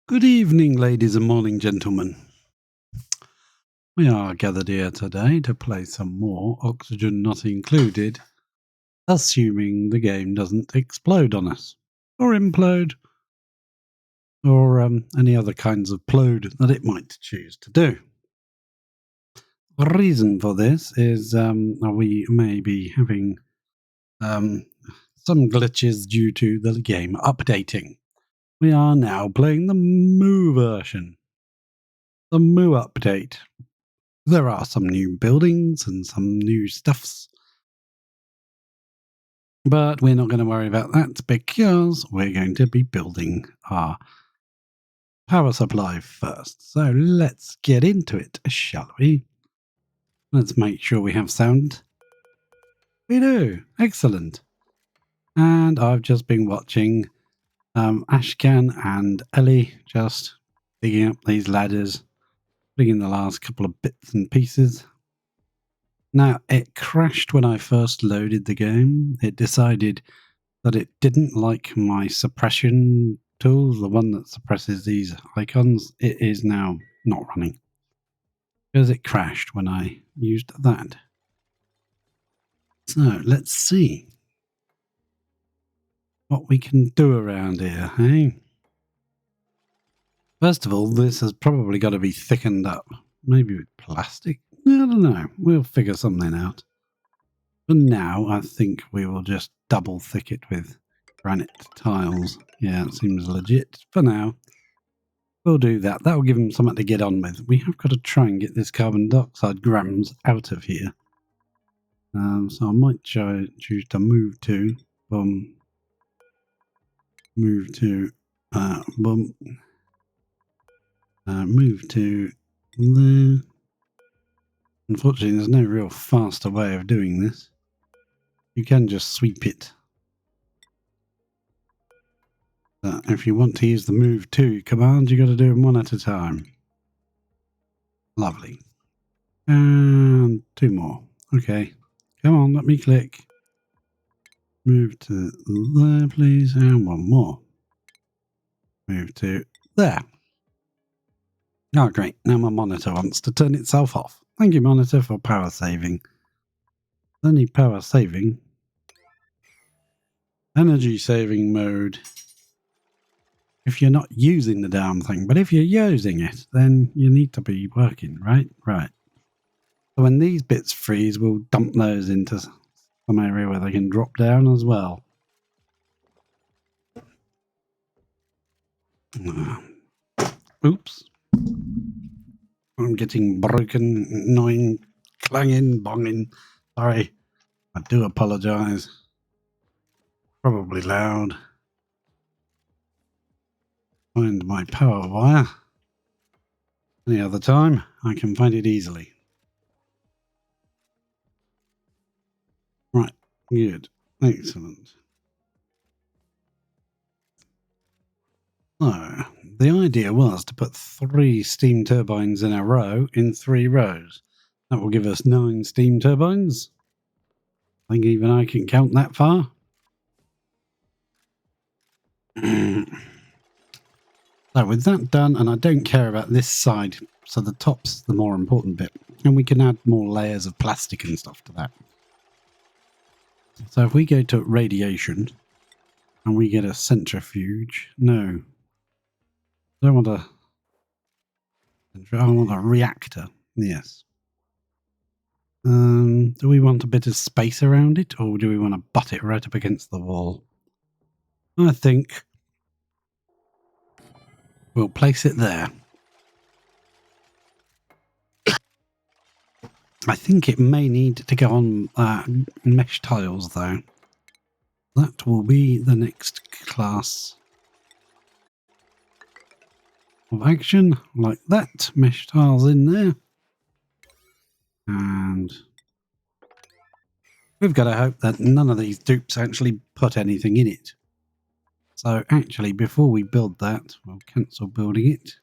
Good evening, ladies and morning, gentlemen. We are gathered here today to play some more Oxygen Not Included, assuming the game doesn't explode on us, or implode, or any other kinds of plode that it might choose to do. The reason for this is we may be having some glitches due to the game updating. We are now playing the Moo version, the Moo update. There are some new buildings and some new stuffs, but we're not going to worry about that because we're going to be building our power supply first. So let's get into it, shall we? Let's make sure we have sound. We do. Excellent. And I've just been watching Ashkan and Ellie just digging up these ladders, putting in the last couple of bits and pieces. Now, it crashed when I first loaded the game. It decided that it didn't like my suppression tool, the one that suppresses these icons. It is now not running because it crashed when I used that. So, let's see what we can do around here, hey? First of all, this has probably got to be thickened up. Maybe with plastic? I don't know. We'll figure something out. For now, I think we will just double thick it with granite tiles. Yeah, it seems legit for now. We'll do that. That will give them something to get on with. We have got to try and get this carbon dioxide grams out of here. So I might choose to move to move to move to there. Unfortunately, there's no real faster way of doing this. You can just sweep it. If you want to use the move to command, you got to do them one at a time. Lovely. And two more. Okay. Come on, let me click. Move to there, please. And one more. Move to there. Oh, great. Now my monitor wants to turn itself off. Thank you, monitor, for power saving. Only power saving. Energy saving mode. If you're not using the damn thing, but if you're using it, then you need to be working, right? Right. So when these bits freeze, we'll dump those into some area where they can drop down as well. Oops. I'm getting broken, annoying, clanging, bonging. Sorry. I do apologise. Probably loud. Find my power wire. Any other time, I can find it easily. Right. Good. Excellent. So, the idea was to put 3 steam turbines in a row in 3 rows. That will give us 9 steam turbines. I think even I can count that far. So with that done, and I don't care about this side, so the top's the more important bit. And we can add more layers of plastic and stuff to that. So if we go to radiation, and we get a centrifuge, no. I don't want I want a reactor, yes. Do we want a bit of space around it, or do we want to butt it right up against the wall? I think we'll place it there. I think it may need to go on mesh tiles, though. That will be the next class of action, like that. Mesh tiles in there. And we've got to hope that none of these dupes actually put anything in it. So actually, before we build that, we'll cancel building it.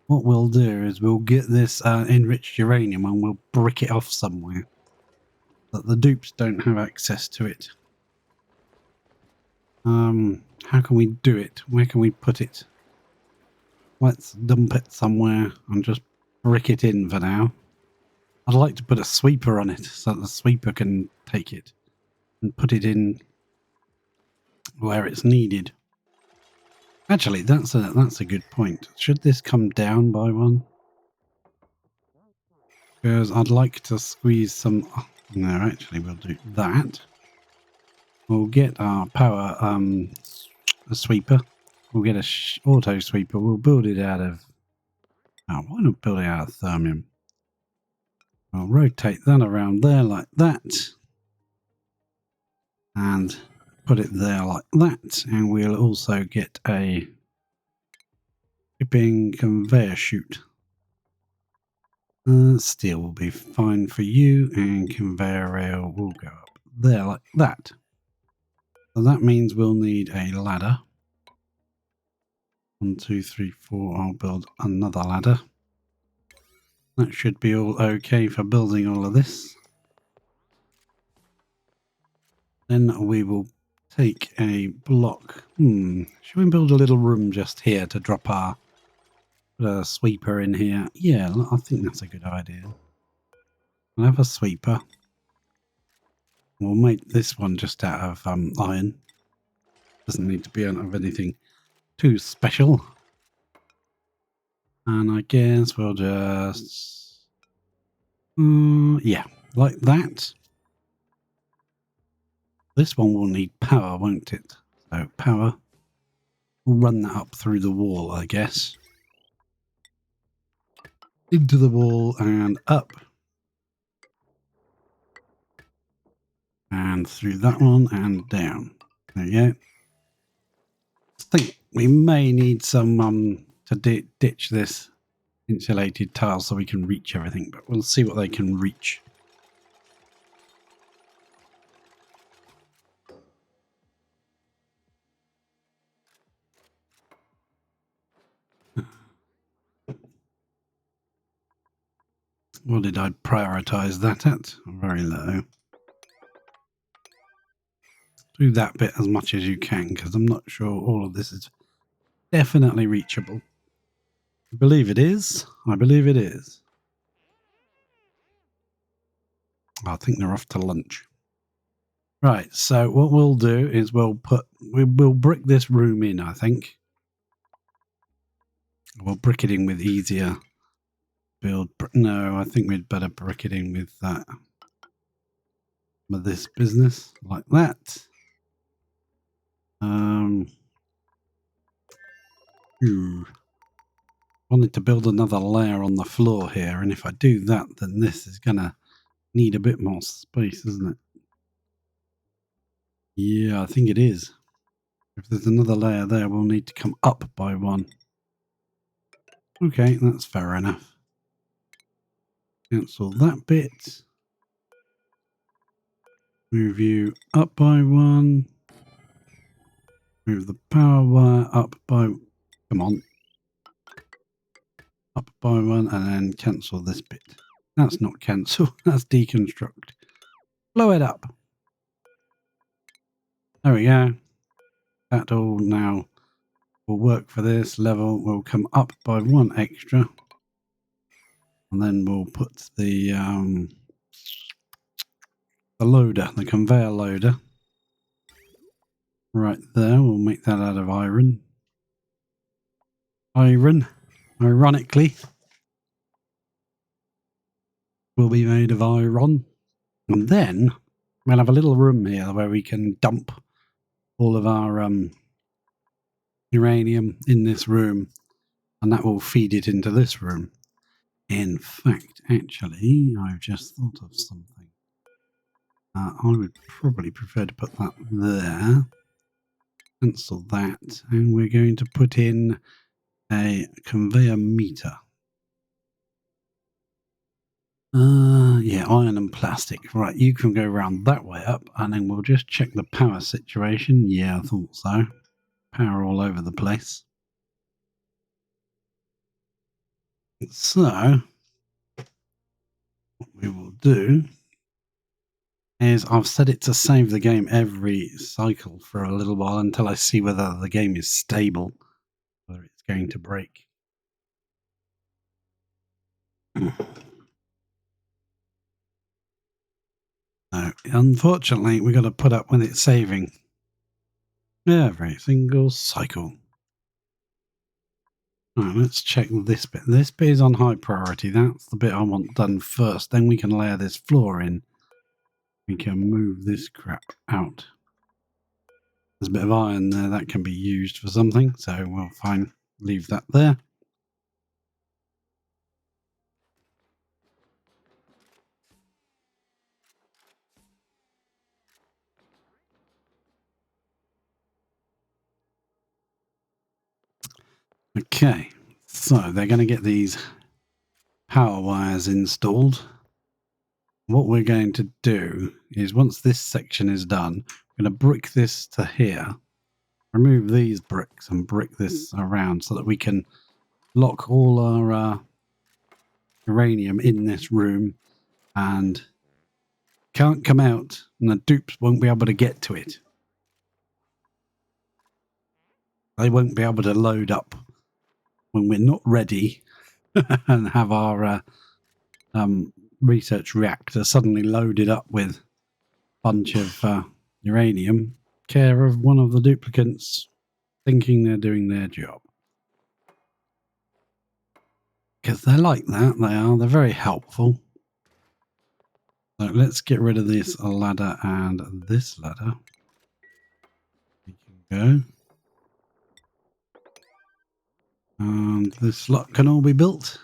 What we'll do is we'll get this enriched uranium and we'll brick it off somewhere, that the dupes don't have access to it. How can we do it? Where can we put it? let's dump it somewhere and just brick it in for now. I'd like to put a sweeper on it so that the sweeper can take it and put it in where it's needed. Actually, that's a good point. Should this come down by one? Because I'd like to squeeze some... No, actually, we'll do that. We'll get our power a sweeper. We'll get a auto sweeper. We'll build it out of... Oh, why not build it out of thermium? We'll rotate that around there like that. And put it there like that. And we'll also get a shipping conveyor chute. Steel will be fine for you, and conveyor rail will go up there like that. So that means we'll need a ladder. 1, 2, 3, 4. I'll build another ladder. That should be all okay for building all of this. Then we will take a block. Should we build a little room just here to drop our sweeper in here? Yeah, I think that's a good idea. We'll have a sweeper. We'll make this one just out of iron. Doesn't need to be out of anything too special. And I guess we'll just... yeah, like that. This one will need power, won't it? So power. We'll run that up through the wall, I guess. Into the wall and up. And through that one and down. There you go. I think we may need some to ditch this insulated tile so we can reach everything, but we'll see what they can reach. What did I prioritize that at? Very low. Do that bit as much as you can, because I'm not sure all of this is definitely reachable. I believe it is. I believe it is. I think they're off to lunch. Right, so what we'll do is we'll brick this room in, I think. We'll brick it in with easier build. No, I think we'd better brick it in with that. With this business, like that. Wanted to build another layer on the floor here, and if I do that, then this is gonna need a bit more space, isn't it? Yeah, I think it is. If there's another layer there, we'll need to come up by one. Okay, that's fair enough. Cancel that bit. Move you up by one. Move the power wire up by... Come on. Up by one, and then cancel this bit. That's not cancel, that's deconstruct. Blow it up. There we go. That all now will work for this level. We'll come up by one extra. And then we'll put the loader, the conveyor loader. Right there. We'll make that out of iron. Ironically, will be made of iron. And then we'll have a little room here where we can dump all of our uranium in this room, and that will feed it into this room. In fact, actually, I've just thought of something. I would probably prefer to put that there. Cancel that, and we're going to put in a conveyor meter. Yeah, iron and plastic. Right, you can go around that way up, and then we'll just check the power situation. Yeah, I thought so. Power all over the place. So, what we will do is I've set it to save the game every cycle for a little while until I see whether the game is stable, whether it's going to break. No, unfortunately, we got to put up with it saving every single cycle. Right, let's check this bit. This bit is on high priority. That's the bit I want done first. Then we can layer this floor in. We can move this crap out. There's a bit of iron there that can be used for something, so we'll fine leave that there. Okay, so they're going to get these power wires installed. What we're going to do is once this section is done, we're going to brick this to here, remove these bricks and brick this around so that we can lock all our uranium in this room and can't come out, and the dupes won't be able to get to it. They won't be able to load up when we're not ready and have our research reactor suddenly loaded up with a bunch of uranium. Care of one of the duplicants thinking they're doing their job. Because they're like that, they are. They're very helpful. So let's get rid of this ladder and this ladder. We can go. And this lot can all be built.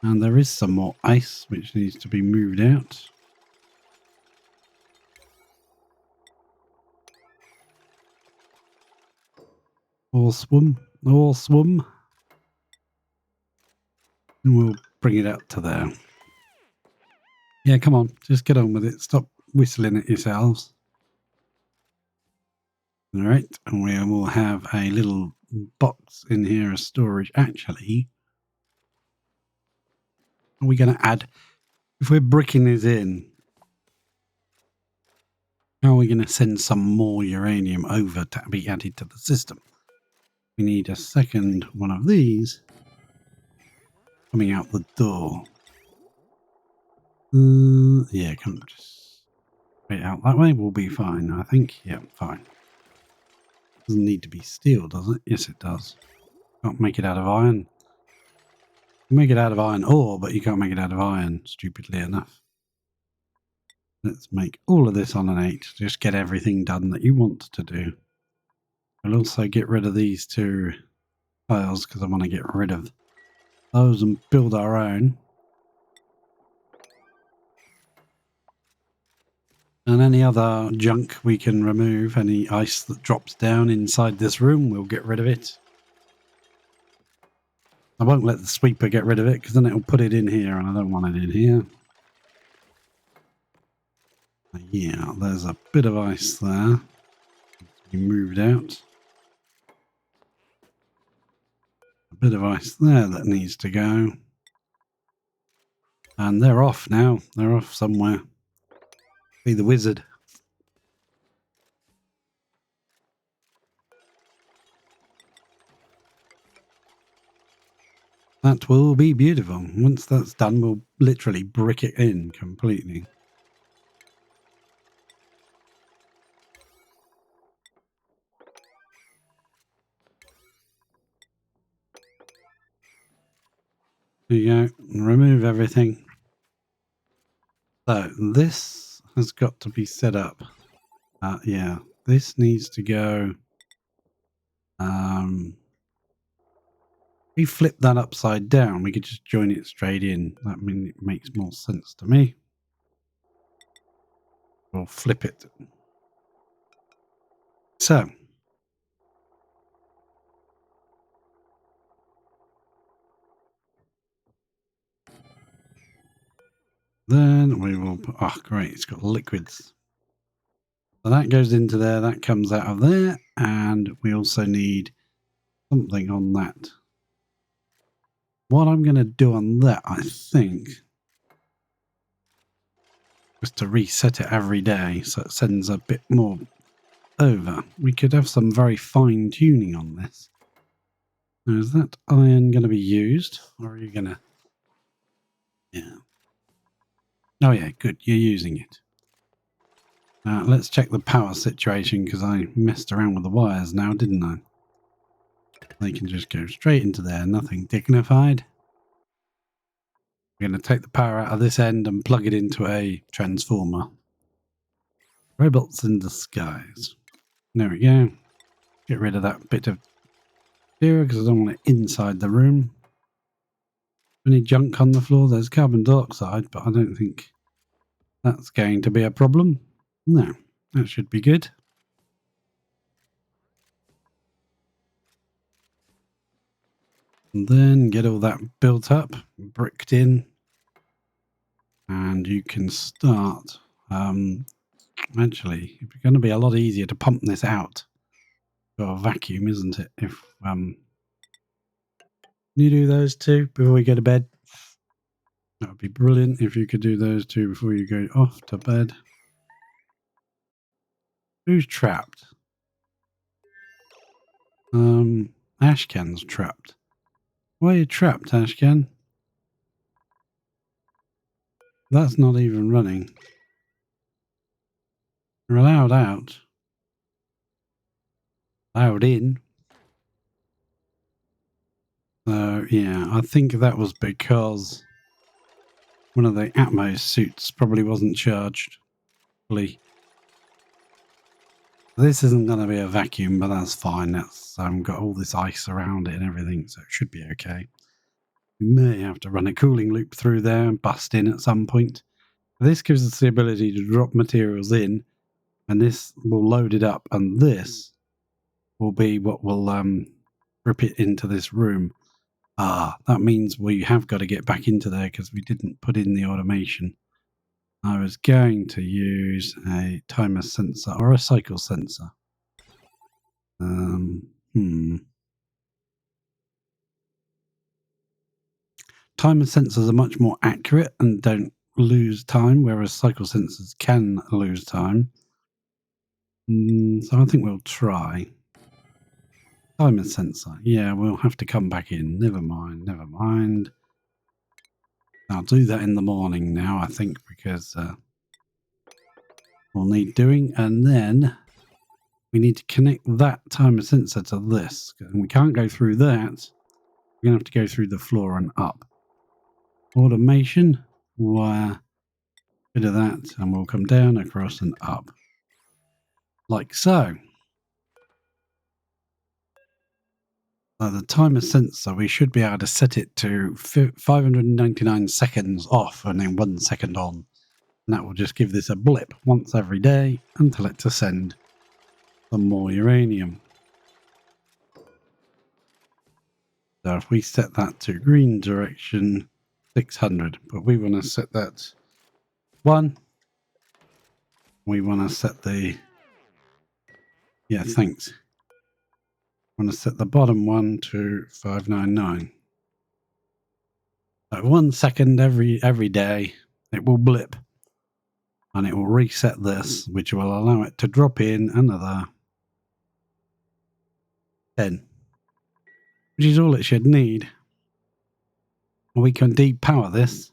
And there is some more ice which needs to be moved out. Awesome. Awesome. And we'll bring it out to there. Yeah, come on. Just get on with it. Stop whistling at yourselves. All right. And we will have a little box in here of storage. Actually, are we going to add... If we're bricking this in, how are we going to send some more uranium over to be added to the system? We need a second one of these coming out the door. Yeah, come just straight out that way. We'll be fine, I think. Yeah, fine. Doesn't need to be steel, does it? Yes, it does. Can't make it out of iron. You can make it out of iron ore, but you can't make it out of iron, stupidly enough. Let's make all of this on an 8. Just get everything done that you want to do. I'll also get rid of these 2 tiles because I want to get rid of those and build our own. And any other junk we can remove, any ice that drops down inside this room, we'll get rid of it. I won't let the sweeper get rid of it because then it'll put it in here and I don't want it in here. Yeah, there's a bit of ice there. We moved out. A bit of ice there that needs to go. And they're off now. They're off somewhere. Be the wizard. That will be beautiful. Once that's done, we'll literally brick it in completely. There you go. Remove everything. So this has got to be set up. Yeah, this needs to go. We flip that upside down. We could just join it straight in. That means it makes more sense to me. Or flip it. So. Then we will put, oh great, it's got liquids. So that goes into there, that comes out of there, and we also need something on that. What I'm going to do on that, I think, is to reset it every day so it sends a bit more over. We could have some very fine tuning on this. Now, is that iron going to be used, or are you going to Yeah. Oh yeah, good. You're using it. Let's check the power situation because I messed around with the wires now, didn't I? They can just go straight into there, nothing dignified. We're going to take the power out of this end and plug it into a transformer. Robots in disguise. There we go. Get rid of that bit of material because I don't want it inside the room. Any junk on the floor? There's carbon dioxide, but I don't think that's going to be a problem. No, that should be good. And then get all that built up, bricked in, and you can start. Actually, it's going to be a lot easier to pump this out to a vacuum, isn't it? If you do those two before we go to bed, that would be brilliant if you could do those two before you go off to bed. Who's trapped? Ashcan's trapped. Why are you trapped, Ashcan? That's not even running. You're allowed out. Allowed in. So, yeah, I think that was because one of the Atmos suits probably wasn't charged fully. This isn't going to be a vacuum, but that's fine. That's got all this ice around it and everything, so it should be okay. We may have to run a cooling loop through there and bust in at some point. This gives us the ability to drop materials in, and this will load it up, and this will be what will rip it into this room. That means we have got to get back into there because we didn't put in the automation. I was going to use a timer sensor or a cycle sensor. Timer sensors are much more accurate and don't lose time, whereas cycle sensors can lose time. So I think we'll try. Timer sensor. Yeah, we'll have to come back in. Never mind, never mind. I'll do that in the morning now, I think, because we'll need doing. And then we need to connect that timer sensor to this. And we can't go through that. We're going to have to go through the floor and up. Automation. Wire. Bit of that. And we'll come down, across, and up. Like so. The timer sensor, we should be able to set it to 599 seconds off and then 1 second on. And that will just give this a blip once every day until it to send some more uranium. So if we set that to green direction, 600. But we want to set that 1. We want to set the... Yeah, thanks. I want to set the bottom one to 599. So 1 second every day, it will blip. And it will reset this, which will allow it to drop in another 10, which is all it should need. We can depower this.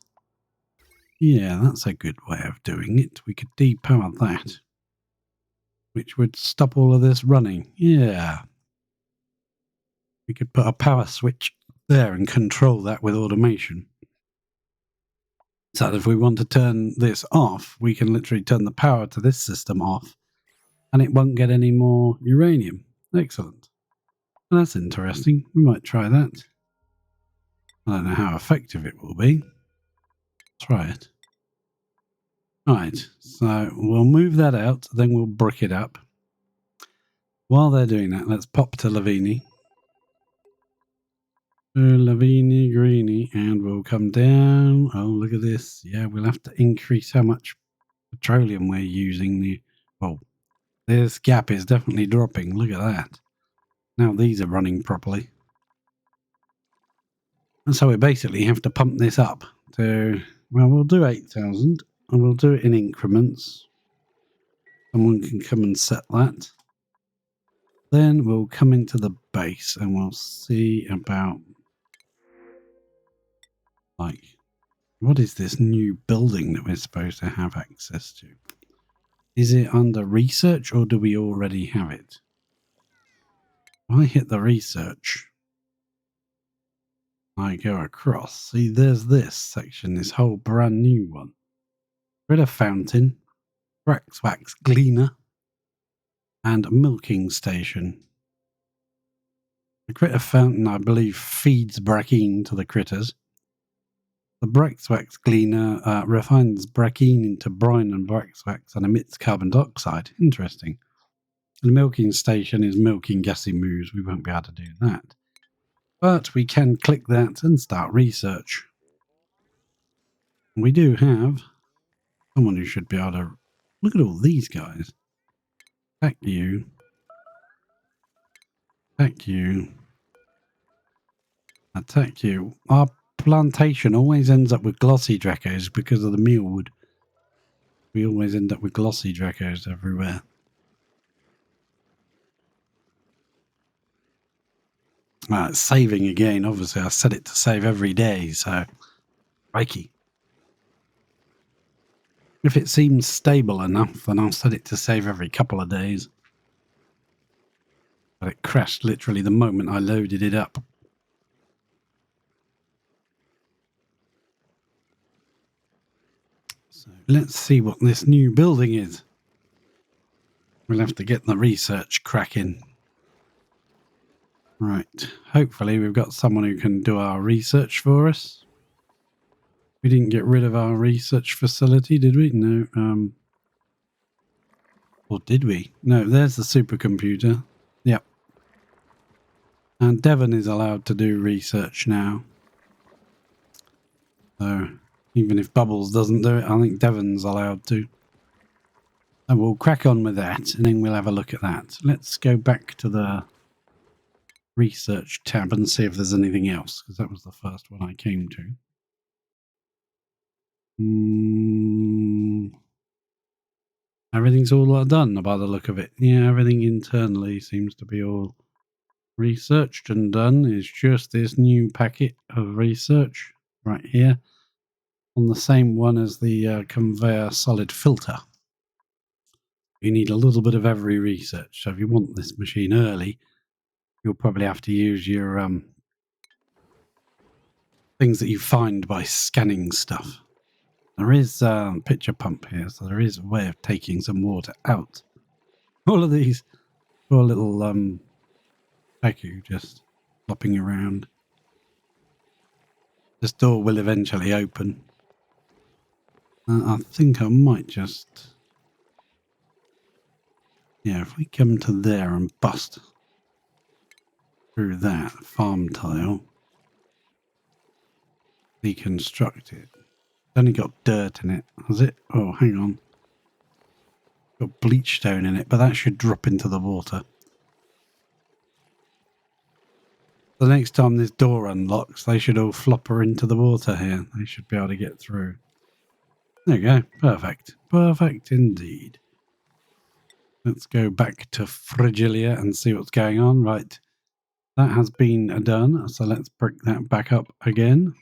Yeah, that's a good way of doing it. We could depower that, which would stop all of this running. Yeah. We could put a power switch there and control that with automation. So that if we want to turn this off, we can literally turn the power to this system off and it won't get any more uranium. Excellent. Well, that's interesting. We might try that. I don't know how effective it will be. Try it. Right, so we'll move that out, then we'll brick it up. While they're doing that, let's pop to Lavini. Lavini, Greeny, and we'll come down. Oh, look at this. Yeah, we'll have to increase how much petroleum we're using. Well, this gap is definitely dropping. Look at that. Now these are running properly. And so we basically have to pump this up to, well, we'll do 8,000 and we'll do it in increments. Someone can come and set that. Then we'll come into the base and we'll see about, like, What is this new building that we're supposed to have access to? Is it under research or do we already have it? If I hit the research, I go across. See, there's this section, this whole brand new one. Critter Fountain, Braxwax Gleaner, and Milking Station. The Critter Fountain, I believe, feeds brackine to the critters. The Braxwax Gleaner refines brackine into brine and braxwax and emits carbon dioxide. Interesting. The Milking Station is milking gassy moos. We won't be able to do that. But we can click that and start research. We do have someone who should be able to... Look at all these guys. Attack you. Attack you. Attack you. Our plantation always ends up with glossy dracos because of the mealwood. We always end up with glossy dracos everywhere. It's saving again. Obviously, I set it to save every day, so... Crikey. If it seems stable enough, then I'll set it to save every couple of days. But it crashed literally the moment I loaded it up. So let's see what this new building is. We'll have to get the research cracking. Right. Hopefully we've got someone who can do our research for us. We didn't get rid of our research facility, did we? No. Or did we? No, there's the supercomputer. Yep. And Devon is allowed to do research now. So, even if Bubbles doesn't do it, I think Devon's allowed to. And we'll crack on with that, and then we'll have a look at that. Let's go back to the research tab and see if there's anything else, because that was the first one I came to. Everything's all done by the look of it. Yeah, everything internally seems to be all researched and done. It's just this new packet of research right here on the same one as the conveyor solid filter. You need a little bit of every research. So if you want this machine early, you'll probably have to use your things that you find by scanning stuff. There is a pitcher pump here, so there is a way of taking some water out. All of these poor little Peku just flopping around. This door will eventually open. I think I might just... Yeah, if we come to there and bust through that farm tile, deconstruct it. It's only got dirt in it, has it? Oh, hang on. Got bleach stone in it, but that should drop into the water. The next time this door unlocks, they should all flopper into the water here. They should be able to get through. There you go. Perfect. Perfect indeed. Let's go back to Frigilia and see what's going on. Right. That has been done. So let's break that back up again.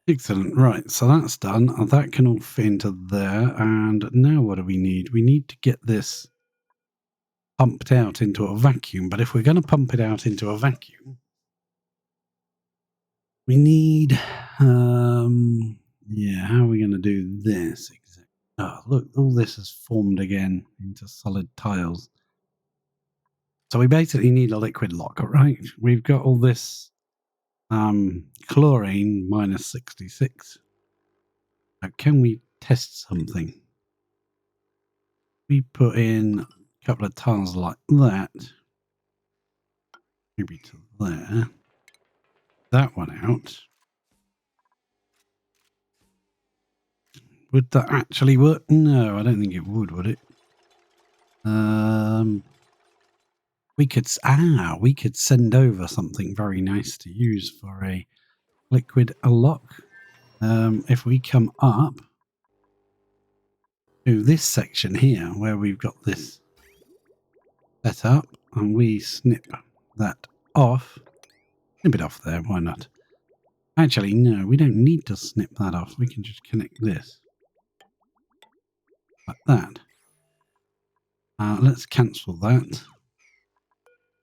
Excellent. Right. So that's done. That can all fit into there. And now what do we need? We need to get this pumped out into a vacuum. But if we're going to pump it out into a vacuum, we need... yeah, how are we going to do this exactly? Oh, look, all this has formed again into solid tiles. So we basically need a liquid lock, right? We've got all this chlorine minus 66. Now, can we test something? We put in a couple of tiles like that. Maybe to there. That one out. Would that actually work? No, I don't think it would it? We could send over something very nice to use for a liquid lock. If we come up to this section here where we've got this set up and we snip that off. Snip it off there, why not? Actually, no, we don't need to snip that off. We can just connect this. Like that. Let's cancel that.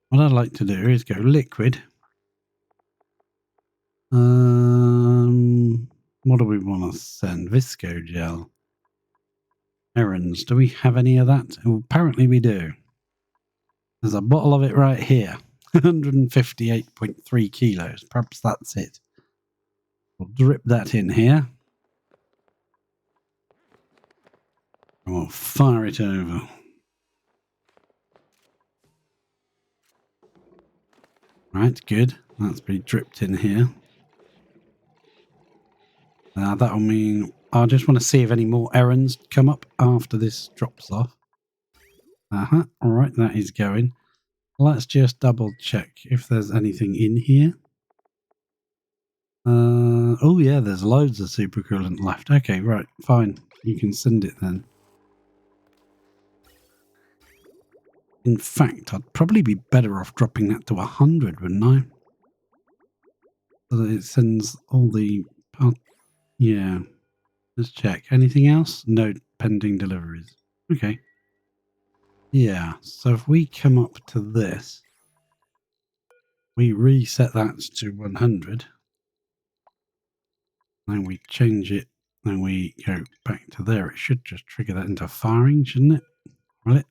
What I'd like to do is go liquid. What do we want to send? Visco gel. Errands. Do we have any of that? Oh, apparently we do. There's a bottle of it right here. 158.3 kilos. Perhaps that's it. We'll drip that in here. And we'll fire it over. Right, good. That's been dripped in here. Now that'll mean I just want to see if any more errands come up after this drops off. Alright, that is going. Let's just double check if there's anything in here. Oh yeah, there's loads of supercoolant left. Okay, right, fine. You can send it then. In fact, I'd probably be better off dropping that to 100, wouldn't I? So that it sends all the... yeah. Let's check. Anything else? No pending deliveries. Okay. Yeah, so if we come up to this, we reset that to 100. Then we change it, then we go back to there. It should just trigger that into firing, shouldn't it? Will it?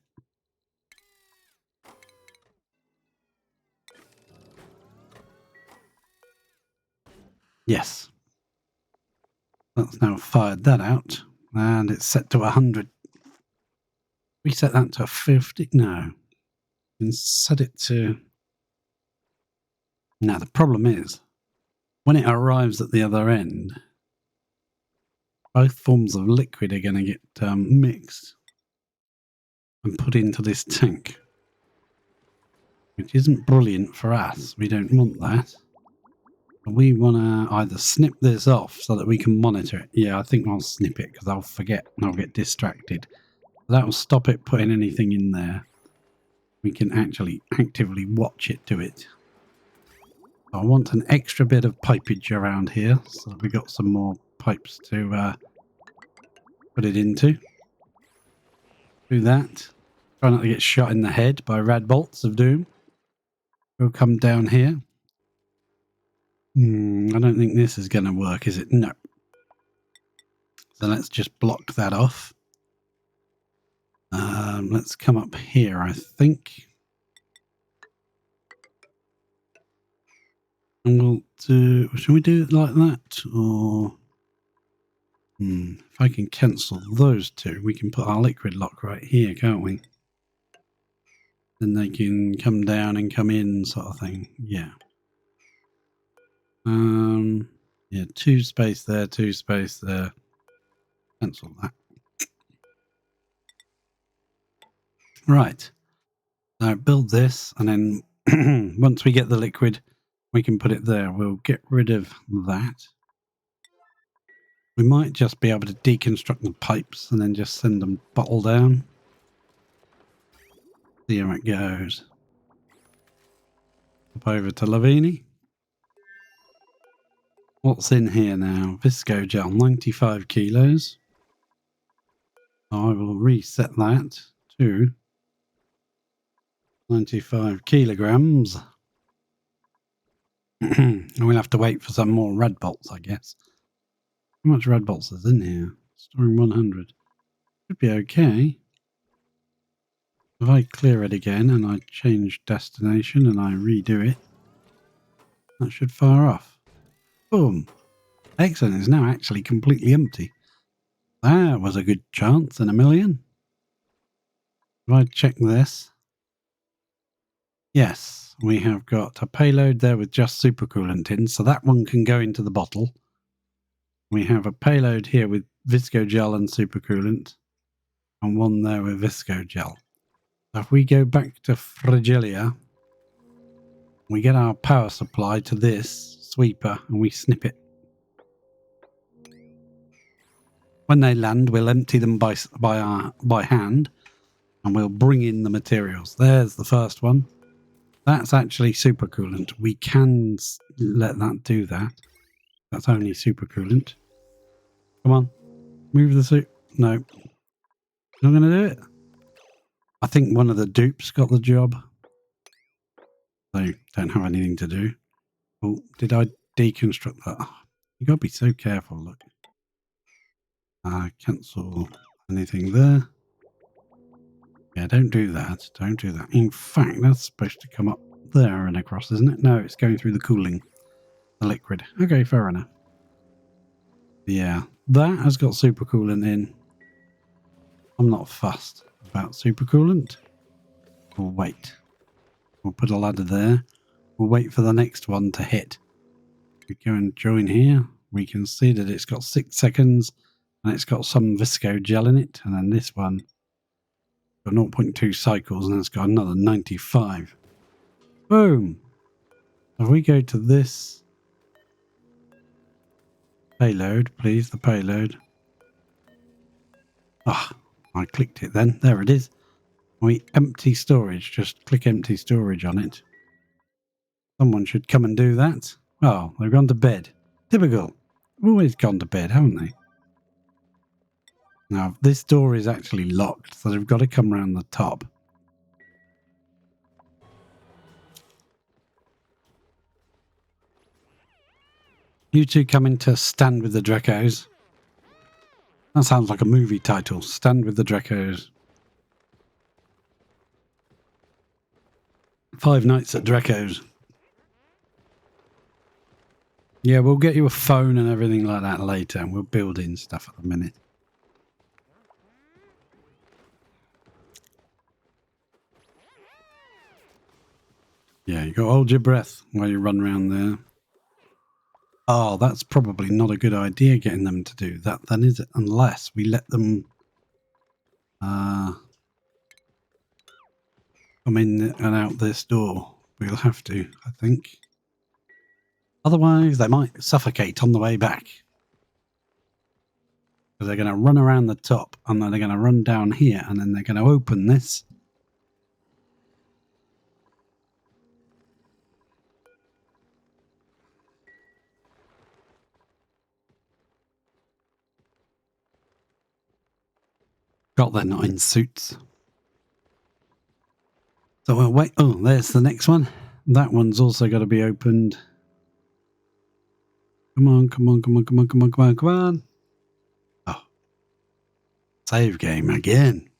Yes. That's now fired that out, and it's set to 100. We set that to 50? No. We can set it to... Now, the problem is, when it arrives at the other end, both forms of liquid are going to get mixed and put into this tank, which isn't brilliant for us. We don't want that. We want to either snip this off so that we can monitor it. Yeah, I think I'll snip it because I'll forget and I'll get distracted. That will stop it putting anything in there. We can actually actively watch it do it. I want an extra bit of pipage around here so that we got some more pipes to put it into. Do that. Try not to get shot in the head by rad bolts of doom. We'll come down here. I don't think this is going to work, is it? No. So let's just block that off. Let's come up here, I think. And we'll do... Shall we do it like that? Or... if I can cancel those two, we can put our liquid lock right here, can't we? Then they can come down and come in, sort of thing. Yeah. Yeah, 2 space there, 2 space there. Cancel that. Right. Now build this, and then once we get the liquid, we can put it there. We'll get rid of that. We might just be able to deconstruct the pipes and then just send them bottle down. See how it goes. Up over to Lavini. What's in here now? Visco gel, 95 kilos. I will reset that to 95 kilograms. And we'll have to wait for some more red bolts, I guess. How much red bolts is in here? Storing 100. Should be okay. If I clear it again and I change destination and I redo it, that should fire off. Boom. Excellent. It's now actually completely empty. That was a good chance in a million. If I check this. Yes, we have got a payload there with just supercoolant in, so that one can go into the bottle. We have a payload here with Visco gel and supercoolant, and one there with Visco gel. So if we go back to Frigilia, we get our power supply to this sweeper and we snip it. When they land, we'll empty them by hand, and we'll bring in the materials. There's the first one. That's actually supercoolant. We can let that do that. That's only supercoolant. Come on. Move the suit. No. Not going to do it. I think one of the dupes got the job. They don't have anything to do. Oh, did I deconstruct that? Oh, you got to be so careful. Look. Cancel anything there. Yeah, don't do that. Don't do that. In fact, that's supposed to come up there and across, isn't it? No, it's going through the cooling. The liquid. Okay, fair enough. Yeah, that has got supercoolant in. I'm not fussed about supercoolant. We'll wait. We'll put a ladder there. We'll wait for the next one to hit. We go and join here. We can see that it's got 6 seconds and it's got some visco gel in it. And then this one got 0.2 cycles and it's got another 95. Boom. If we go to this payload, please, the payload. Ah, I clicked it then. There it is. We empty storage. Just click empty storage on it. Someone should come and do that. Oh, they've gone to bed. Typical. Always gone to bed, haven't they? Now, this door is actually locked, so they've got to come around the top. You two coming to Stand with the Drekos. That sounds like a movie title. Stand with the Drekos. Five Nights at Drekos. Yeah, we'll get you a phone and everything like that later, and we'll build in stuff at the minute. Yeah, you got to hold your breath while you run around there. Oh, that's probably not a good idea getting them to do that then, is it? Unless we let them come in and out this door. We'll have to, I think. Otherwise, they might suffocate on the way back. Because they're going to run around the top, and then they're going to run down here, and then they're going to open this. God, they're not in suits. So we'll wait. Oh, there's the next one. That one's also got to be opened. Come on, come on, come on, come on, come on, come on, come on. Oh. Save game again.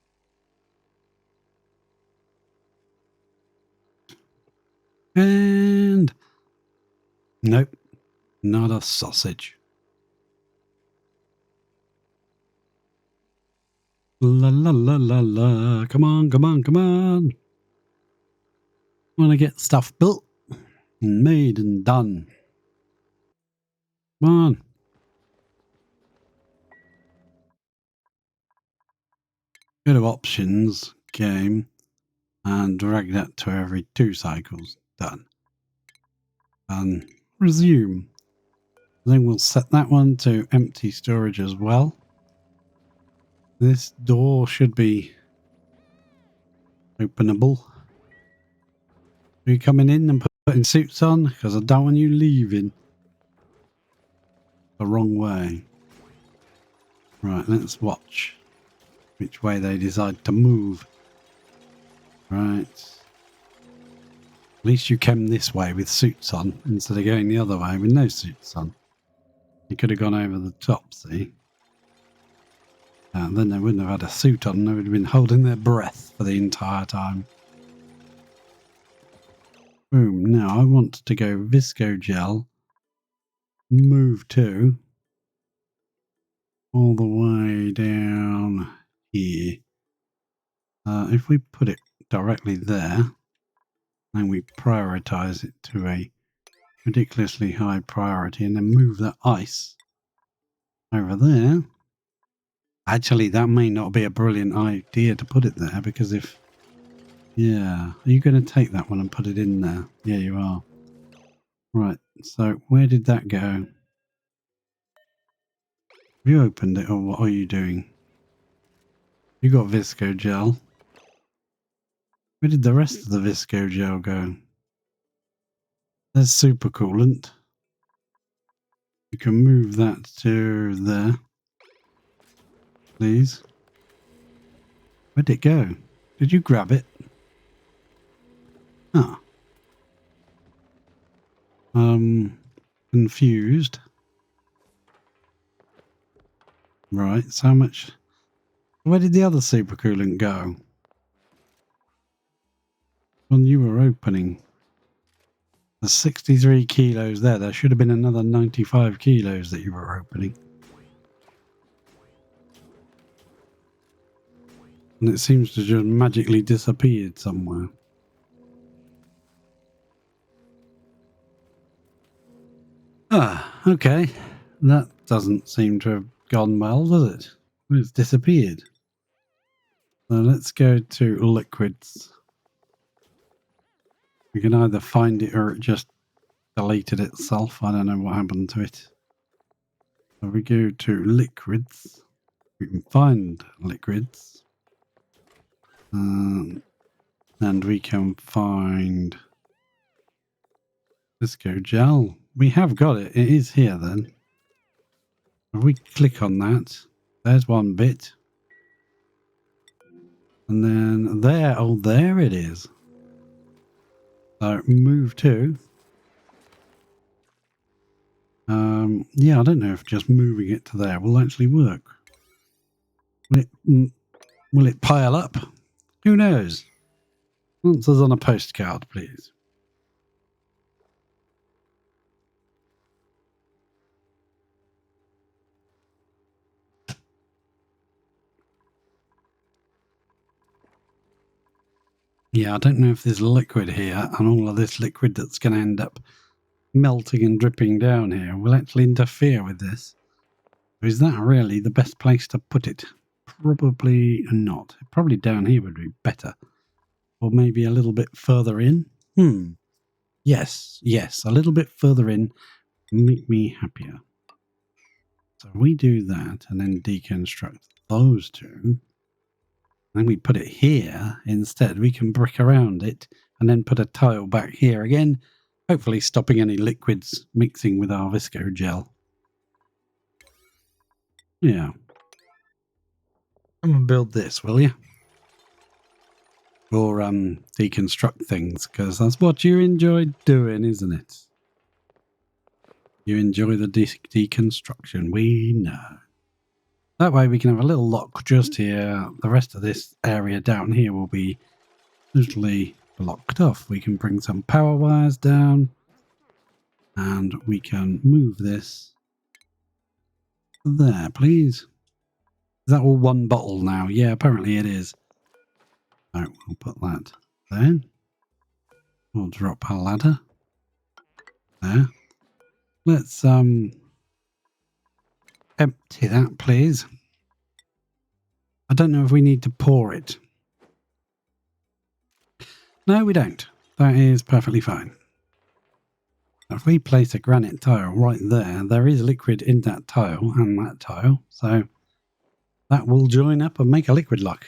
And nope, not a sausage. La la la la la. Come on, come on, come on. Want to get stuff built and made and done. Come on. Go to options, game, and drag that to every 2 cycles. Done. And resume. Then we'll set that one to empty storage as well. This door should be openable. Are you coming in and putting suits on? Because I don't want you leaving the wrong way. Right, let's watch which way they decide to move. Right. At least you came this way with suits on instead of going the other way with no suits on. You could have gone over the top, see? And then they wouldn't have had a suit on. They would have been holding their breath for the entire time. Boom. Now I want to go visco gel. Move to all the way down here. If we put it directly there, and we prioritize it to a ridiculously high priority, and then move that ice over there. Actually, that may not be a brilliant idea to put it there, because if... Yeah, are you going to take that one and put it in there? Yeah, you are. Right, so where did that go? Have you opened it, or what are you doing? You got visco gel. Where did the rest of the visco gel go? There's supercoolant. You can move that to there. Please. Where'd it go? Did you grab it? Ah. Confused. Right, so how much? Where did the other supercoolant go? When you were opening. There's 63 kilos there. There should have been another 95 kilos that you were opening. And it seems to just magically disappeared somewhere. Ah, okay. That doesn't seem to have gone well, does it? It's disappeared. So let's go to liquids. We can either find it or it just deleted itself. I don't know what happened to it. So we go to liquids. We can find liquids. And we can find Visco gel. We have got it. It is here then. If we click on that, there's one bit. And then there, oh, there it is. So move to. Yeah, I don't know if just moving it to there will actually work. Will it pile up? Who knows? Answers on a postcard, please. Yeah, I don't know if there's liquid here and all of this liquid that's going to end up melting and dripping down here will actually interfere with this. Is that really the best place to put it? Probably not. Probably down here would be better. Or maybe a little bit further in. Yes, a little bit further in. Make me happier. So we do that and then deconstruct those two. Then we put it here instead. We can brick around it and then put a tile back here again, hopefully stopping any liquids mixing with our Visco gel. Yeah. Come and build this, will you? Or deconstruct things, because that's what you enjoy doing, isn't it? You enjoy the deconstruction, we know. That way we can have a little lock just here. The rest of this area down here will be totally blocked off. We can bring some power wires down and we can move this there, please. Is that all one bottle now? Yeah, apparently it is. So we'll put that there. We'll drop a ladder there. Let's empty that, please. I don't know if we need to pour it. No, we don't. That is perfectly fine. If we place a granite tile right there, there is liquid in that tile and that tile, so that will join up and make a liquid lock.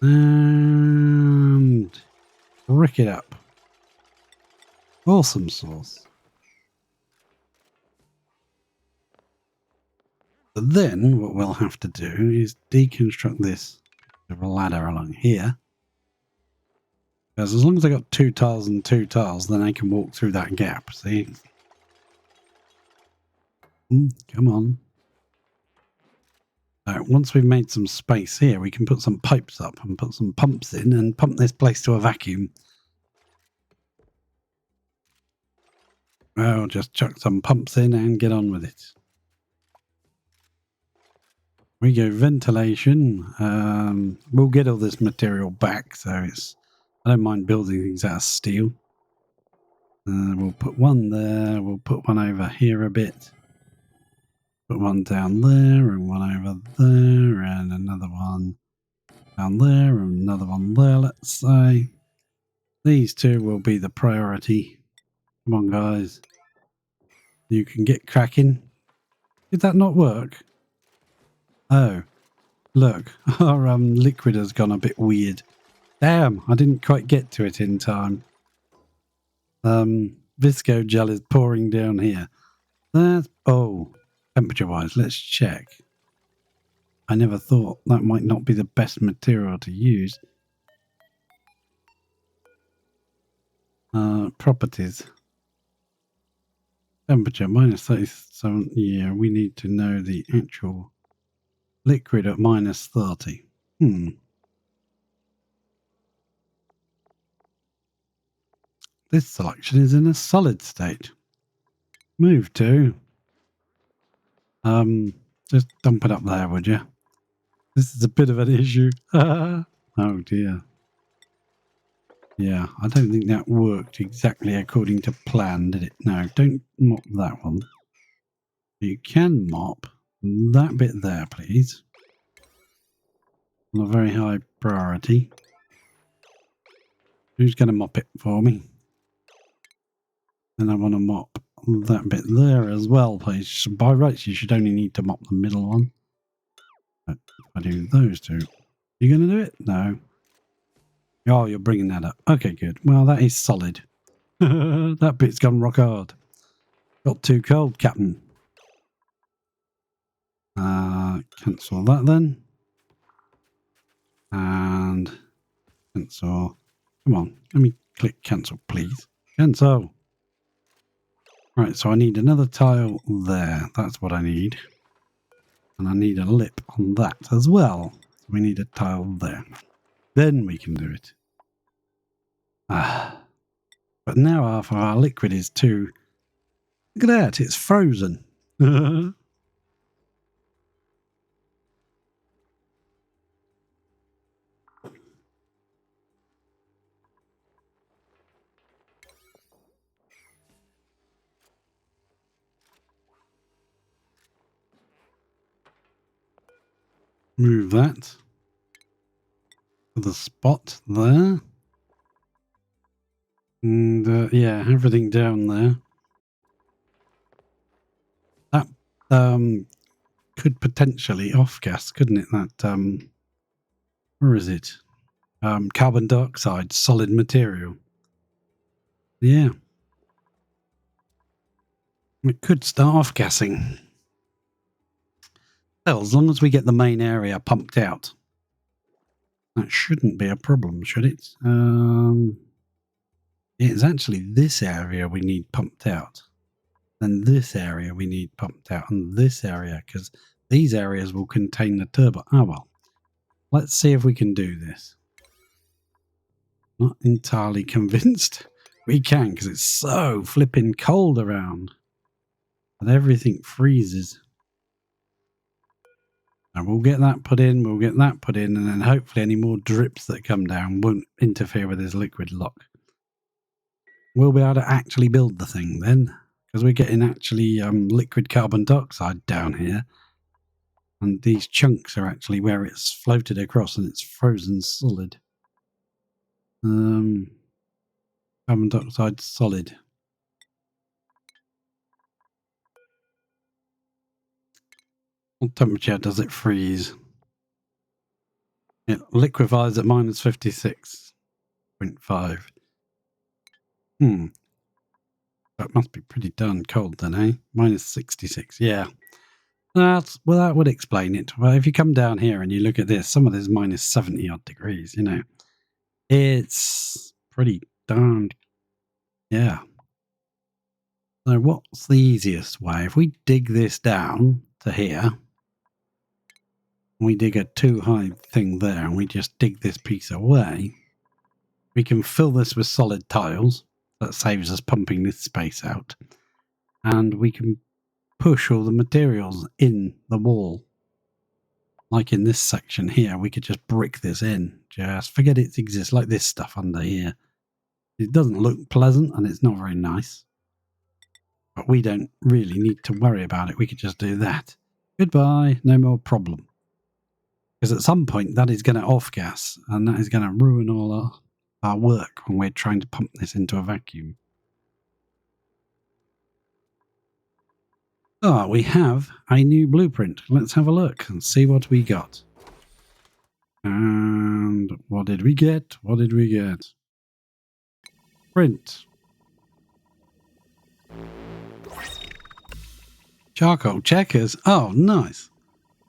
And brick it up. Awesome sauce. But then what we'll have to do is deconstruct this ladder along here. Because as long as I got 2 tiles and 2 tiles, then I can walk through that gap, see? Come on. Once we've made some space here, we can put some pipes up and put some pumps in and pump this place to a vacuum. Well, just chuck some pumps in and get on with it. We go ventilation. We'll get all this material back, so I don't mind building things out of steel. We'll put one there. We'll put one over here a bit. Put one down there and one over there and another one down there and another one there, let's say. These two will be the priority. Come on, guys. You can get cracking. Did that not work? Oh, look. Our liquid has gone a bit weird. Damn, I didn't quite get to it in time. Visco gel is pouring down here. That's, oh, temperature-wise, let's check. I never thought that might not be the best material to use. Properties. Temperature, minus 37. Yeah, we need to know the actual liquid at minus 30. This selection is in a solid state. Move to. Just dump it up there, would you? This is a bit of an issue. Oh dear. Yeah, I don't think that worked exactly according to plan, did it? No, don't mop that one. You can mop that bit there, please. On a very high priority. Who's going to mop it for me? And I want to mop that bit there as well, please. By rights, you should only need to mop the middle one. But if I do those two, you going to do it? No. Oh, you're bringing that up. Okay, good. Well, that is solid. That bit's gone rock hard. Got too cold, Captain. Cancel that then. And cancel. Come on, let me click cancel, please. Cancel. Right, so I need another tile there. That's what I need. And I need a lip on that as well. So we need a tile there. Then we can do it. But now half of our liquid is too... Look at that, it's frozen. Move that to the spot there. And yeah, everything down there. That could potentially off-gas, couldn't it? That, where is it? Carbon dioxide, solid material. Yeah. It could start off-gassing. Well, as long as we get the main area pumped out. That shouldn't be a problem, should it? It's actually this area we need pumped out. Then this area we need pumped out. And this area, because these areas will contain the turbo. Oh, well. Let's see if we can do this. Not entirely convinced. We can, because it's so flipping cold around. And everything freezes. And we'll get that put in, we'll get that put in, and then hopefully any more drips that come down won't interfere with this liquid lock. We'll be able to actually build the thing then, because we're getting actually liquid carbon dioxide down here. And these chunks are actually where it's floated across and it's frozen solid. Carbon dioxide solid. What temperature does it freeze? It liquefies at minus 56.5. That must be pretty darn cold then, eh? Minus 66, yeah. Well, that would explain it. Well, if you come down here and you look at this, some of this minus 70 odd degrees, you know. It's pretty darn, yeah. So what's the easiest way? If we dig this down to here, we dig a too high thing there and we just dig this piece away, we can fill this with solid tiles. That saves us pumping this space out. And we can push all the materials in the wall. Like in this section here, we could just brick this in. Just forget it exists, like this stuff under here. It doesn't look pleasant and it's not very nice. But we don't really need to worry about it. We could just do that. Goodbye, no more problem. Because at some point that is going to off-gas and that is going to ruin all our work when we're trying to pump this into a vacuum. Ah, we have a new blueprint. Let's have a look and see what we got. And what did we get? What did we get? Print. Charcoal checkers. Oh, nice.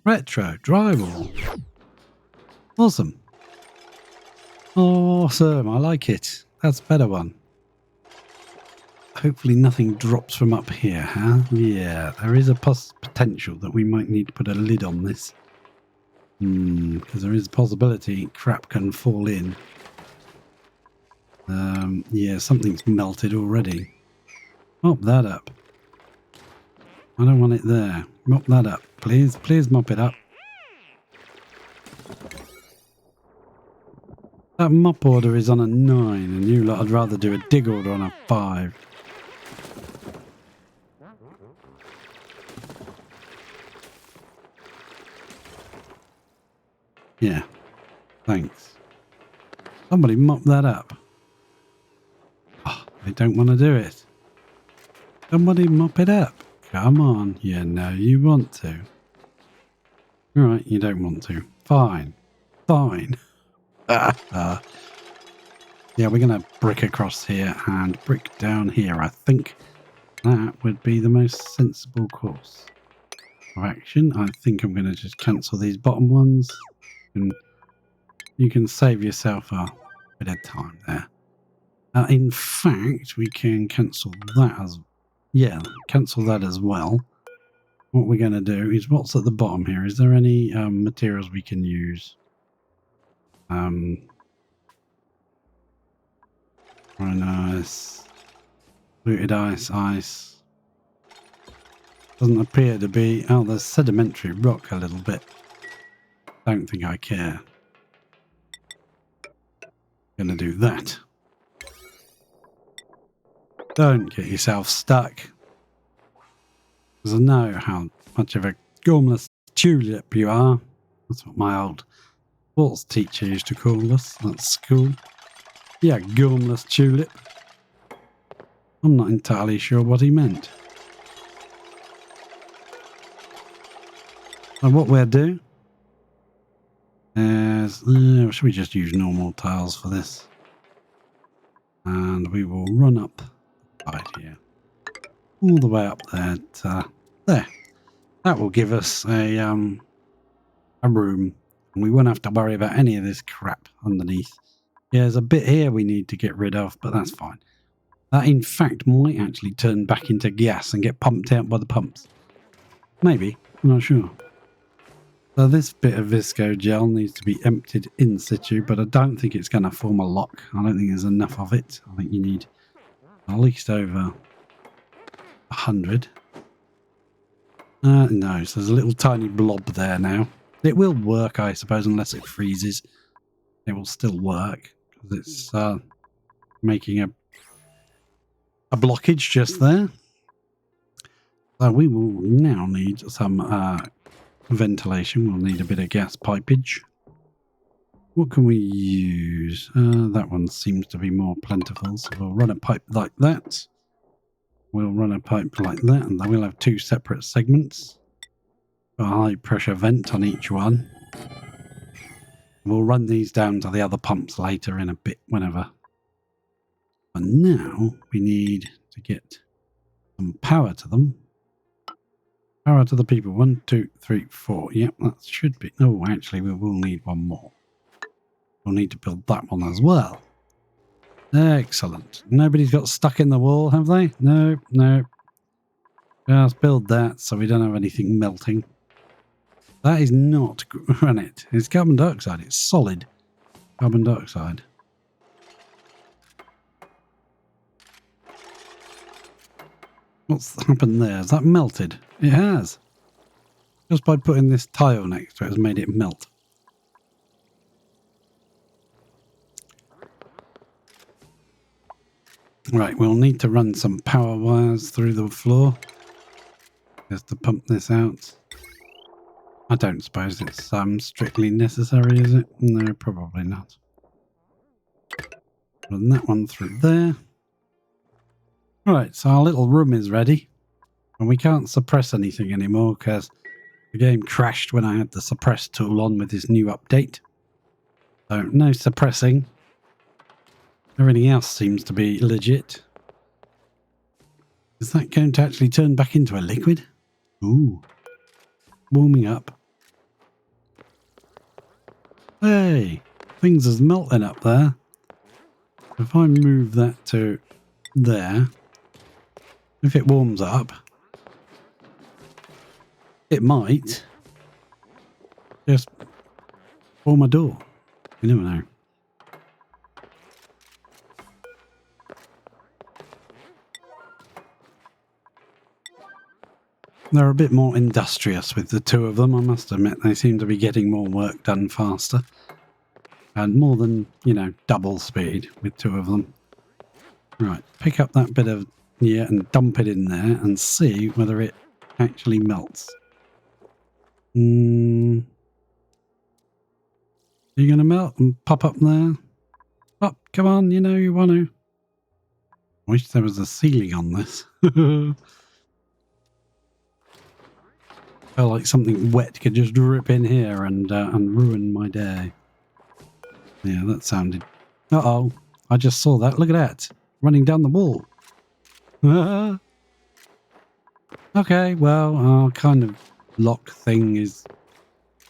Retro drywall. Awesome. Awesome. I like it. That's a better one. Hopefully nothing drops from up here, huh? Yeah, there is a potential that we might need to put a lid on this. Because there is a possibility crap can fall in. Yeah, something's melted already. Mop that up. I don't want it there. Mop that up. Please, please mop it up. That mop order is on a 9, and you lot would rather do a dig order on a 5. Yeah, thanks. Somebody mop that up. Oh, they don't want to do it. Somebody mop it up. Come on. Yeah, no, you want to. Right, you don't want to. Fine. Fine. Yeah, we're going to brick across here and brick down here. I think that would be the most sensible course of action. I think I'm going to just cancel these bottom ones. And you can save yourself a bit of time there. In fact, we can cancel that as cancel that as well. What we're going to do is what's at the bottom here. Is there any materials we can use? Very nice. Fluted ice. Doesn't appear to be. Oh, there's sedimentary rock a little bit. Don't think I care. Gonna do that. Don't get yourself stuck. Because I know how much of a gormless tulip you are. That's what my old sports teacher used to call us at school. Yeah, gormless tulip. I'm not entirely sure what he meant. So what we'll do is, should we just use normal tiles for this? And we will run up right here. All the way up there to there. That will give us a room. And we won't have to worry about any of this crap underneath. Yeah, there's a bit here we need to get rid of, but that's fine. That, in fact, might actually turn back into gas and get pumped out by the pumps. Maybe. I'm not sure. So this bit of visco gel needs to be emptied in situ, but I don't think it's going to form a lock. I don't think there's enough of it. I think you need at least over 100. No, so there's a little tiny blob there now. It will work, I suppose, unless it freezes. It will still work because it's making a blockage just there. So we will now need some ventilation. We'll need a bit of gas pipage. What can we use? That one seems to be more plentiful. So we'll run a pipe like that. We'll run a pipe like that, and then we'll have 2 separate segments. A high pressure vent on each one. We'll run these down to the other pumps later in a bit, whenever. But now we need to get some power to them. Power to the people. 1, 2, 3, 4. Yep, that should be. Oh, actually, we will need one more. We'll need to build that one as well. Excellent. Nobody's got stuck in the wall, have they? No. Just build that so we don't have anything melting. That is not granite. It's carbon dioxide. It's solid carbon dioxide. What's happened there? Has that melted? It has. Just by putting this tile next to it has made it melt. Right, we'll need to run some power wires through the floor just to pump this out. I don't suppose it's strictly necessary, is it? No, probably not. Run that one through there. Right, so our little room is ready. And we can't suppress anything anymore because the game crashed when I had the suppress tool on with this new update. So no suppressing. Everything else seems to be legit. Is that going to actually turn back into a liquid? Ooh. Warming up. Hey, things is melting up there. If I move that to there, if it warms up, it might just warm my door. You never know. They're a bit more industrious with the two of them, I must admit. They seem to be getting more work done faster. And more than, you know, double speed with two of them. Right, pick up that bit of, yeah, and dump it in there and see whether it actually melts. Are you going to melt and pop up there? Pop, come on, you know you want to. Wish there was a ceiling on this. Felt like something wet could just drip in here and ruin my day. Yeah, that sounded... Uh-oh, I just saw that. Look at that. Running down the wall. Okay, well, our kind of lock thing is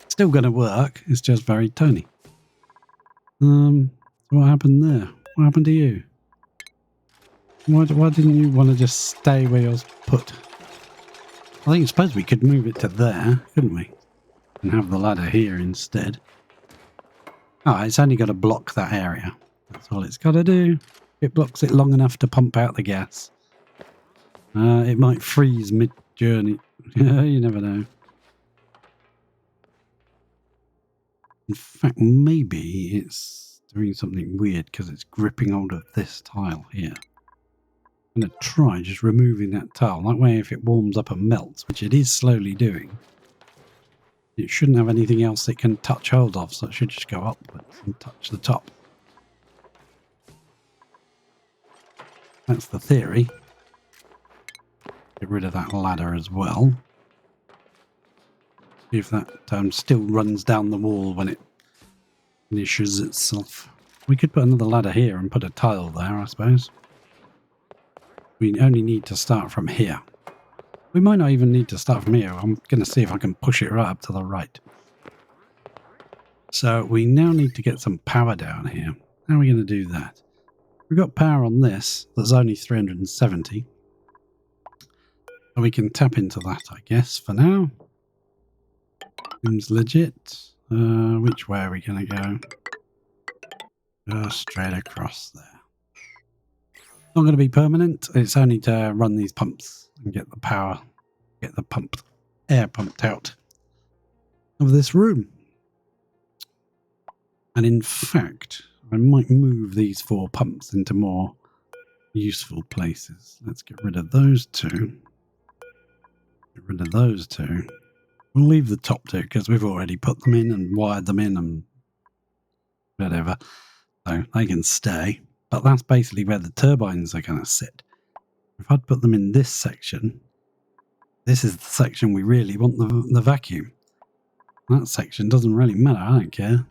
still going to work. It's just very tiny. What happened there? What happened to you? Why didn't you want to just stay where you're put? I suppose we could move it to there, couldn't we? And have the ladder here instead. Oh, it's only got to block that area. That's all it's got to do. It blocks it long enough to pump out the gas. It might freeze mid-journey. You never know. In fact, maybe it's doing something weird because it's gripping hold of this tile here. I'm going to try just removing that tile. That way, if it warms up and melts, which it is slowly doing, it shouldn't have anything else it can touch hold of, so it should just go upwards and touch the top. That's the theory. Get rid of that ladder as well. See if that still runs down the wall when it finishes itself. We could put another ladder here and put a tile there, I suppose. We only need to start from here. We might not even need to start from here. I'm going to see if I can push it right up to the right. So we now need to get some power down here. How are we going to do that? We've got power on this. That's only 370. So we can tap into that, I guess, for now. Seems legit. Which way are we going to go? Just straight across there. Not going to be permanent. It's only to run these pumps and get the power, get the air pumped out of this room. And in fact, I might move these 4 pumps into more useful places. Let's get rid of those 2. Get rid of those 2. We'll leave the top 2 because we've already put them in and wired them in and whatever. So they can stay. But that's basically where the turbines are going to sit. If I'd put them in this section, this is the section we really want the vacuum. That section doesn't really matter, I don't care.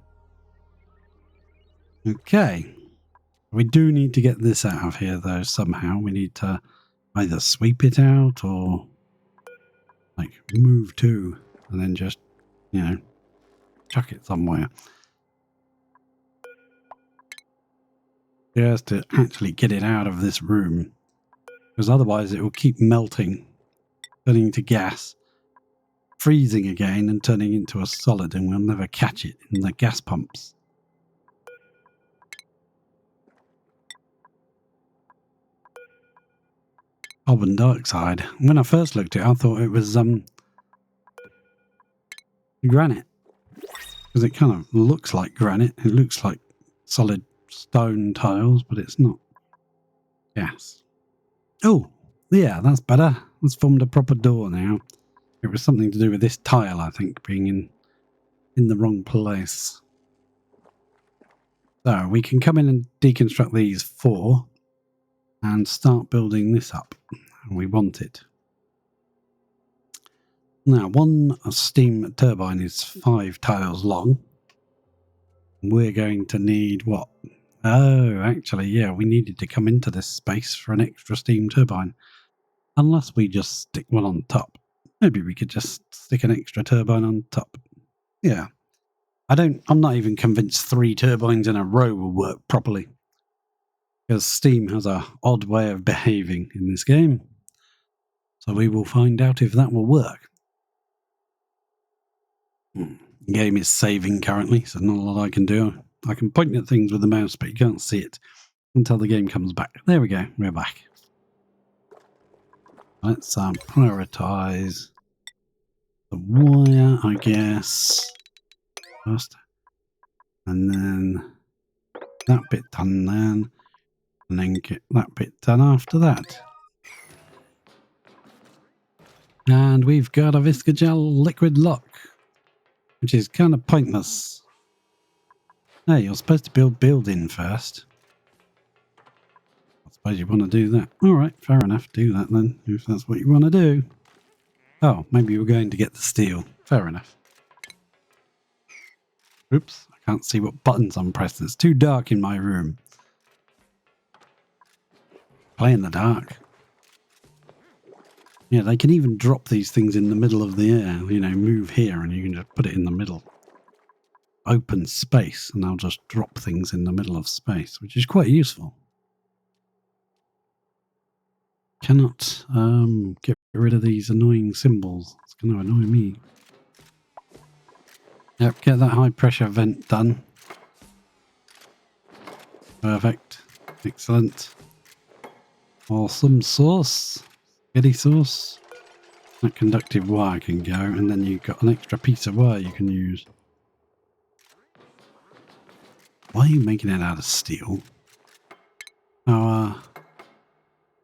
Okay. We do need to get this out of here though somehow. We need to either sweep it out or like move to and then just, you know, chuck it somewhere. Just to actually get it out of this room, because otherwise it will keep melting, turning to gas, freezing again and turning into a solid, and we'll never catch it in the gas pumps. Carbon dioxide. When I first looked at it, I thought it was granite, because it kind of looks like granite. It looks like solid stone tiles, but it's not. Gas. Oh, yeah, that's better. It's formed a proper door now. It was something to do with this tile, I think, being in the wrong place. So we can come in and deconstruct these 4 and start building this up. We want it. Now, one steam turbine is 5 tiles long. We're going to need what? Oh, actually, yeah, we needed to come into this space for an extra steam turbine. Unless we just stick one on top. Maybe we could just stick an extra turbine on top. Yeah. I'm not even convinced 3 turbines in a row will work properly. Because Steam has a odd way of behaving in this game. So we will find out if that will work. The game is saving currently, so not a lot I can do. I can point at things with the mouse, but you can't see it until the game comes back. There we go, we're back. Let's prioritize the wire, I guess, first. And then that bit done then. And then get that bit done after that. And we've got a Viscogel liquid lock, which is kind of pointless. Hey, you're supposed to build in first. I suppose you want to do that. Alright, fair enough. Do that then, if that's what you want to do. Oh, maybe we're going to get the steel. Fair enough. Oops, I can't see what buttons I'm pressing. It's too dark in my room. Play in the dark. Yeah, they can even drop these things in the middle of the air. You know, move here and you can just put it in the middle. Open space, and I'll just drop things in the middle of space, which is quite useful. Cannot get rid of these annoying symbols. It's going to annoy me. Yep, get that high pressure vent done. Perfect. Excellent. Awesome sauce. Spaghetti sauce. That conductive wire can go, and then you've got an extra piece of wire you can use. Why are you making it out of steel? Our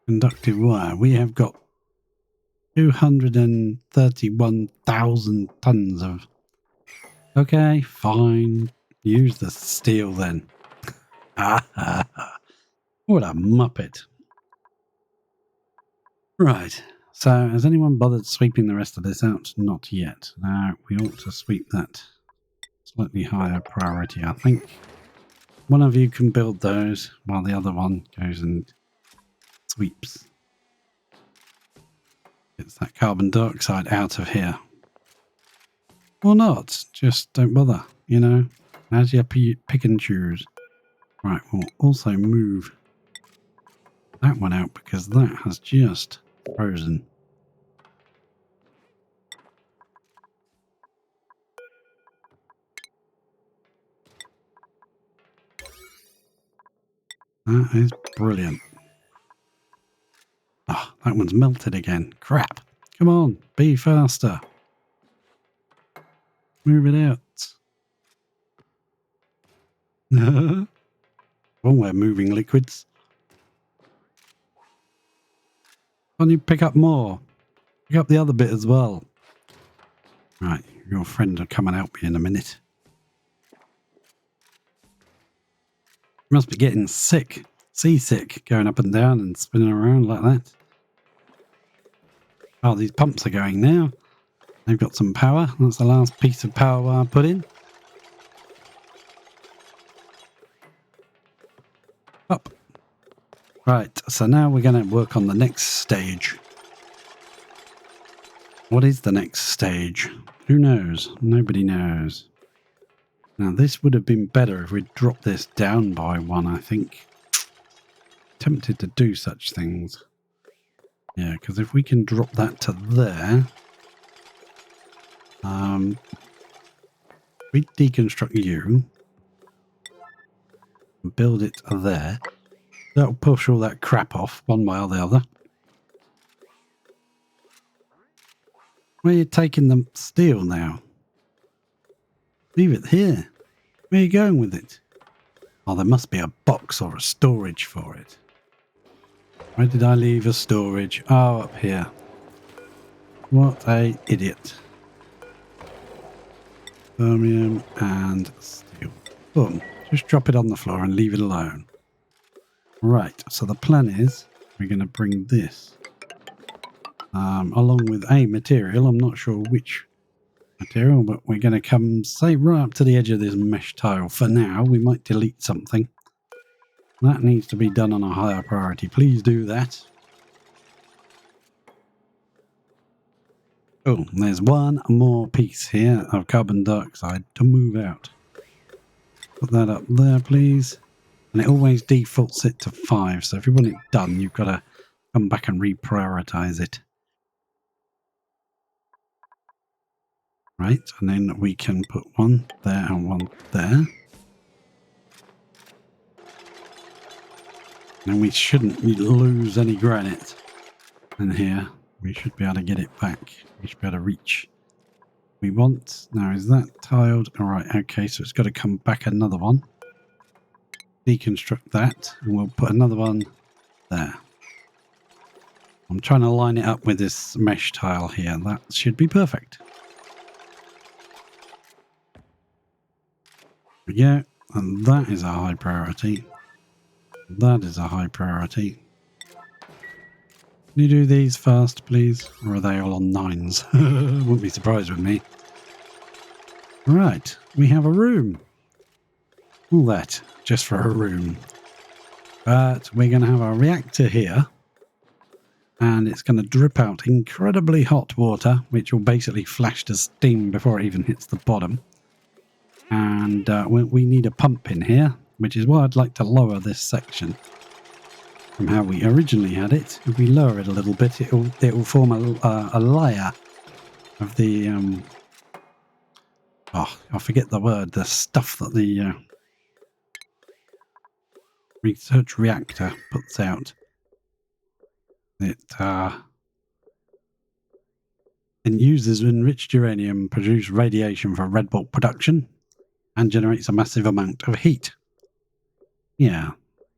conductive wire. We have got 231,000 tons of... Okay, fine. Use the steel then. What a muppet. Right. So, has anyone bothered sweeping the rest of this out? Not yet. Now, we ought to sweep that. Slightly higher priority, I think. One of you can build those while the other one goes and sweeps. Gets that carbon dioxide out of here. Or not. Just don't bother, you know. As you pick and choose. Right, we'll also move that one out because that has just frozen. That is brilliant. Ah, that one's melted again. Crap. Come on, be faster. Move it out. Well, we're moving liquids. Why don't you pick up more? Pick up the other bit as well. Right, your friend will come and help me in a minute. You must be getting sick. Seasick, going up and down and spinning around like that. Oh, these pumps are going now. They've got some power. That's the last piece of power I put in. Up. Right, so now we're going to work on the next stage. What is the next stage? Who knows? Nobody knows. Now, this would have been better if we'd dropped this down by one, I think. Tempted to do such things. Yeah, because if we can drop that to there... we deconstruct you. And build it there. That'll push all that crap off, one way or the other. Where are you taking the steel now? Leave it here. Where are you going with it? Oh, there must be a box or a storage for it. Where did I leave a storage? Oh, up here. What a idiot. Chromium and steel. Boom. Just drop it on the floor and leave it alone. Right, so the plan is we're going to bring this along with a material. I'm not sure which material, but we're going to come, say, right up to the edge of this mesh tile. For now, we might delete something. That needs to be done on a higher priority. Please do that. Oh, there's one more piece here of carbon dioxide to move out. Put that up there, please. And it always defaults it to 5. So if you want it done, you've got to come back and reprioritize it. Right, and then we can put one there and one there. And we shouldn't lose any granite in here. We should be able to get it back. We should be able to reach. We want. Now, is that tiled? All right, okay, so it's got to come back another one. Deconstruct that, and we'll put another one there. I'm trying to line it up with this mesh tile here. That should be perfect. Yeah, and that is a high priority. That is a high priority. Can you do these first, please? Or are they all on 9s? Wouldn't be surprised with me. Right, we have a room. All that just for a room. But we're going to have a reactor here. And it's going to drip out incredibly hot water, which will basically flash to steam before it even hits the bottom. And we need a pump in here, which is why I'd like to lower this section from how we originally had it. If we lower it a little bit, it will form a layer of the I forget the word, the stuff that the research reactor puts out. It uses enriched uranium, produce radiation for red bulb production, and generates a massive amount of heat. Yeah,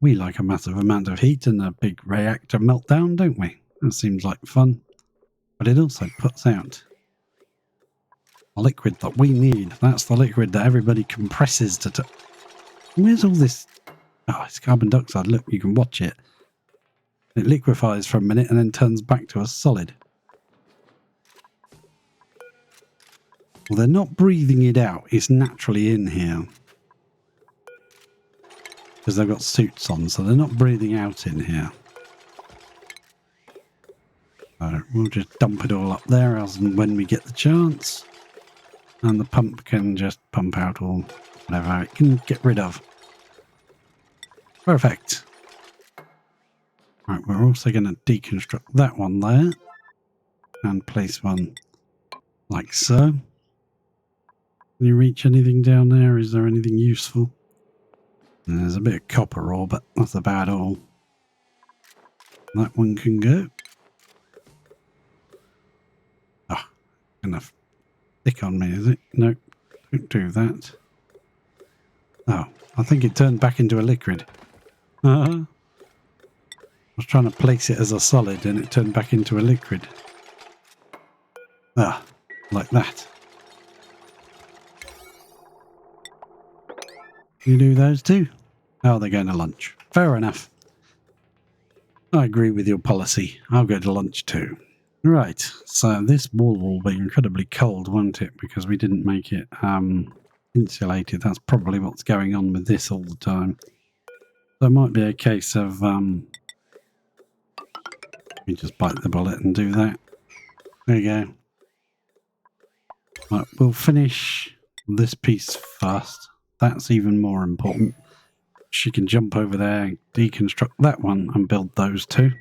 we like a massive amount of heat in a big reactor meltdown, don't we? That seems like fun. But it also puts out a liquid that we need. That's the liquid that everybody compresses to... Where's all this? Oh, it's carbon dioxide. Look, you can watch it. It liquefies for a minute and then turns back to a solid. Well, they're not breathing it out. It's naturally in here. Because they've got suits on, so they're not breathing out in here. So we'll just dump it all up there as and when we get the chance. And the pump can just pump out all whatever it can get rid of. Perfect. Right, we're also going to deconstruct that one there. And place one like so. Can you reach anything down there? Is there anything useful? And there's a bit of copper ore, but that's about all. That one can go. Ah, enough thick on me, is it? No, don't do that. Oh, I think it turned back into a liquid. I was trying to place it as a solid and it turned back into a liquid. Ah, like that. You do those too? Oh, they're going to lunch. Fair enough. I agree with your policy. I'll go to lunch too. Right, so this wall will be incredibly cold, won't it? Because we didn't make it insulated. That's probably what's going on with this all the time. So it might be a case of we just bite the bullet and do that. There you go. Right, we'll finish this piece first. That's even more important. She can jump over there, deconstruct that one, and build those two.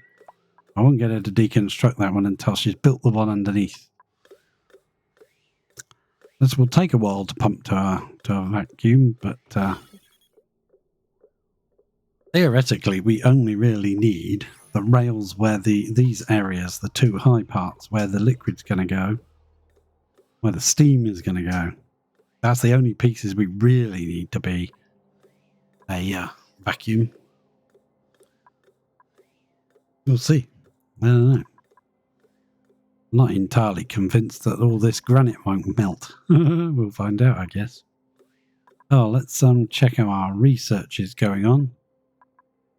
I won't get her to deconstruct that one until she's built the one underneath. This will take a while to pump to a vacuum, but theoretically we only really need the rails where these areas, the two high parts, where the liquid's going to go, where the steam is going to go. That's the only pieces we really need to be a vacuum. We'll see. I don't know. I'm not entirely convinced that all this granite won't melt. We'll find out, I guess. Oh, let's check how our research is going on.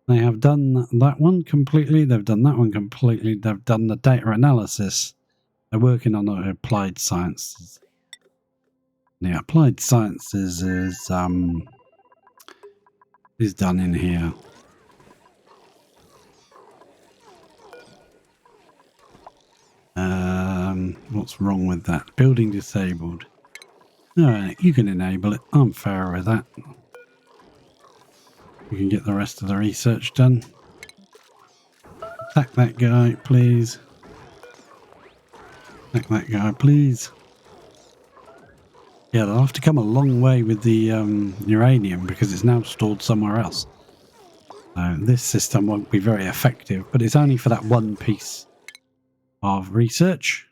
They have done that one completely. They've done that one completely. They've done the data analysis. They're working on the applied sciences. The applied sciences is done in here. What's wrong with that? Building disabled. Alright, you can enable it. I'm fair with that. You can get the rest of the research done. Attack that guy, please. Attack that guy, please. Yeah, they'll have to come a long way with the uranium because it's now stored somewhere else. So this system won't be very effective, but it's only for that one piece of research.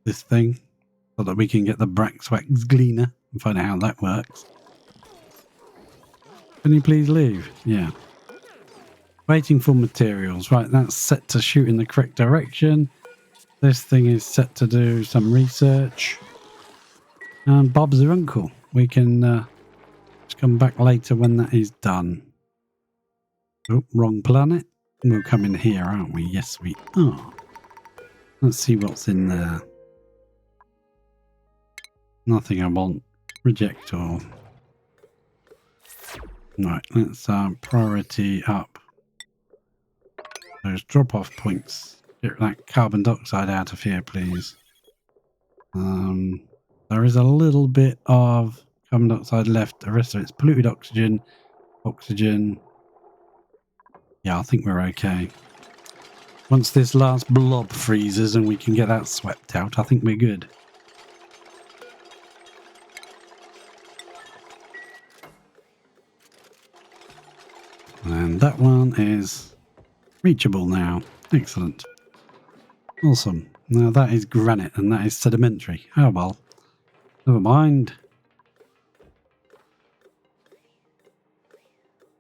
This thing, so that we can get the Braxwax Gleaner and find out how that works. Can you please leave? Yeah. Waiting for materials. Right, that's set to shoot in the correct direction. This thing is set to do some research. And Bob's your uncle. We can just come back later when that is done. Oh, wrong planet. We'll come in here, aren't we? Yes, we are. Let's see what's in there. Nothing I want. Reject all. Right, let's priority up those drop-off points. Get that carbon dioxide out of here, please. There is a little bit of carbon dioxide left. The rest of it's polluted oxygen. Oxygen. Yeah, I think we're okay. Once this last blob freezes and we can get that swept out, I think we're good. And that one is reachable now. Excellent. Awesome. Now that is granite and that is sedimentary. Oh well. Never mind.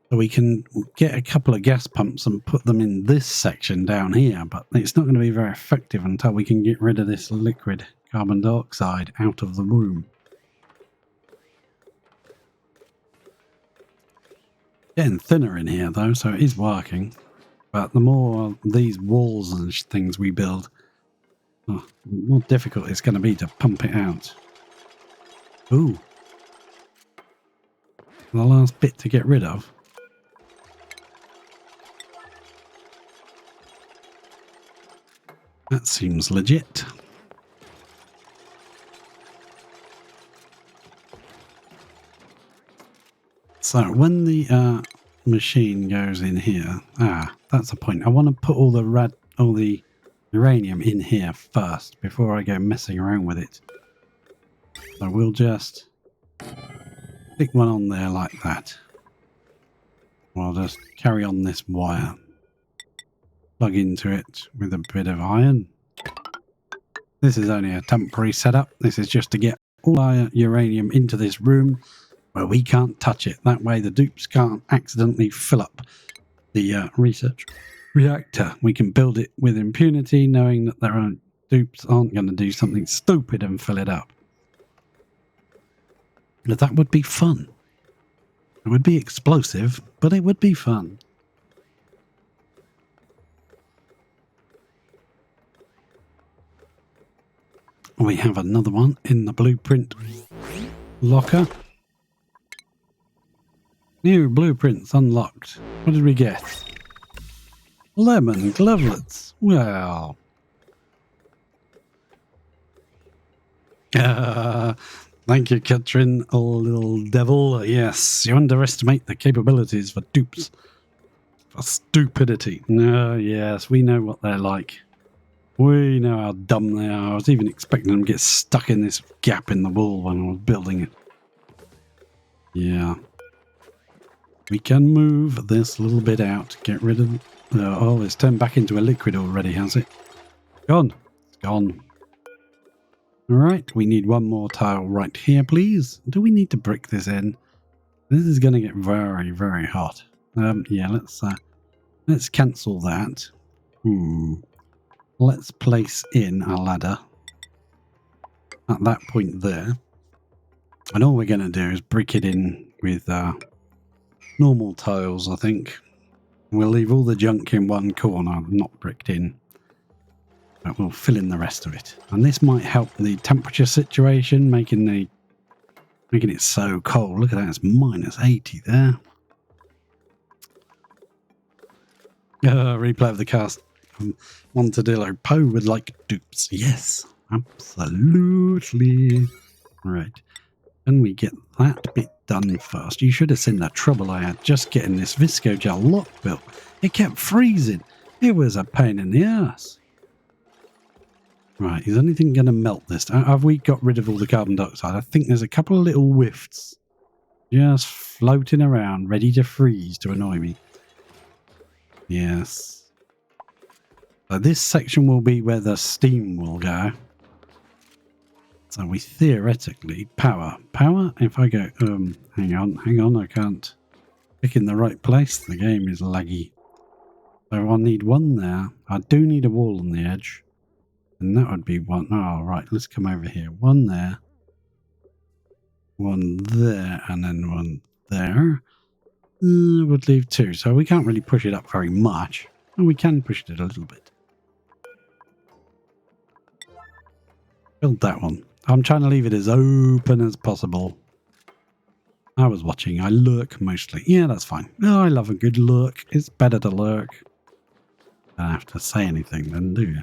So we can get a couple of gas pumps and put them in this section down here, but it's not going to be very effective until we can get rid of this liquid carbon dioxide out of the room. Getting thinner in here though, so it is working. But the more these walls and things we build, the more difficult it's going to be to pump it out. Ooh. The last bit to get rid of. That seems legit. So when the machine goes in here, that's the point. I want to put all the uranium in here first before I go messing around with it. So we'll just stick one on there like that. We'll just carry on this wire. Plug into it with a bit of iron. This is only a temporary setup. This is just to get all our uranium into this room where we can't touch it. That way the dupes can't accidentally fill up the research reactor. We can build it with impunity, knowing that their own dupes aren't going to do something stupid and fill it up. But that would be fun. It would be explosive, but it would be fun. We have another one in the blueprint locker. New blueprints unlocked. What did we get? Lemon glovelets. Well. Thank you, Katrin, oh little devil. Yes, you underestimate the capabilities for dupes. For stupidity. No, yes, we know what they're like. We know how dumb they are. I was even expecting them to get stuck in this gap in the wall when I was building it. Yeah. We can move this little bit out. Get rid of... oh, it's turned back into a liquid already, has it? Gone. It's gone. Alright, we need one more tile right here, please. Do we need to brick this in? This is going to get very, very hot. Yeah, let's cancel that. Let's place in a ladder at that point there. And all we're going to do is brick it in with normal tiles, I think. We'll leave all the junk in one corner, not bricked in. But we'll fill in the rest of it. And this might help the temperature situation, making it so cold. Look at that, it's minus 80 there. Replay of the cast Montadillo Poe would like dupes. Yes, absolutely. Right. Can we get that bit done first? You should have seen the trouble I had just getting this Viscogel lock built. It kept freezing. It was a pain in the ass. Right, is anything going to melt this? Have we got rid of all the carbon dioxide? I think there's a couple of little whiffs just floating around, ready to freeze to annoy me. Yes. So this section will be where the steam will go. So we theoretically power. If I go, hang on, I can't pick in the right place. The game is laggy. So I'll need one there. I do need a wall on the edge. And that would be one. Oh, right, let's come over here. One there. One there, and then one there. Would leave two. So we can't really push it up very much. And we can push it a little bit. Build that one. I'm trying to leave it as open as possible. I was watching. I lurk mostly. Yeah, that's fine. Oh, I love a good lurk. It's better to lurk. Don't have to say anything then, do you?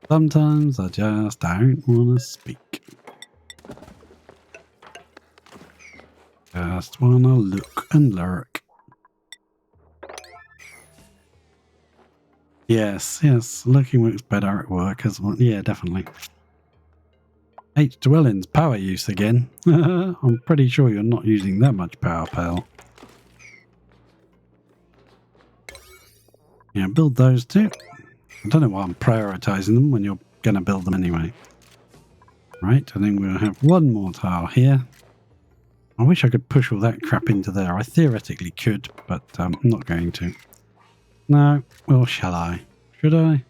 Sometimes I just don't want to speak. Just want to look and lurk. Yes, looking works better at work as well. Yeah, definitely. H dwellings, power use again. I'm pretty sure you're not using that much power, pal. Yeah, build those two. I don't know why I'm prioritizing them when you're going to build them anyway. Right, and then we'll have one more tile here. I wish I could push all that crap into there. I theoretically could, but I'm not going to. No, well, shall I? Should I?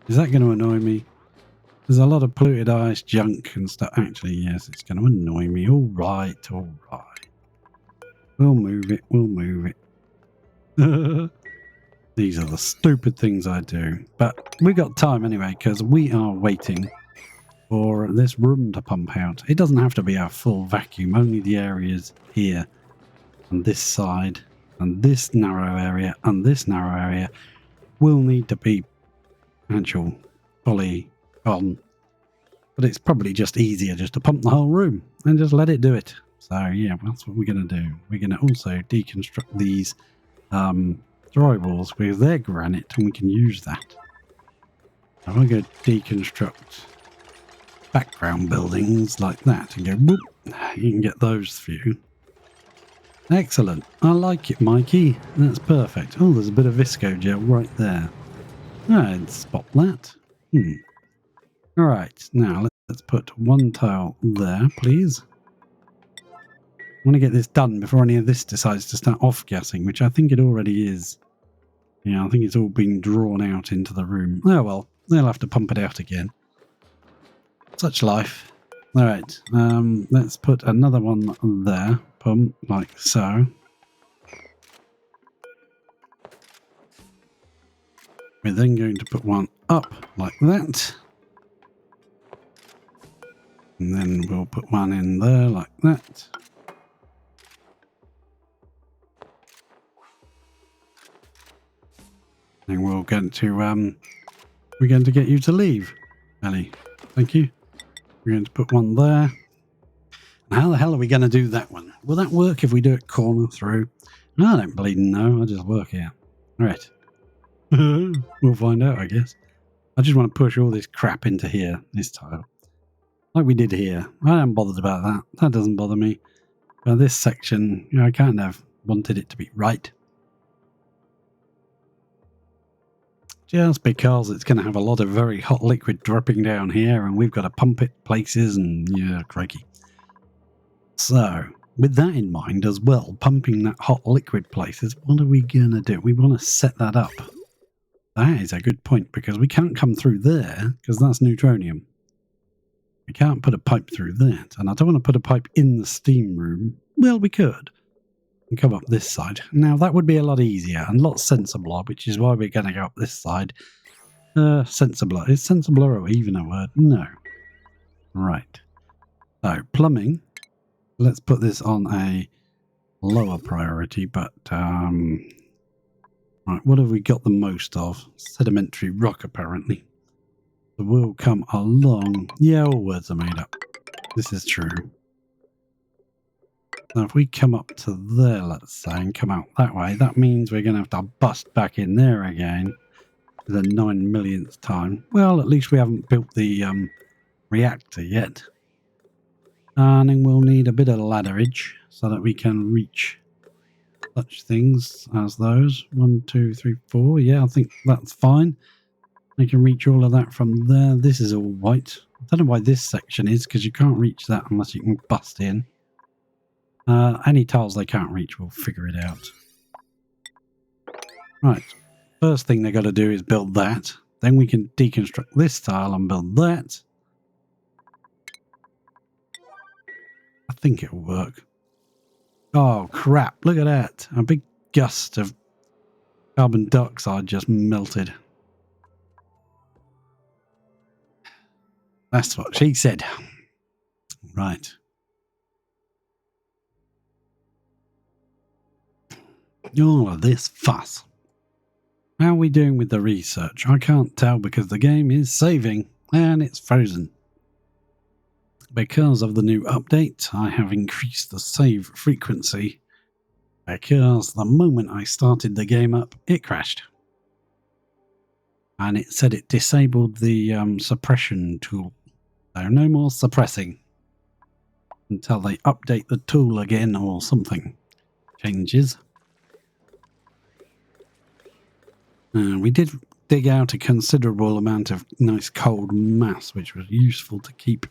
Is that going to annoy me? There's a lot of polluted ice, junk and stuff. Actually, yes, it's going to annoy me. All right. We'll move it. These are the stupid things I do. But we got time anyway, because we are waiting for this room to pump out. It doesn't have to be a full vacuum. Only the areas here, and this side, and this narrow area, and this narrow area will need to be actual fully on. But it's probably just easier just to pump the whole room and just let it do it. So yeah, that's what we're going to do. We're going to also deconstruct these drywalls because they're granite and we can use that. So I'm going to deconstruct background buildings like that and go whoop. You can get those few. Excellent. I like it, Mikey. That's perfect. Oh, there's a bit of Viscogel right there. I'd spot that. Alright, now let's put one tile there, please. I want to get this done before any of this decides to start off-gassing, which I think it already is. Yeah, I think it's all being drawn out into the room. Oh well, they'll have to pump it out again. Such life. Alright, let's put another one there. Pump, like so. We're then going to put one up, like that. And then we'll put one in there, like that. And we're going to get you to leave, Ellie. Thank you. We're going to put one there. And how the hell are we going to do that one? Will that work if we do it corner through? No, I don't bleeding know. I just work here. Right. We'll find out, I guess. I just want to push all this crap into here, this tile. Like we did here. I am bothered about that. That doesn't bother me. But this section, I kind of wanted it to be right. Just because it's going to have a lot of very hot liquid dripping down here and we've got to pump it places and yeah, crikey. So, with that in mind as well, pumping that hot liquid places, what are we going to do? We want to set that up. That is a good point because we can't come through there because that's neutronium. We can't put a pipe through that. And I don't want to put a pipe in the steam room. Well, we could. And come up this side. Now, that would be a lot easier and a lot sensibler, which is why we're going to go up this side. Sensibler. Is sensibler even a word? No. Right. So, plumbing. Let's put this on a lower priority, but Right, what have we got the most of? Sedimentary rock, apparently. So we'll come along. Yeah, all words are made up. This is true. Now, if we come up to there, let's say, and come out that way, that means we're going to have to bust back in there again for the 9 millionth time. Well, at least we haven't built the reactor yet. And then we'll need a bit of ladderage so that we can reach such things as those. 1, 2, 3, 4. Yeah, I think that's fine. We can reach all of that from there. This is all white. I don't know why this section is, because you can't reach that unless you can bust in. Any tiles they can't reach, we'll figure it out. Right. First thing they got to do is build that. Then we can deconstruct this tile and build that. I think it'll work. Oh, crap. Look at that. A big gust of carbon dioxide just melted. That's what she said. Right. All of this fuss. How are we doing with the research? I can't tell because the game is saving and it's frozen. Because of the new update, I have increased the save frequency because the moment I started the game up, it crashed. And it said it disabled the suppression tool. So no more suppressing until they update the tool again or something changes. We did dig out a considerable amount of nice cold mass, which was useful to keep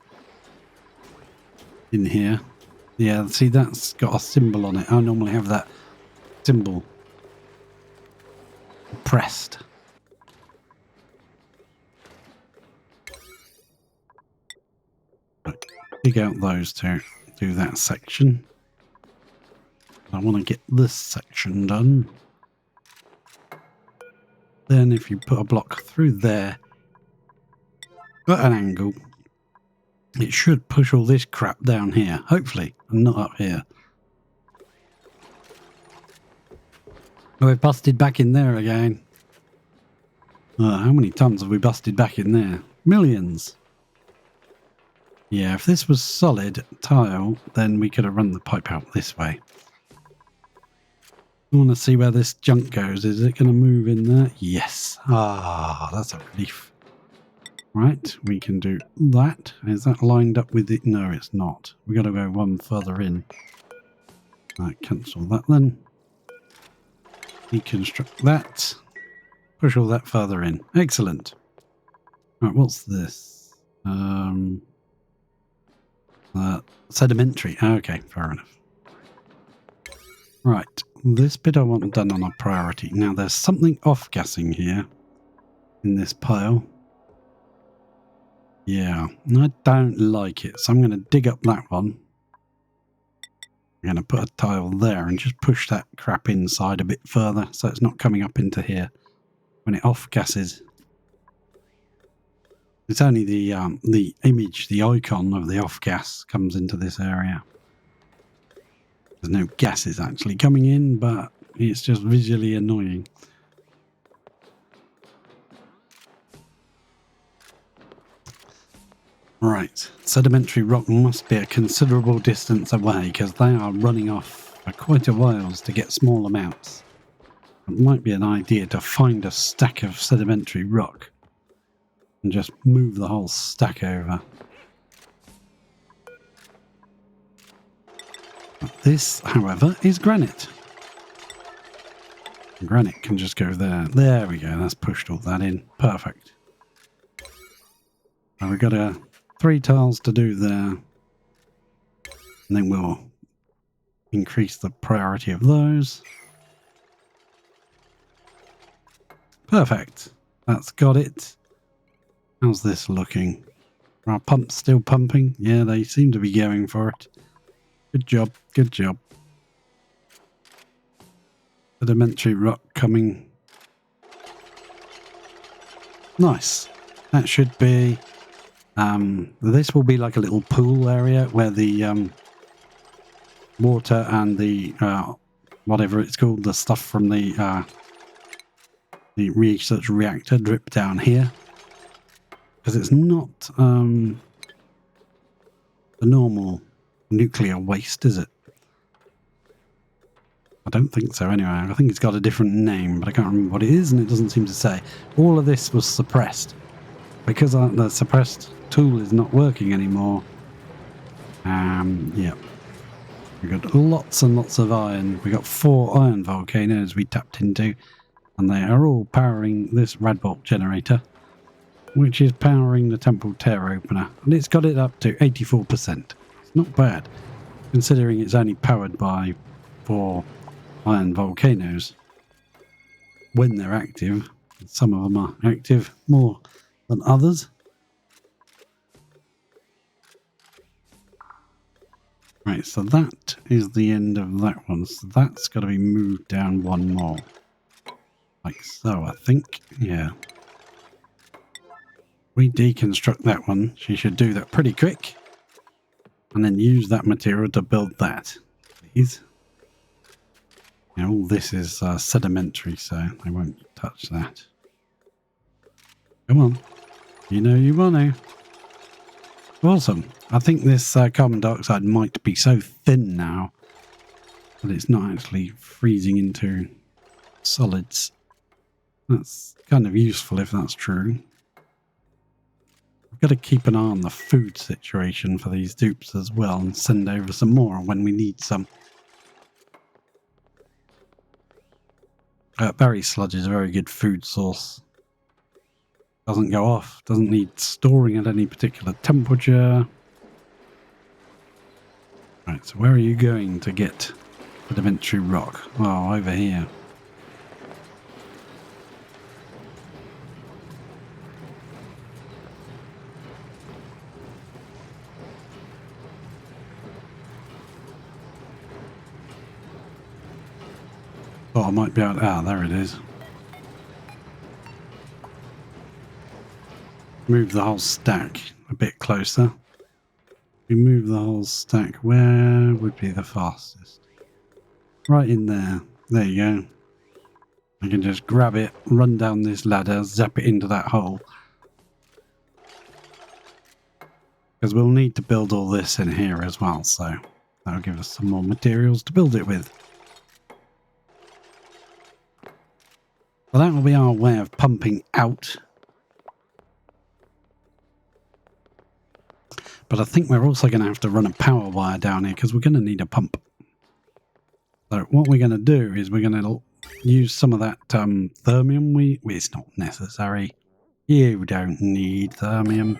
in here. Yeah, see, that's got a symbol on it. I normally have that symbol pressed. Right, dig out those to do that section. I want to get this section done. Then if you put a block through there at an angle, it should push all this crap down here, hopefully, and not up here. Oh, we've busted back in there again. How many tons have we busted back in there? Millions. Yeah, if this was solid tile, then we could have run the pipe out this way. I want to see where this junk goes. Is it going to move in there? Yes. Ah, that's a relief. Right, we can do that. Is that lined up with it? No, it's not. We've got to go one further in. Right, cancel that then. Deconstruct that. Push all that further in. Excellent. Right, what's this? Sedimentary. Okay, fair enough. Right, this bit I want done on a priority. Now, there's something off-gassing here in this pile. Yeah, I don't like it, so I'm going to dig up that one. I'm going to put a tile there and just push that crap inside a bit further so it's not coming up into here when it off-gasses. It's only the image, the icon of the off-gas comes into this area. There's no gases actually coming in, but it's just visually annoying. Right, sedimentary rock must be a considerable distance away because they are running off for quite a while to get small amounts. It might be an idea to find a stack of sedimentary rock and just move the whole stack over. This, however, is granite. Granite can just go there. There we go. That's pushed all that in. Perfect. And we've got 3 tiles to do there. And then we'll increase the priority of those. Perfect. That's got it. How's this looking? Are our pumps still pumping? Yeah, they seem to be going for it. Good job. Good job. Sedimentary rock coming. Nice. That should be... this will be like a little pool area where the water and the whatever it's called, the stuff from the the research reactor drip down here. Because it's not the normal nuclear waste, is it? I don't think so anyway. I think it's got a different name, but I can't remember what it is, and it doesn't seem to say. All of this was suppressed. Because the suppressed tool is not working anymore. Yeah. We got lots and lots of iron. We got 4 iron volcanoes we tapped into, and they are all powering this Radbolt generator, which is powering the Temple Tear Opener, and it's got it up to 84%. It's not bad, considering it's only powered by 4 iron volcanoes when they're active. Some of them are active more than others. Right, so that is the end of that one. So that's got to be moved down 1 more. Like so, I think. Yeah. We deconstruct that one. She should do that pretty quick. And then use that material to build that. Please. Yeah, all this is sedimentary, so I won't touch that. Come on. You know you want to. Awesome. I think this carbon dioxide might be so thin now that it's not actually freezing into solids. That's kind of useful if that's true. We've got to keep an eye on the food situation for these dupes as well and send over some more when we need some. Berry sludge is a very good food source. Doesn't go off, doesn't need storing at any particular temperature. Right, so where are you going to get sedimentary rock? Oh, over here. Oh, I might be able to... Ah, there it is. Move the whole stack a bit closer. We move the whole stack. Where would be the fastest? Right in there. There you go. I can just grab it, run down this ladder, zap it into that hole. Because we'll need to build all this in here as well, so that'll give us some more materials to build it with. Well, that will be our way of pumping out. But I think we're also going to have to run a power wire down here because we're going to need a pump. So what we're going to do is we're going to use some of that thermium. It's not necessary. You don't need thermium.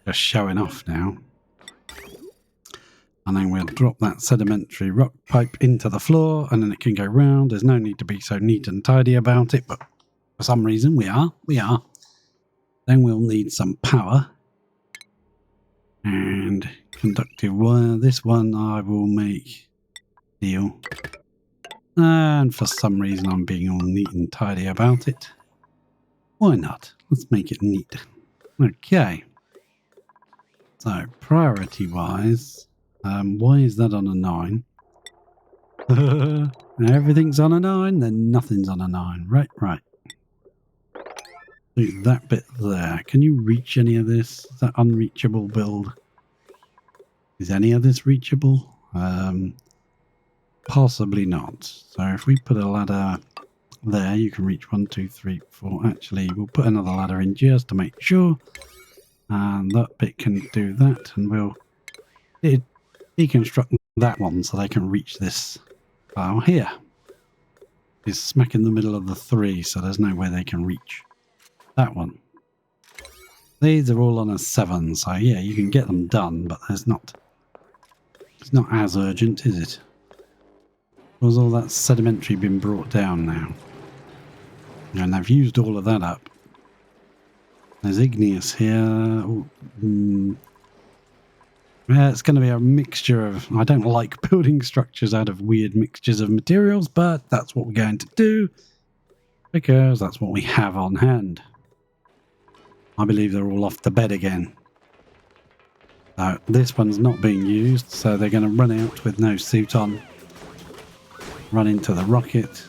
Just showing off now. And then we'll drop that sedimentary rock pipe into the floor and then it can go round. There's no need to be so neat and tidy about it, but for some reason we are. Then we'll need some power. And conductive wire. This one I will make steel. And for some reason I'm being all neat and tidy about it. Why not? Let's make it neat. Okay. So priority wise, why is that on a 9? Everything's on a 9, then nothing's on a 9. Right. Do that bit there. Can you reach any of this? Is that unreachable build? Is any of this reachable? Possibly not. So if we put a ladder there, you can reach 1, 2, 3, 4. Actually, we'll put another ladder in just to make sure. And that bit can do that. And we'll deconstruct that one so they can reach this file here. It's smack in the middle of the 3, so there's no way they can reach that one. These are all on a 7, so yeah, you can get them done, but it's not as urgent, is it? Was all that sedimentary been brought down now? And they've used all of that up. There's igneous here. Yeah, it's going to be a mixture of... I don't like building structures out of weird mixtures of materials, but that's what we're going to do because that's what we have on hand. I believe they're all off the bed again. This one's not being used, so they're going to run out with no suit on. Run into the rocket.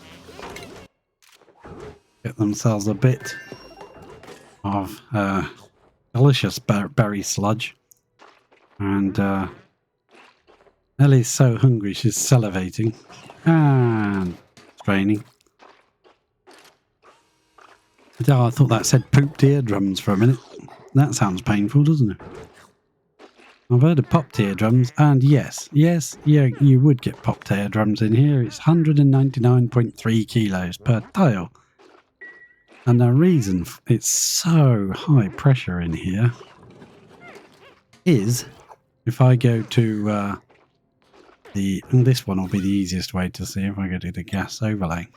themselves a bit of delicious berry sludge. And Ellie's so hungry she's salivating and straining. Oh, I thought that said pooped eardrums for a minute. That sounds painful, doesn't it? I've heard of popped eardrums, and yes, you would get popped eardrums in here. It's 199.3 kilos per tile. And the reason it's so high pressure in here is if I go to and this one will be the easiest way to see if I go to the gas overlay.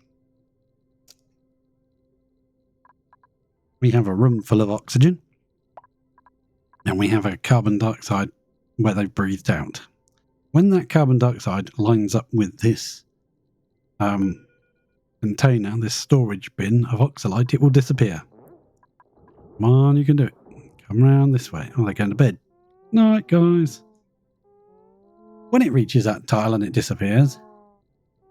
We have a room full of oxygen, and we have a carbon dioxide where they've breathed out. When that carbon dioxide lines up with this container, this storage bin of oxalite, it will disappear. Come on, you can do it. Come round this way. Oh, they're going to bed. Night, guys. When it reaches that tile and it disappears,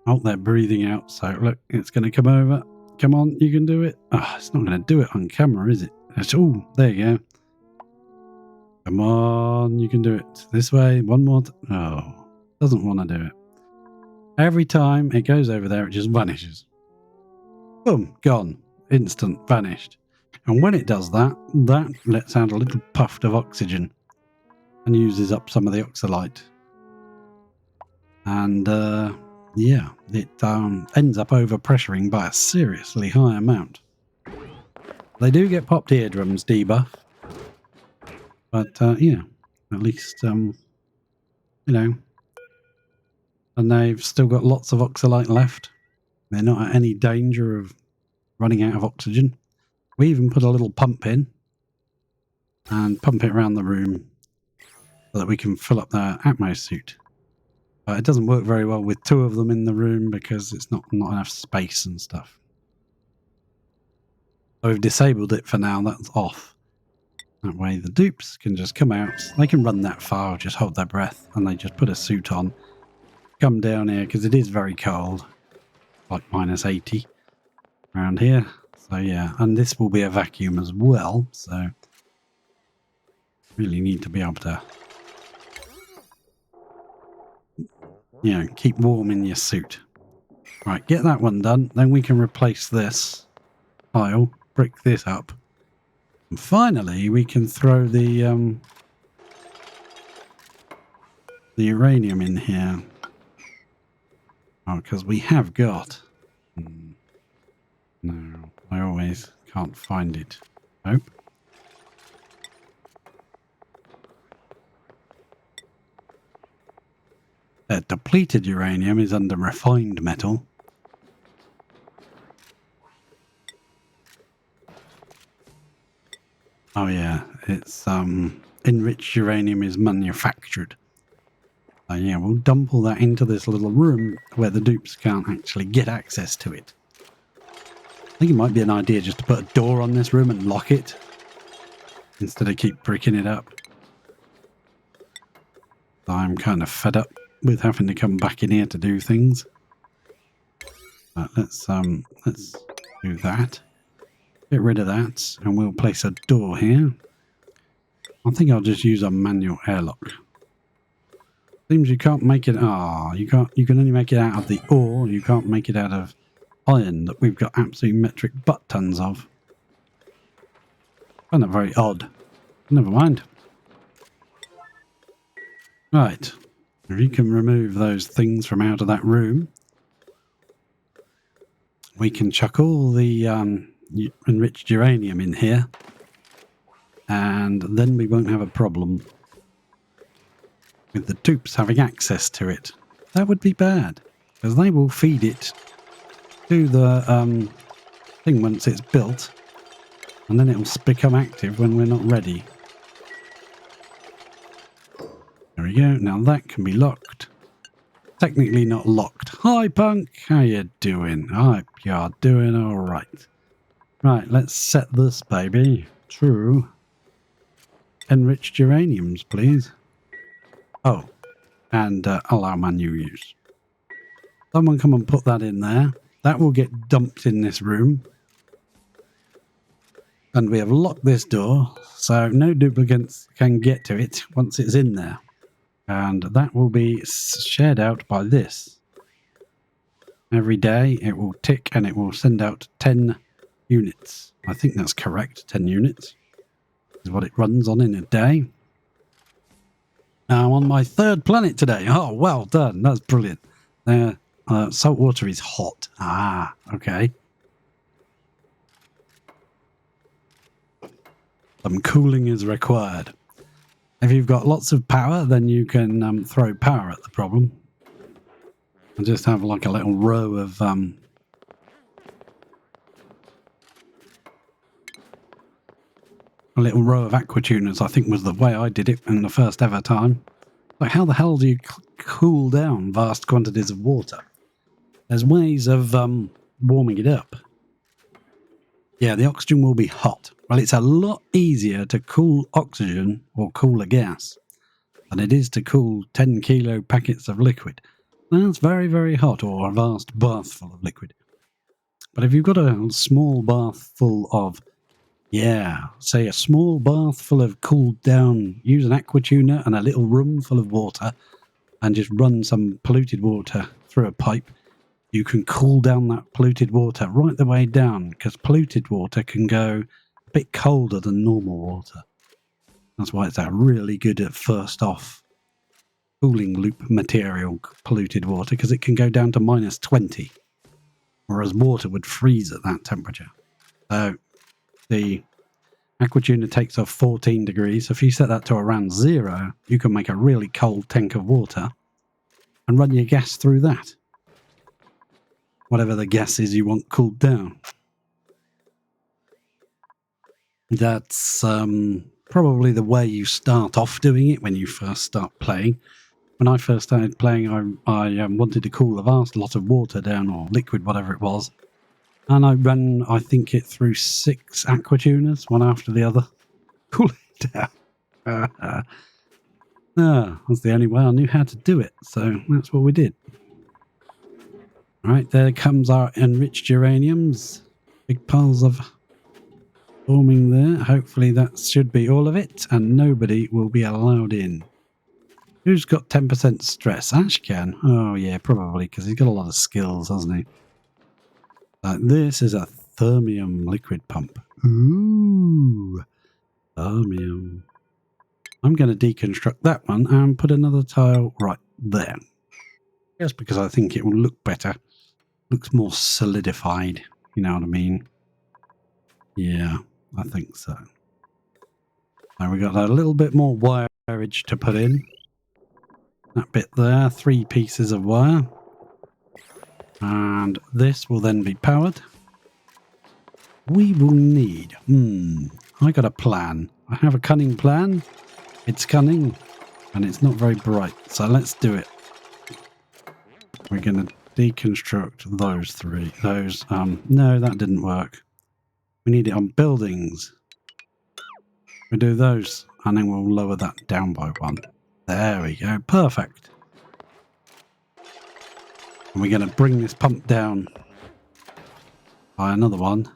oh, they're breathing out. So look, it's going to come over. Come on, you can do it. Oh, it's not going to do it on camera, is it? Oh, there you go. Come on, you can do it. This way, one more. Oh, doesn't want to do it. Every time it goes over there, it just vanishes. Boom, gone. Instant, vanished. And when it does that, that lets out a little puff of oxygen and uses up some of the oxalite. And yeah, it ends up overpressuring by a seriously high amount. They do get popped eardrums debuff. But yeah, at least, you know, and they've still got lots of oxalite left. They're not at any danger of running out of oxygen. We even put a little pump in and pump it around the room so that we can fill up their Atmos suit. But it doesn't work very well with two of them in the room because it's not enough space and stuff. So we've disabled it for now. That's off. That way the dupes can just come out. They can run that far, just hold their breath, and they just put a suit on. Come down here because it is very cold. Like minus 80 around here. So yeah, and this will be a vacuum as well. So really need to be able to, you know, keep warm in your suit. Right, get that one done. Then we can replace this pile, brick this up. And finally, we can throw the uranium in here. Oh, because we have got... No, I always can't find it. Nope. Depleted uranium is under refined metal. Oh yeah, it's enriched uranium is manufactured. So yeah, we'll dump all that into this little room where the dupes can't actually get access to it. I think it might be an idea just to put a door on this room and lock it instead of keep bricking it up. I'm kind of fed up with having to come back in here to do things. But let's do that. Get rid of that, and we'll place a door here. I think I'll just use a manual airlock. Seems you can't make it. You can't. You can only make it out of the ore. You can't make it out of iron that we've got absolute metric butt tons of. Kind of very odd. Never mind. Right. If you can remove those things from out of that room, we can chuck all the enriched uranium in here, and then we won't have a problem with the dupes having access to it. That would be bad, because they will feed it to the thing once it's built, and then it will become active when we're not ready. There we go. Now that can be locked. Technically not locked. Hi, Punk. How you doing? I hope you're doing all right. Right, let's set this baby to enriched uraniums, please. Oh, and allow manual use. Someone come and put that in there. That will get dumped in this room. And we have locked this door, so no duplicates can get to it once it's in there. And that will be shared out by this. Every day it will tick and it will send out 10 units. I think that's correct, 10 units is what it runs on in a day. Now I'm on my third planet today. Oh, well done. That's brilliant. Salt water is hot. Ah, okay. Some cooling is required. If you've got lots of power, then you can throw power at the problem. And just have like a little row of aqua tuners, I think was the way I did it in the first ever time. Like, how the hell do you cool down vast quantities of water? There's ways of warming it up. Yeah, the oxygen will be hot. Well, it's a lot easier to cool oxygen or cool a gas than it is to cool 10 kilo packets of liquid. That's very, very hot, or a vast bath full of liquid. But if you've got a small bath full of, say a small bath full of cooled down, use an aqua tuner and a little room full of water and just run some polluted water through a pipe, you can cool down that polluted water right the way down, because polluted water can go a bit colder than normal water. That's why it's a really good at first off cooling loop material, polluted water, because it can go down to -20, whereas water would freeze at that temperature. So the aqua tuner takes off 14 degrees. If you set that to around 0, you can make a really cold tank of water and run your gas through that. Whatever the gas is you want cooled down. That's probably the way you start off doing it when you first start playing. When I first started playing, I wanted to cool a vast lot of water down, or liquid, whatever it was. And I ran, I think, it through 6 aqua tuners, one after the other. Cool it down. That's the only way I knew how to do it, so that's what we did. Right, there comes our enriched uraniums. Big piles of forming there. Hopefully that should be all of it, and nobody will be allowed in. Who's got 10% stress? Ash can. Oh yeah, probably, because he's got a lot of skills, hasn't he? This is a thermium liquid pump. Ooh, thermium. I'm going to deconstruct that one and put another tile right there. Just because I think it will look better. Looks more solidified, you know what I mean? Yeah, I think so. Now we got a little bit more wireage to put in. That bit there, 3 pieces of wire. And this will then be powered. We will need... I got a plan. I have a cunning plan. It's cunning, and it's not very bright. So let's do it. We're going to deconstruct those 3. No, that didn't work. We need it on buildings. We do those, and then we'll lower that down by 1. There we go. Perfect. And we're going to bring this pump down by another 1.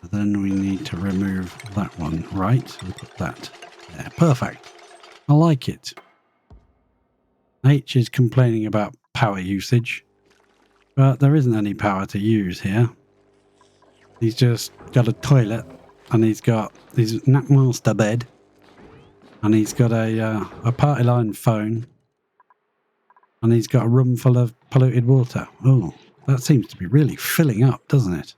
And then we need to remove that one, right? We'll put that there. Perfect. I like it. H is complaining about power usage, but there isn't any power to use here. He's just got a toilet, and he's got his master bed, and he's got a party line phone, and he's got a room full of polluted water. Oh, that seems to be really filling up, doesn't it?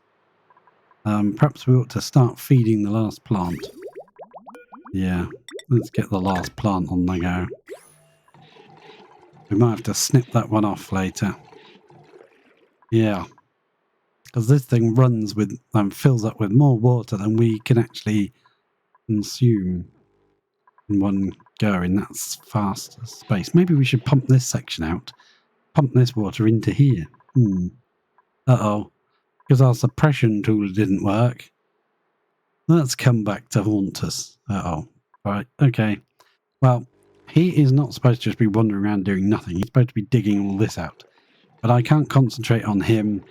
Perhaps we ought to start feeding the last plant. Yeah, let's get the last plant on the go. We might have to snip that one off later. Yeah, because this thing runs with fills up with more water than we can actually consume in one go in that fast space. Maybe we should pump this section out. Pump this water into here. Uh-oh. Because our suppression tool didn't work. That's come back to haunt us. Uh-oh. Right, okay. Well, he is not supposed to just be wandering around doing nothing. He's supposed to be digging all this out. But I can't concentrate on him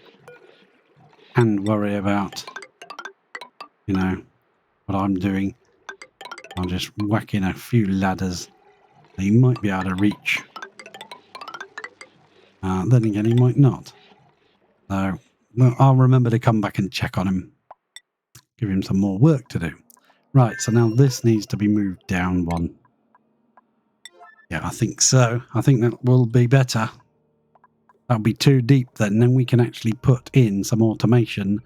and worry about you know, what I'm doing. I'm just whacking a few ladders that he might be able to reach. Then again, he might not. So, well, I'll remember to come back and check on him. Give him some more work to do. Right, so now this needs to be moved down one. Yeah, I think so. I think that will be better. That'll be too deep then we can actually put in some automation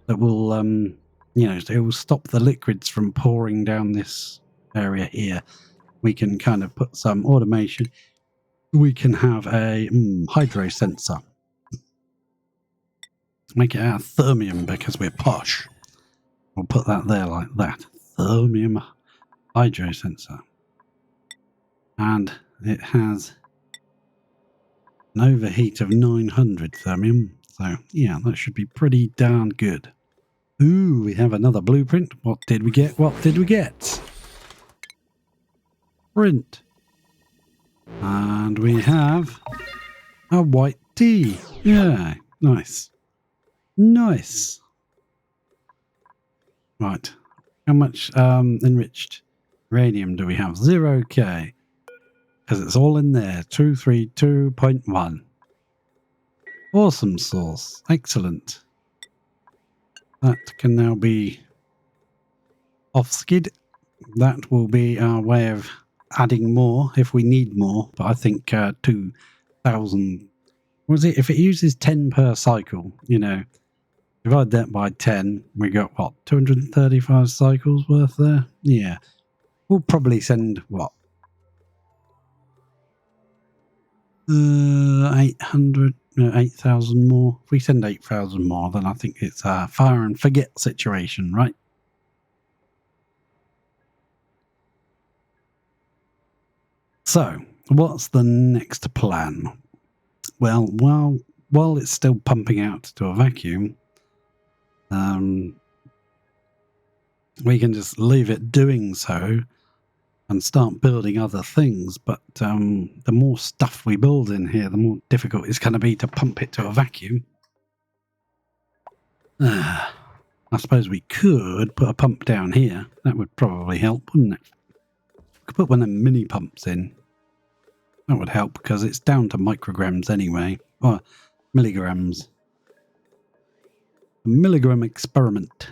that will, you know, it will stop the liquids from pouring down this area here. We can kind of put some automation. We can have a hydro sensor. Make it out of thermium because we're posh. We'll put that there like that. Thermium hydro sensor. And it has an overheat of 900 thermium. So, yeah, that should be pretty darn good. Ooh, we have another blueprint. What did we get? What did we get? Print. And we have a white tea. Yeah, nice. Nice. Right. How much enriched uranium do we have? 0k. Because it's all in there. 232.1. Awesome sauce. Excellent. That can now be off skid. That will be our way of adding more if we need more. But I think 2,000. What is it? If it uses 10 per cycle, you know, divide that by 10, we got what? 235 cycles worth there? Yeah. We'll probably send what? 800, 8,000 more. If we send 8,000 more, then I think it's a fire and forget situation, right? So, what's the next plan? Well, while it's still pumping out to a vacuum, we can just leave it doing so and start building other things. But the more stuff we build in here, the more difficult it's going to be to pump it to a vacuum. I suppose we could put a pump down here. That would probably help, wouldn't it? We could put one of them mini pumps in. That would help because it's down to micrograms anyway. Or milligrams. A milligram experiment.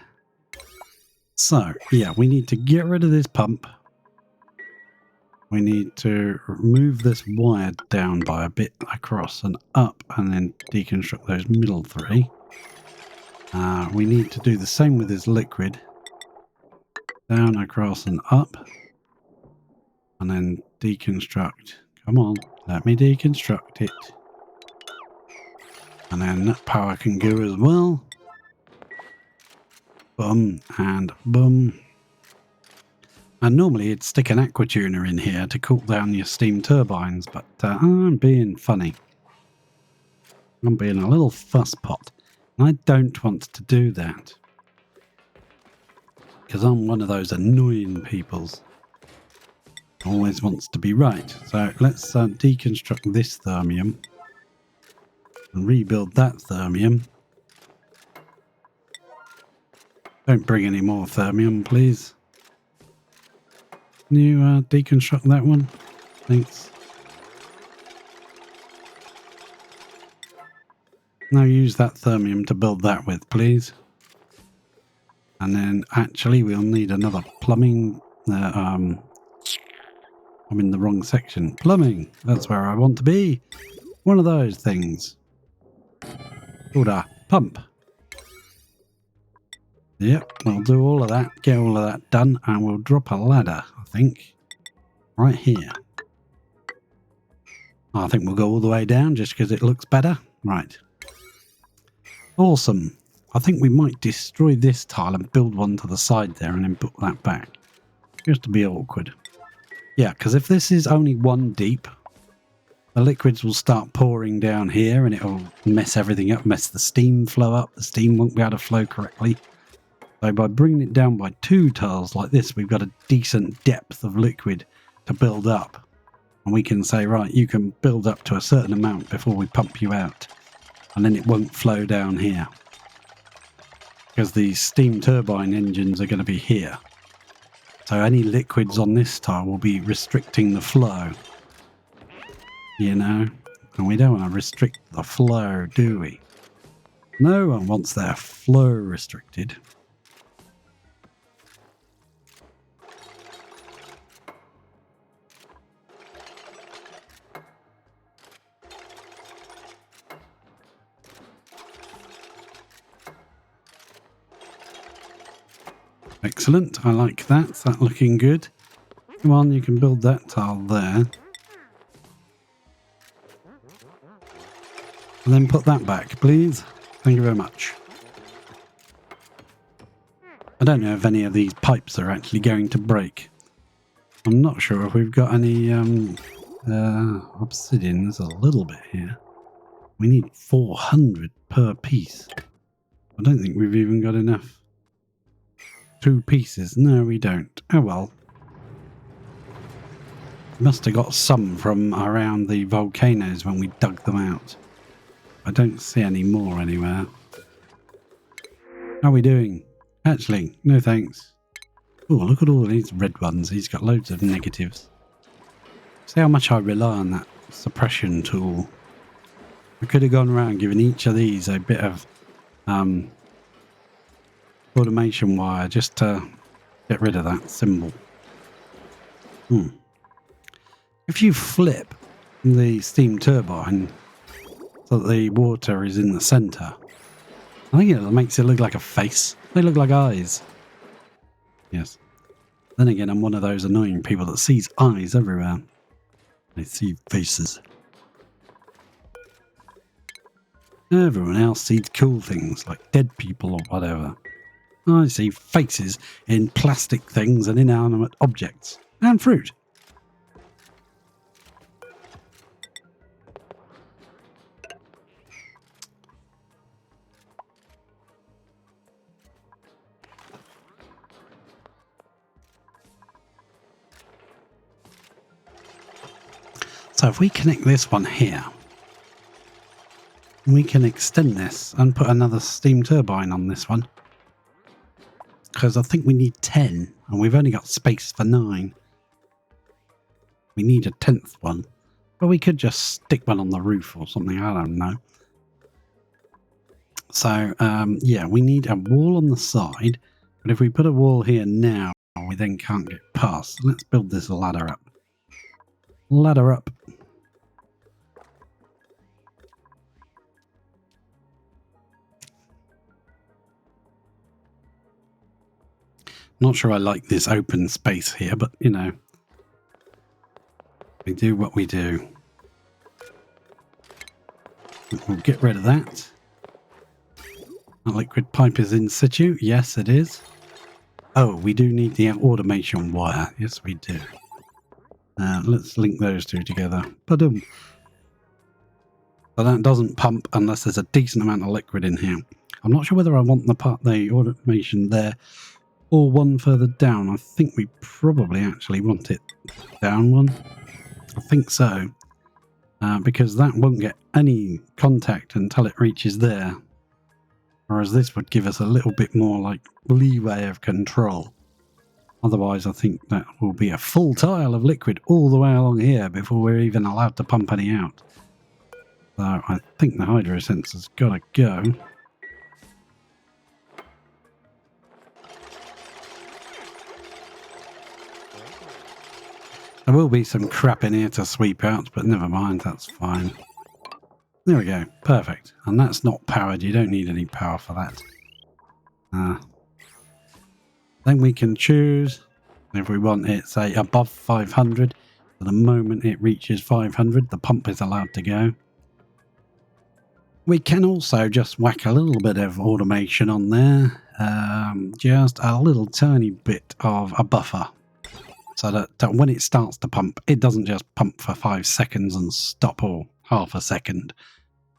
So, yeah, we need to get rid of this pump. We need to move this wire down by a bit across and up and then deconstruct those middle three. We need to do the same with this liquid. Down, across and up. And then deconstruct. Come on, let me deconstruct it. And then that power can go as well. Boom and boom. And normally you'd stick an aqua tuner in here to cool down your steam turbines, but I'm being funny. I'm being a little fusspot. And I don't want to do that. Because I'm one of those annoying peoples. Always wants to be right. So let's deconstruct this thermium. And rebuild that thermium. Don't bring any more thermium, please. Can you deconstruct that one? Thanks. Now use that thermium to build that with, please. And then actually we'll need another plumbing. I'm in the wrong section. Plumbing. That's where I want to be. One of those things. Order. Pump. Yep, we'll do all of that. Get all of that done. And we'll drop a ladder, I think. Right here. I think we'll go all the way down just because it looks better. Right. Awesome. I think we might destroy this tile and build one to the side there and then put that back. Just to be awkward. Yeah, because if this is only one deep, the liquids will start pouring down here and it'll mess everything up, mess the steam flow up. The steam won't be able to flow correctly. So by bringing it down by 2 tiles like this, we've got a decent depth of liquid to build up. And we can say, right, you can build up to a certain amount before we pump you out. And then it won't flow down here. because the steam turbine engines are going to be here. So any liquids on this tile will be restricting the flow. You know? And we don't want to restrict the flow, do we? No one wants their flow restricted. Excellent, I like that. That's looking good. Come on, you can build that tile there. And then put that back, please. Thank you very much. I don't know if any of these pipes are actually going to break. I'm not sure if we've got any obsidian. There's a little bit here. We need 400 per piece. I don't think we've even got enough. 2 pieces. No, we don't. Oh well. Must have got some from around the volcanoes when we dug them out. I don't see any more anywhere. How are we doing? Actually, no thanks. Oh, look at all these red ones. He's got loads of negatives. See how much I rely on that suppression tool. I could have gone around giving each of these a bit of automation wire just to get rid of that symbol. If you flip the steam turbine so that the water is in the centre, I think it makes it look like a face. They look like eyes. Yes. Then again, I'm one of those annoying people that sees eyes everywhere. I see faces. Everyone else sees cool things like dead people or whatever. I see faces in plastic things and inanimate objects. And fruit. So if we connect this one here, we can extend this and put another steam turbine on this one. Because I think we need 10, and we've only got space for 9. We need a 10th one. But we could just stick one on the roof or something, I don't know. So, yeah, we need a wall on the side. But if we put a wall here now, we then can't get past. So let's build this ladder up. Ladder up. Not sure I like this open space here, but you know, we do what we do. We'll get rid of that. The liquid pipe is in situ. Yes, it is. Oh, we do need the automation wire. Yes, we do. Let's link those two together. So that doesn't pump unless there's a decent amount of liquid in here. I'm not sure whether I want the automation there or one further down. I think we probably actually want it down one. I think so. Because that won't get any contact until it reaches there. Whereas this would give us a little bit more like leeway of control. Otherwise, I think that will be a full tile of liquid all the way along here before we're even allowed to pump any out. So I think the hydro sensor's got to go. There will be some crap in here to sweep out, but never mind, that's fine. There we go, perfect. And that's not powered, you don't need any power for that. Then we can choose if we want it, say, above 500. At the moment it reaches 500, the pump is allowed to go. We can also just whack a little bit of automation on there. Just a little tiny bit of a buffer. So that when it starts to pump, it doesn't just pump for 5 seconds and stop, or half a second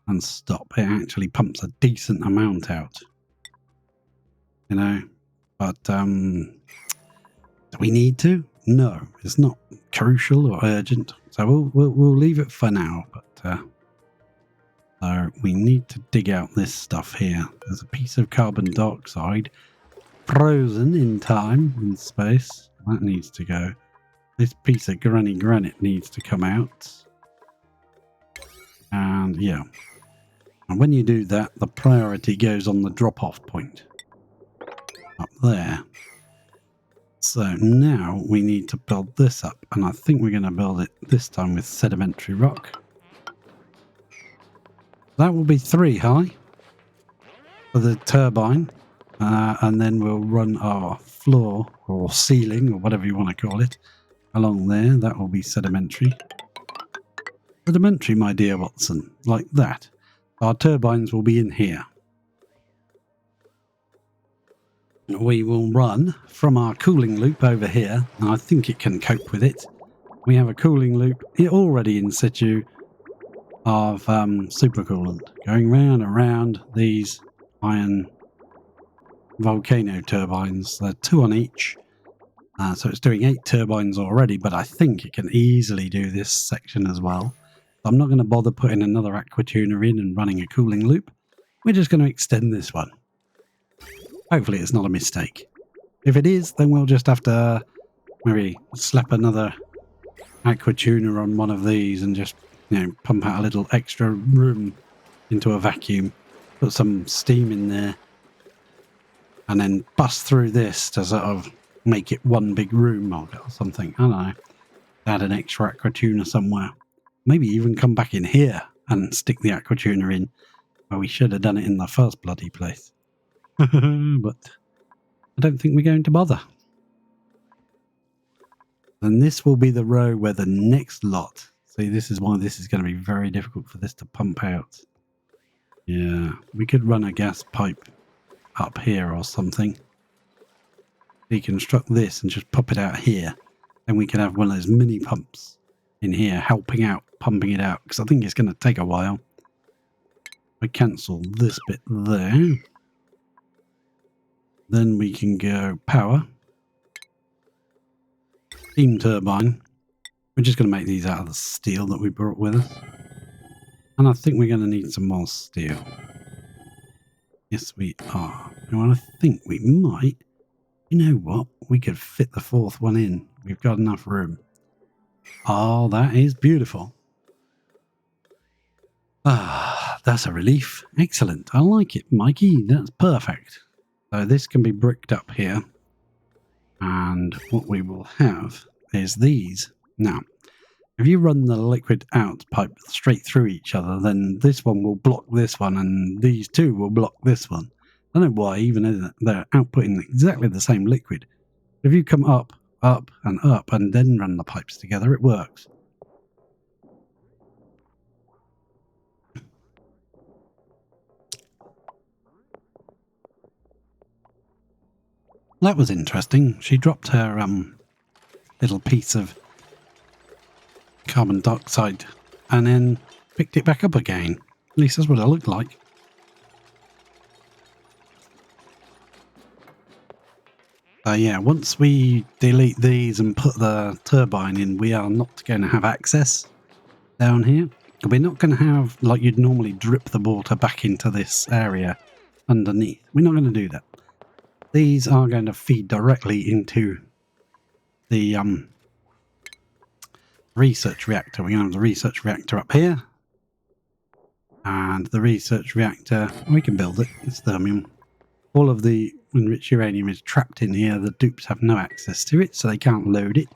and stop. It actually pumps a decent amount out. You know, but do we need to? No, it's not crucial or urgent. So we'll leave it for now. But So we need to dig out this stuff here. There's a piece of carbon dioxide frozen in time, in space. That needs to go. This piece of granite needs to come out. And yeah. And when you do that, the priority goes on the drop-off point. Up there. So now we need to build this up. And I think we're going to build it this time with sedimentary rock. That will be 3 high for the turbine. And then we'll run our floor or ceiling or whatever you want to call it along there. That will be sedimentary. Sedimentary, my dear Watson, like that. Our turbines will be in here. We will run from our cooling loop over here. And I think it can cope with it. We have a cooling loop already in situ of supercoolant going round and round these iron volcano turbines. There are 2 on each. So it's doing 8 turbines already, but I think it can easily do this section as well. I'm not going to bother putting another aquatuner in and running a cooling loop. We're just going to extend this one. Hopefully it's not a mistake. If it is, then we'll just have to maybe slap another aquatuner on one of these and just, pump out a little extra room into a vacuum. Put some steam in there. And then bust through this to sort of make it one big room or something. I don't know. Add an extra aquatuner somewhere. Maybe even come back in here and stick the aquatuner in. Well, we should have done it in the first bloody place. But I don't think we're going to bother. And this will be the row where the next lot. See, this is why this is going to be very difficult for this to pump out. Yeah, we could run a gas pipe up here or something. Deconstruct this and just pop it out here. Then we can have one of those mini pumps in here helping out, pumping it out, because I think it's going to take a while. I cancel this bit there. Then we can go power. Steam turbine. We're just going to make these out of the steel that we brought with us. And I think we're going to need some more steel. Yes, we are. And I think we might. You know what? We could fit the 4th one in. We've got enough room. Oh, that is beautiful. Ah, that's a relief. Excellent. I like it, Mikey. That's perfect. So this can be bricked up here. And what we will have is these. Now, if you run the liquid out pipe straight through each other, then this one will block this one and these two will block this one. I don't know why, even though they're outputting exactly the same liquid. If you come up, up, and then run the pipes together, it works. That was interesting. She dropped her little piece of carbon dioxide and then picked it back up again. At least that's what it looked like. Yeah, once we delete these and put the turbine in, we are not going to have access down here. We're not going to have, like you'd normally, drip the water back into this area underneath. We're not going to do that. These are going to feed directly into the research reactor. We're going to have the research reactor up here. And the research reactor, we can build it. It's thermium. All of the enriched uranium is trapped in here. The dupes have no access to it, so they can't load it.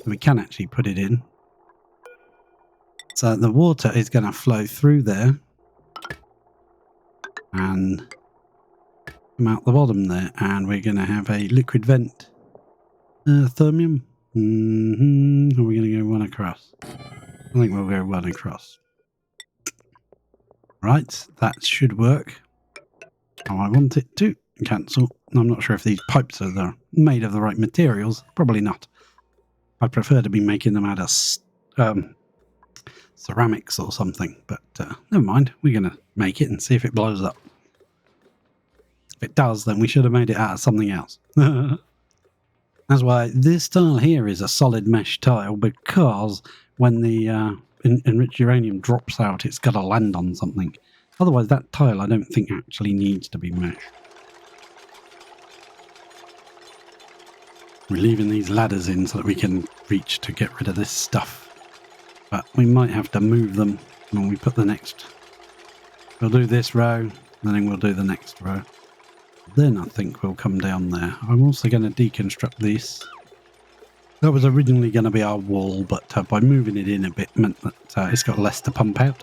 We can actually put it in. So the water is going to flow through there and come out the bottom there. And we're going to have a liquid vent thermium. Are we going to go one across? I think we'll go one across. Right, that should work. How I want it to. Cancel. I'm not sure if these pipes are made of the right materials. Probably not. I prefer to be making them out of ceramics or something. But never mind. We're going to make it and see if it blows up. If it does, then we should have made it out of something else. That's why this tile here is a solid mesh tile, because when the enriched uranium drops out, it's got to land on something. Otherwise, that tile I don't think actually needs to be meshed. We're leaving these ladders in so that we can reach to get rid of this stuff. But we might have to move them when we put the next... We'll do this row, and then we'll do the next row. Then I think we'll come down there. I'm also going to deconstruct this. That was originally going to be our wall, but by moving it in a bit meant that it's got less to pump out.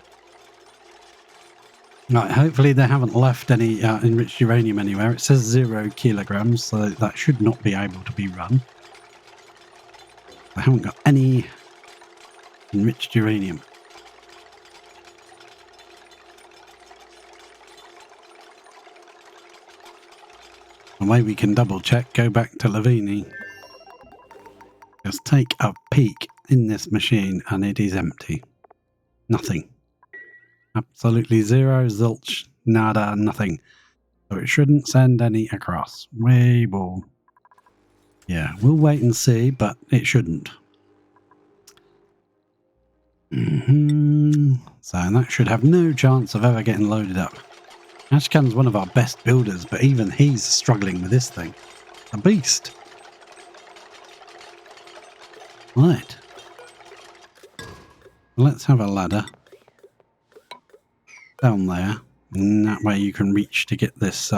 Right, hopefully they haven't left any enriched uranium anywhere. It says 0 kilograms, so that should not be able to be run. They haven't got any enriched uranium. The way we can double check, go back to Lavini. Just take a peek in this machine and it is empty. Nothing. Absolutely zero, zilch, nada, nothing. So it shouldn't send any across. We will... Yeah, we'll wait and see, but it shouldn't. So that should have no chance of ever getting loaded up. Ashkan's one of our best builders, but even he's struggling with this thing. A beast. Right. Let's have a ladder. Down there. And that way you can reach to get this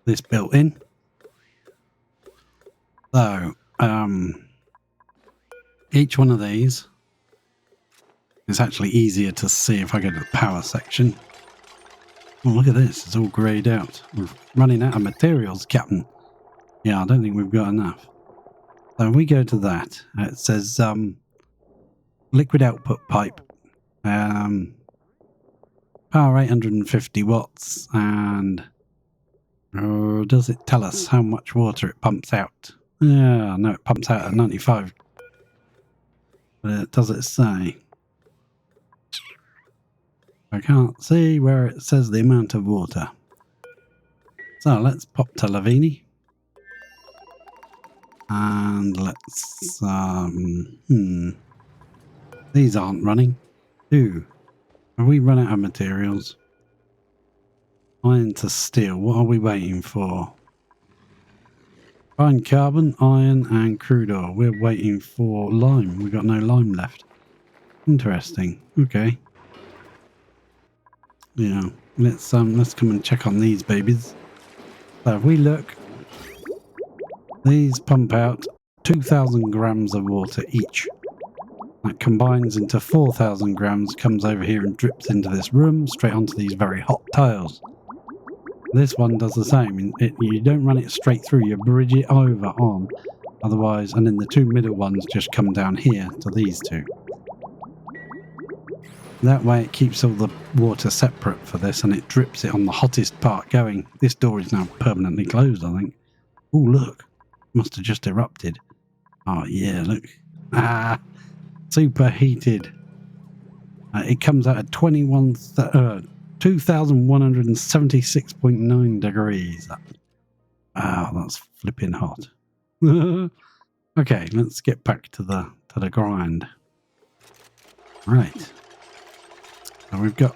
this built in. So, each one of these is actually easier to see if I go to the power section. Oh, look at this. It's all greyed out. We're running out of materials, Captain. Yeah, I don't think we've got enough. So we go to that. It says liquid output pipe. Power 850 watts. And does it tell us how much water it pumps out? Yeah, no, it pumps out at 95. But does it say? I can't see where it says the amount of water. So let's pop to Lavini. And let's, these aren't running. Have we run out of materials? Iron to steel, what are we waiting for? Fine carbon, iron and crude oil. We're waiting for lime. We've got no lime left. Interesting. Okay. Yeah, let's come and check on these babies. So if we look, these pump out 2,000 grams of water each. That combines into 4,000 grams, comes over here and drips into this room, straight onto these very hot tiles. This one does the same. You don't run it straight through, you bridge it over on, otherwise, and then the two middle ones just come down here to these two. That way it keeps all the water separate for this and it drips it on the hottest part going. This door is now permanently closed, I think. Oh, look. Must have just erupted. Oh, yeah, look. Ah, superheated. It comes out at 2,176.9 degrees. Oh, that's flipping hot. Okay, let's get back to the grind. Right. So we've got...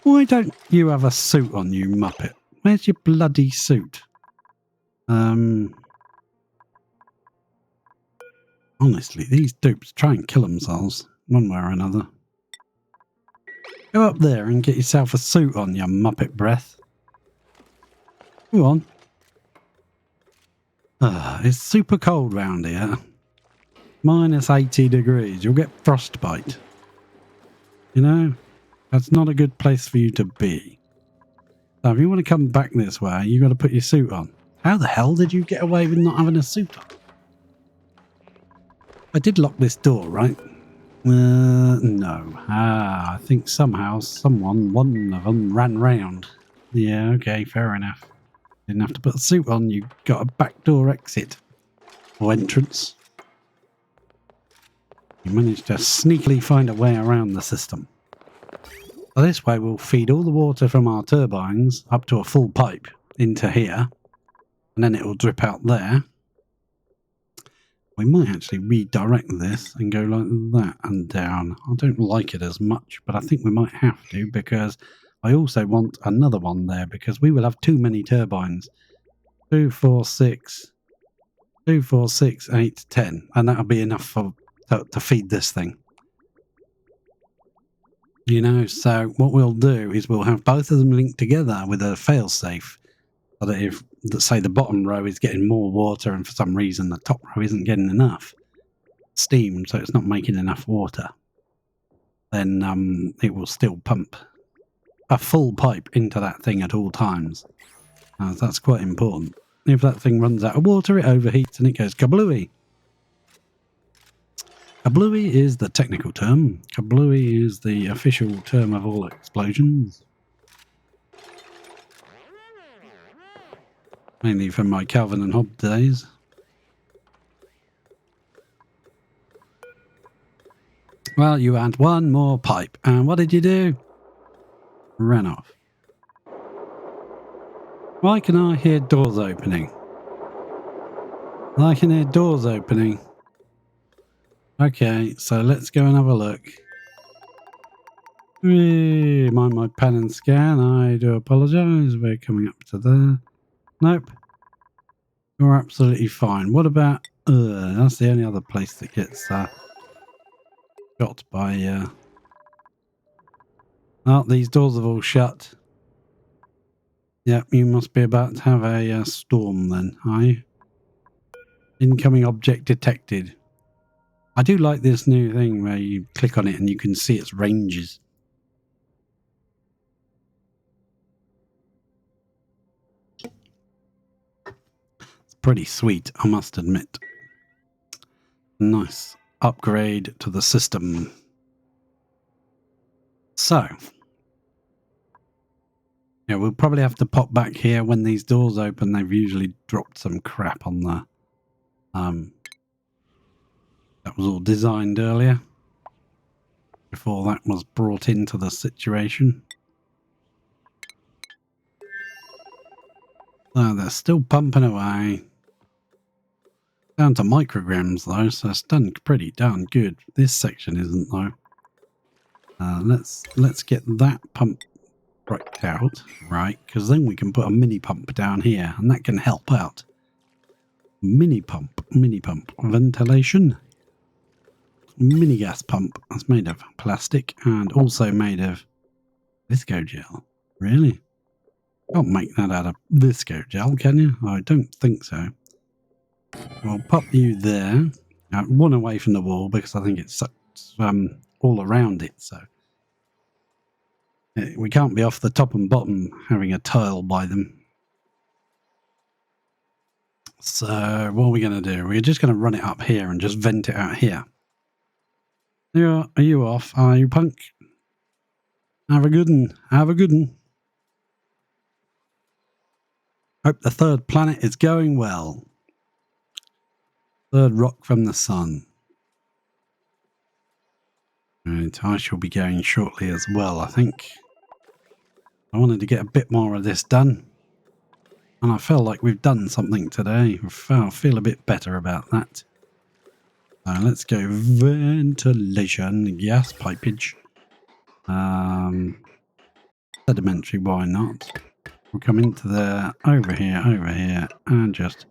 Why don't you have a suit on, you muppet? Where's your bloody suit? Honestly, these dupes try and kill themselves, one way or another. Go up there and get yourself a suit on, you muppet breath. Go on. It's super cold round here. Minus 80 degrees. You'll get frostbite. You know? That's not a good place for you to be. So if you want to come back this way, you've got to put your suit on. How the hell did you get away with not having a suit on? I did lock this door, right? No. I think somehow one of them ran round. Yeah, okay, fair enough. Didn't have to put a suit on, you got a backdoor exit. Or entrance. You managed to sneakily find a way around the system. So this way we'll feed all the water from our turbines up to a full pipe into here. And then it will drip out there. We might actually redirect this and go like that and down. I don't like it as much, but I think we might have to, because I also want another one there, because we will have too many turbines. 2, 4, 6, 2, 4, 6, 8, 10, and that'll be enough for to feed this thing. You know, so what we'll do is we'll have both of them linked together with a failsafe, so that if, say, the bottom row is getting more water and for some reason the top row isn't getting enough steam, so it's not making enough water, then it will still pump a full pipe into that thing at all times. That's quite important. If that thing runs out of water, it overheats and it goes kablooey. Kablooey is the technical term. Kablooey is the official term of all explosions. Mainly from my Calvin and Hobbes days. Well, you had one more pipe, and what did you do? Ran off. Why can I hear doors opening? I can hear doors opening. Okay, so let's go and have a look. Mind my pen and scan. I do apologise. We're coming up to there. Nope. You're absolutely fine. What about... that's the only other place that gets shot by... Oh, these doors have all shut. Yep, you must be about to have a storm then, are you? Incoming object detected. I do like this new thing where you click on it and you can see its ranges. It's pretty sweet, I must admit. Nice upgrade to the system. So, yeah, we'll probably have to pop back here when these doors open. They've usually dropped some crap on the that was all designed earlier, before that was brought into the situation. So they're still pumping away. Down to micrograms though, so it's done pretty darn good. This section isn't though. Let's get that pump right out, right? Because then we can put a mini pump down here, and that can help out. Mini pump, ventilation. Mini gas pump. That's made of plastic and also made of visco gel. Really? Can't make that out of visco gel, can you? I don't think so. We'll pop you there. One away from the wall because I think it sucks all around it. So we can't be off the top and bottom having a tile by them. So what are we going to do? We're just going to run it up here and just vent it out here. Are you off? Are you, punk? Have a good one. Have a good one. Hope the third planet is going well. Third rock from the sun. And I shall be going shortly as well, I think. I wanted to get a bit more of this done. And I feel like we've done something today. I feel a bit better about that. Let's go ventilation, gas pipage. Sedimentary, why not? We'll come into there, over here, and just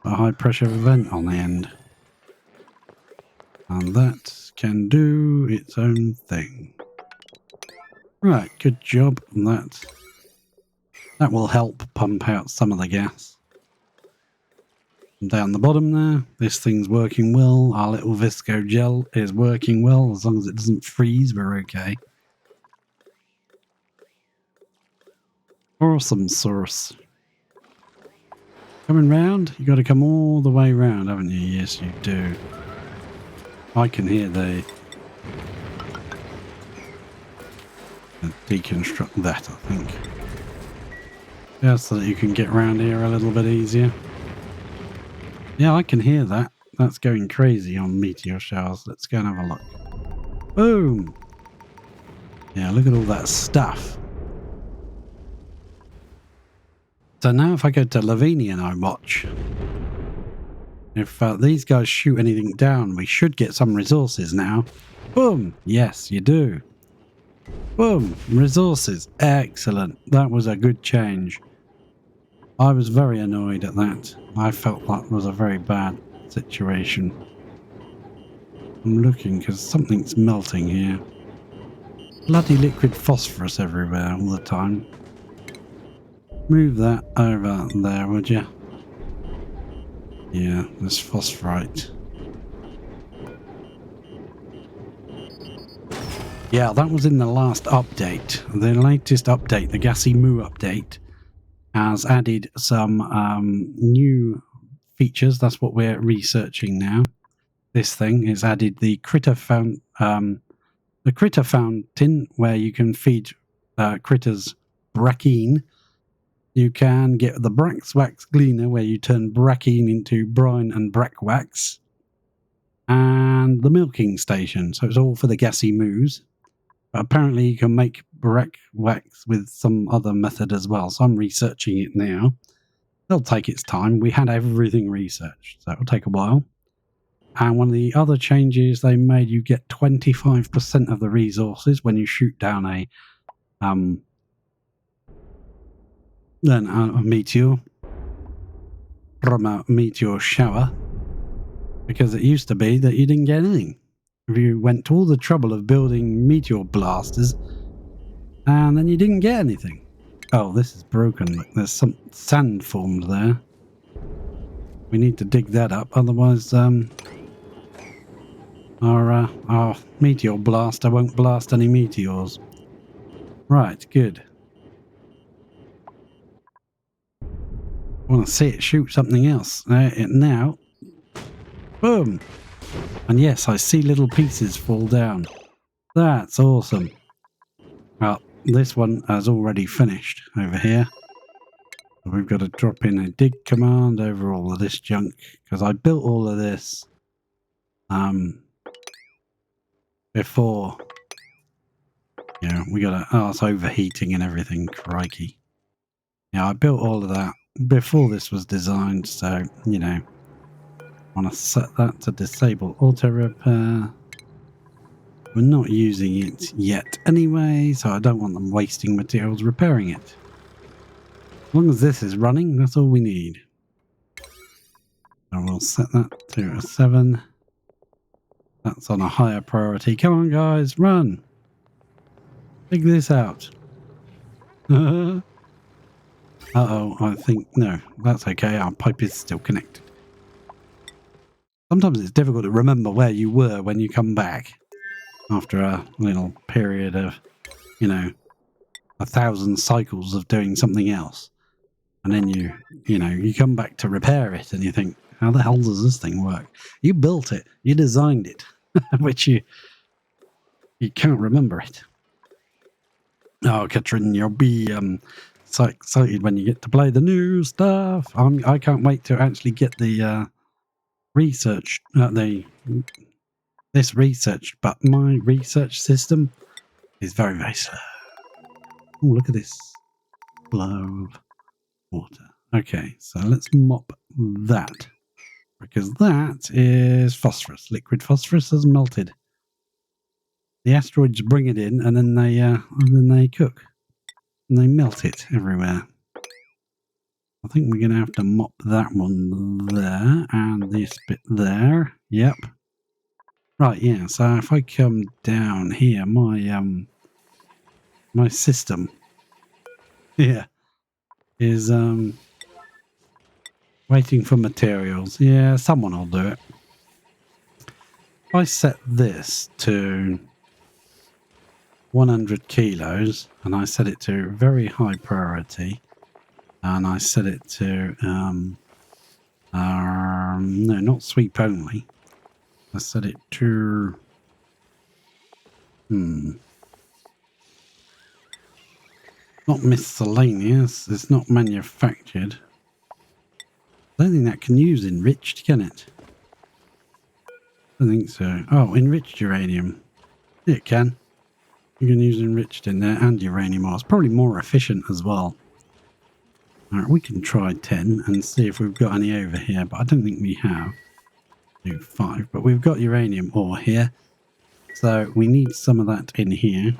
a high pressure vent on the end. And that can do its own thing. Right, good job. That will help pump out some of the gas. And down the bottom there, this thing's working well. Our little visco gel is working well. As long as it doesn't freeze, we're okay. Awesome source. Coming round? You got to come all the way round, haven't you? Yes, you do. I can hear the deconstruct that, I think. Yeah, so that you can get round here a little bit easier. Yeah, I can hear that. That's going crazy on meteor showers. Let's go and have a look. Boom! Yeah, look at all that stuff. So now if I go to Lavinia and I watch, If these guys shoot anything down, we should get some resources now. Boom! Yes, you do. Boom! Resources. Excellent. That was a good change. I was very annoyed at that. I felt that was a very bad situation. I'm looking because something's melting here. Bloody liquid phosphorus everywhere all the time. Move that over there, would you? Yeah, this phosphorite. Yeah, that was in the last update. The latest update, the Gassy Moo update, has added some new features. That's what we're researching now. This thing has added the critter fountain, where you can feed critters brackine. You can get the Braxwax Gleaner, where you turn brackine into brine and brackwax, and the milking station. So it's all for the Gassy Moos. But apparently you can make brackwax with some other method as well. So I'm researching it now. It'll take its time. We had everything researched, so it'll take a while. And one of the other changes they made, you get 25% of the resources when you shoot down a meteor from a meteor shower, because it used to be that you didn't get anything. If you went to all the trouble of building meteor blasters and then you didn't get anything. Oh, this is broken. Look, there's some sand formed there. We need to dig that up, otherwise our meteor blaster won't blast any meteors. Right, good. I want to see it shoot something else. Now. Boom! And yes, I see little pieces fall down. That's awesome. Well, this one has already finished over here. We've got to drop in a dig command over all of this junk, because I built all of this before. Yeah, we got to... Oh, it's overheating and everything. Crikey. Yeah, I built all of that before this was designed, so, you know. I want to set that to disable auto repair. We're not using it yet anyway, so I don't want them wasting materials repairing it. As long as this is running, that's all we need. So we'll set that to a 7. That's on a higher priority. Come on, guys, run! Dig this out. Uh-oh, I think... No, that's okay. Our pipe is still connected. Sometimes it's difficult to remember where you were when you come back after a little period of, you know, 1,000 cycles of doing something else. And then you come back to repair it and you think, how the hell does this thing work? You built it, you designed it, which you can't remember it. Oh, Katrin, you'll be so excited when you get to play the new stuff. I can't wait to actually get the research, this research, but my research system is very, very slow. Oh, look at this flow of water. Okay, so let's mop that, because that is phosphorus. Liquid phosphorus has melted. The asteroids bring it in, and then they cook, and they melt it everywhere. I think we're going to have to mop that one there, and this bit there. Yep. Right, yeah, so if I come down here, my system here is waiting for materials. Yeah, someone will do it. If I set this to 100 kilos, and I set it to very high priority, and I set it to no, not sweep only. I set it to not miscellaneous. It's not manufactured. I don't think that can use enriched, can it? I think so. Oh, enriched uranium. It can. You can use enriched in there and uranium ore. It's probably more efficient as well. Alright, we can try 10 and see if we've got any over here, but I don't think we have. Do 5, but we've got uranium ore here, so we need some of that in here.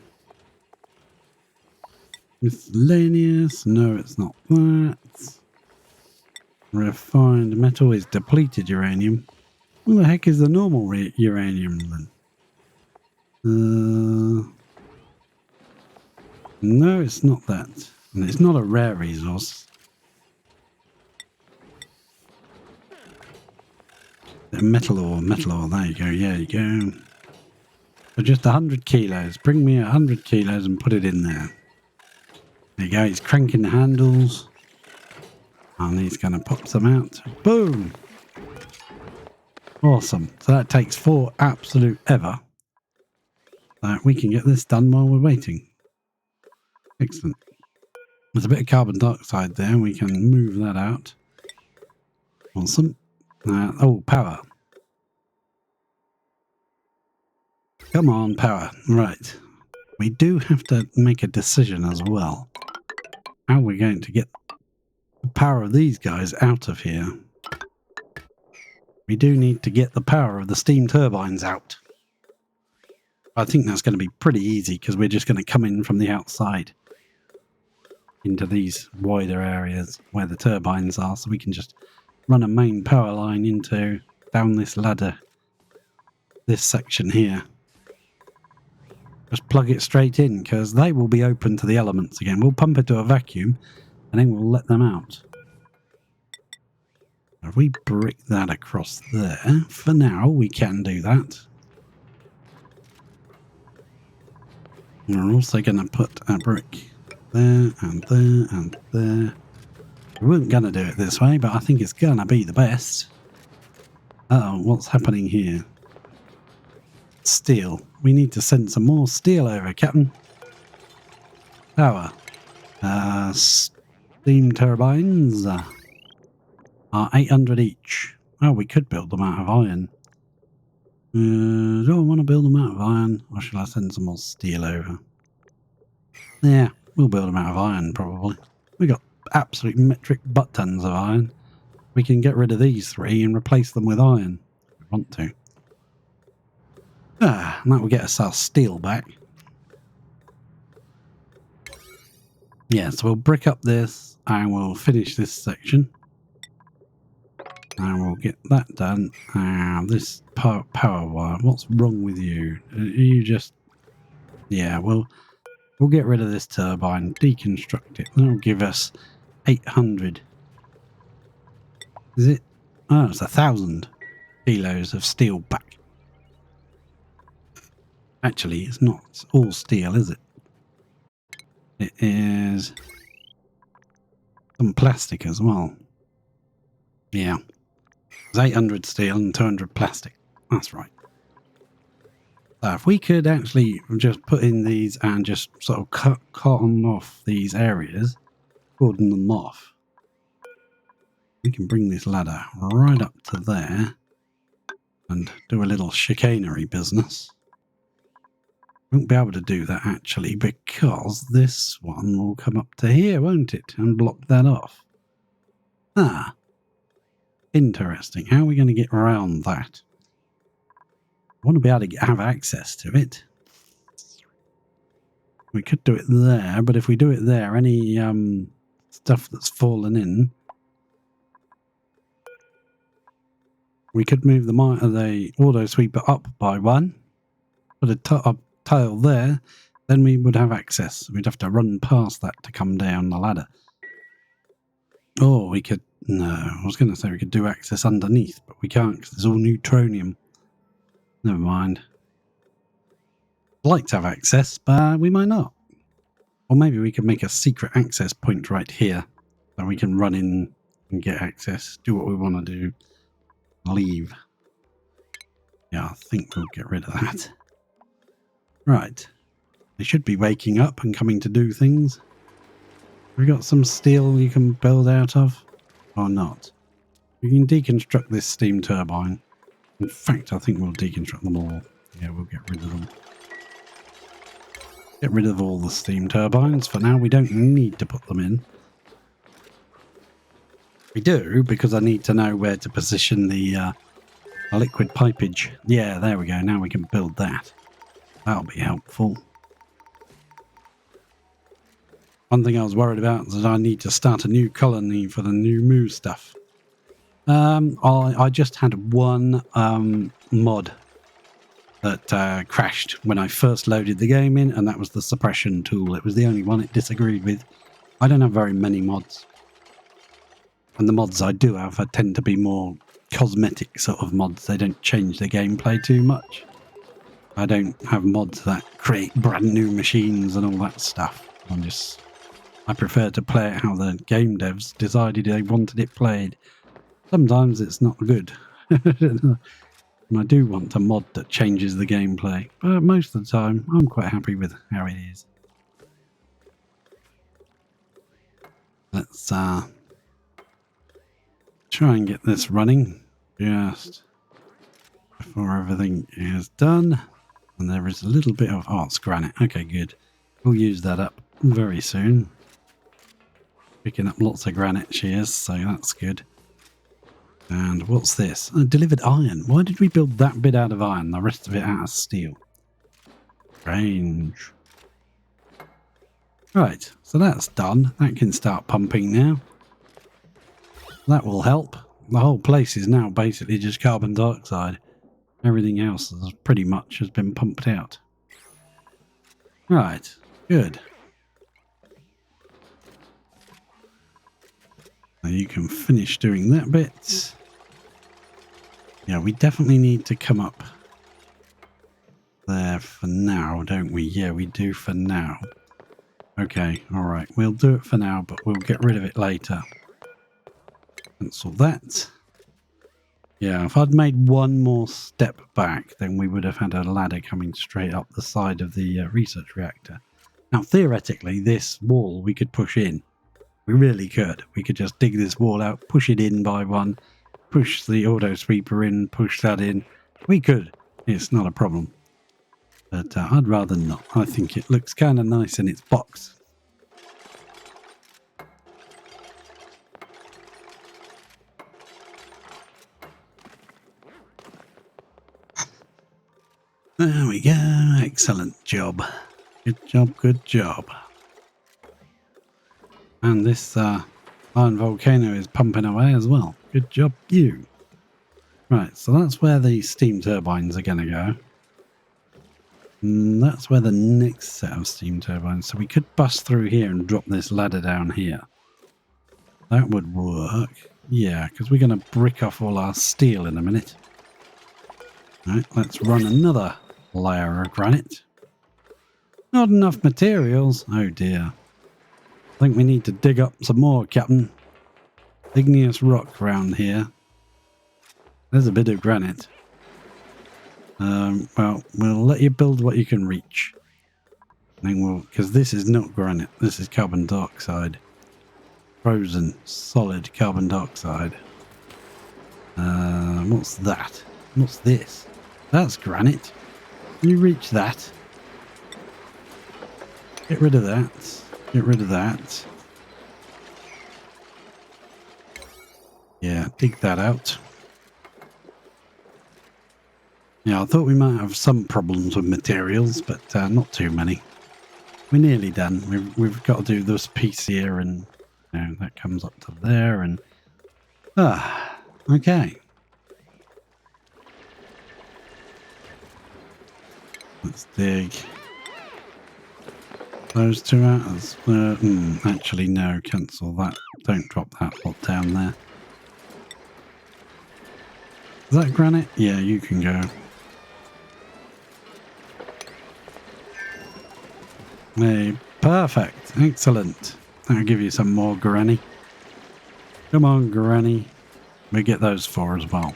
Miscellaneous, no, it's not that. Refined metal is depleted uranium. What the heck is the normal uranium then? No, it's not that. And it's not a rare resource. Metal ore, there you go, yeah, you go. So just 100 kilos. Bring me 100 kilos and put it in there. There you go, he's cranking the handles. And he's going to pop some out. Boom! Awesome. So that takes 4 absolute ever. So we can get this done while we're waiting. Excellent. There's a bit of carbon dioxide there. We can move that out. Awesome. Oh, power. Come on, power. Right. We do have to make a decision as well. How are we going to get the power of these guys out of here? We do need to get the power of the steam turbines out. I think that's going to be pretty easy because we're just going to come in from the outside into these wider areas where the turbines are, so we can just run a main power line down this ladder, this section here. Just plug it straight in because they will be open to the elements again. We'll pump it to a vacuum and then we'll let them out. If we brick that across there, for now we can do that. We're also going to put a brick there and there and there. We weren't going to do it this way, but I think it's going to be the best. Uh-oh, what's happening here? Steel. We need to send some more steel over, Captain. Power. Steam turbines are 800 each. Oh, we could build them out of iron. Do I want to build them out of iron, or should I send some more steel over? Yeah, we'll build them out of iron, probably. We got absolute metric butt tons of iron. We can get rid of these 3 and replace them with iron if we want to. And that will get us our steel back. Yeah, so we'll brick up this and we'll finish this section. And we'll get that done. This power wire, what's wrong with you? You just... Yeah, we'll get rid of this turbine, deconstruct it. That'll give us 800. Is it? Oh, it's 1,000 kilos of steel back. Actually, it's not all steel, is it? It is some plastic as well. Yeah. It's 800 steel and 200 plastic. That's right. So if we could actually just put in these and just sort of cut on off these areas, cordon them off, we can bring this ladder right up to there and do a little chicanery business. Won't be able to do that actually because this one will come up to here, won't it? And block that off. Ah. Interesting. How are we going to get around that? I want to be able to have access to it. We could do it there, but if we do it there, any stuff that's fallen in, we could move the auto sweeper up by 1, put a tile there, then we would have access. We'd have to run past that to come down the ladder. Or we could... No, I was going to say we could do access underneath, but we can't because it's all neutronium. Never mind. I'd like to have access, but we might not. Or maybe we could make a secret access point right here, so we can run in and get access, do what we want to do, leave. Yeah, I think we'll get rid of that. Right. They should be waking up and coming to do things. Have we got some steel you can build out of? Or not? We can deconstruct this steam turbine. In fact, I think we'll deconstruct them all. Yeah, we'll get rid of them. Get rid of all the steam turbines. For now, we don't need to put them in. We do, because I need to know where to position the liquid pipage. Yeah, there we go. Now we can build that. That'll be helpful. One thing I was worried about is that I need to start a new colony for the new Moo stuff. I just had one mod that crashed when I first loaded the game in, and that was the suppression tool. It was the only one it disagreed with. I don't have very many mods. And the mods I do have tend to be more cosmetic sort of mods. They don't change the gameplay too much. I don't have mods that create brand new machines and all that stuff. I prefer to play it how the game devs decided they wanted it played. Sometimes it's not good. And I do want a mod that changes the gameplay. But most of the time, I'm quite happy with how it is. Let's try and get this running just before everything is done. And there is a little bit of... Oh, it's granite. Okay, good. We'll use that up very soon. Picking up lots of granite shears, so that's good. And what's this? Delivered iron. Why did we build that bit out of iron, the rest of it out of steel? Strange. Right, so that's done. That can start pumping now. That will help. The whole place is now basically just carbon dioxide. Everything else is pretty much has been pumped out. Right, good. Now you can finish doing that bit. Yeah, we definitely need to come up there for now, don't we? Yeah, we do for now. Okay, alright. We'll do it for now, but we'll get rid of it later. Cancel that. Yeah, if I'd made one more step back, then we would have had a ladder coming straight up the side of the research reactor. Now, theoretically, this wall we could push in. We really could. We could just dig this wall out, push it in by one, push the auto sweeper in, push that in. We could. It's not a problem. But I'd rather not. I think it looks kind of nice in its box. There we go. Excellent job. Good job, good job. And this iron volcano is pumping away as well. Good job, you. Right, so that's where the steam turbines are going to go. And that's where the next set of steam turbines... So we could bust through here and drop this ladder down here. That would work. Yeah, because we're going to brick off all our steel in a minute. Right, let's run another layer of granite. Not enough materials. Oh dear. I think we need to dig up some more, Captain. Igneous rock around here. There's a bit of granite. Well, we'll let you build what you can reach. Then we'll, because this is not granite. This is carbon dioxide. Frozen, solid carbon dioxide. What's that? What's this? That's granite. Can you reach that? Get rid of that. Get rid of that. Yeah, dig that out. Yeah, I thought we might have some problems with materials, but not too many. We're nearly done. We've got to do this piece here, and you know, that comes up to there, and okay. Let's dig those two out. Actually, no, cancel that. Don't drop that lot down there. Is that granite? Yeah, you can go. Hey, perfect. Excellent. That'll give you some more, Granny. Come on, Granny. We get those four as well.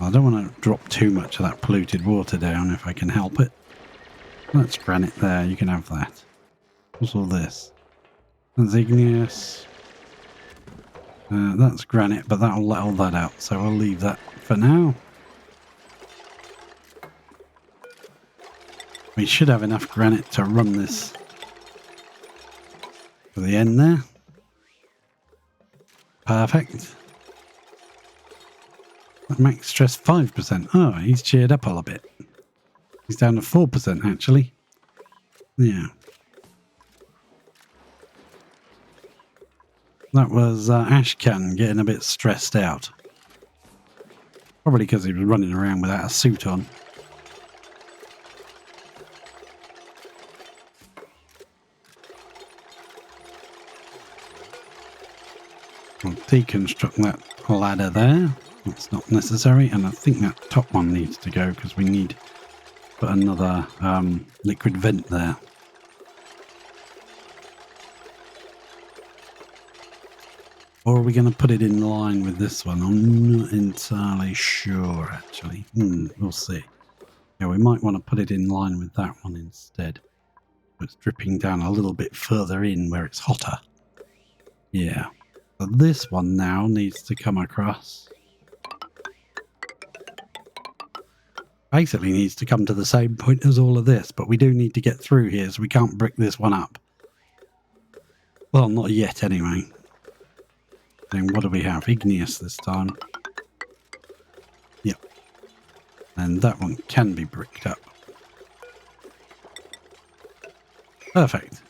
I don't want to drop too much of that polluted water down if I can help it. That's granite there. You can have that. What's all this? That's igneous. That's granite, but that'll let all that out. So I'll leave that for now. We should have enough granite to run this to the end there. Perfect. Max stress 5%. Oh, he's cheered up a little bit. He's down to 4% actually. Yeah. That was Ashcan getting a bit stressed out. Probably because he was running around without a suit on. We'll deconstruct that ladder there. It's not necessary, and I think that top one needs to go because we need to put another liquid vent there. Or are we going to put it in line with this one? I'm not entirely sure, actually. We'll see. Yeah, we might want to put it in line with that one instead. It's dripping down a little bit further in where it's hotter. Yeah. So this one now needs to come across. Basically needs to come to the same point as all of this, but we do need to get through here, so we can't brick this one up. Well, not yet anyway. Then what do we have? Igneous this time. Yep. And that one can be bricked up. Perfect.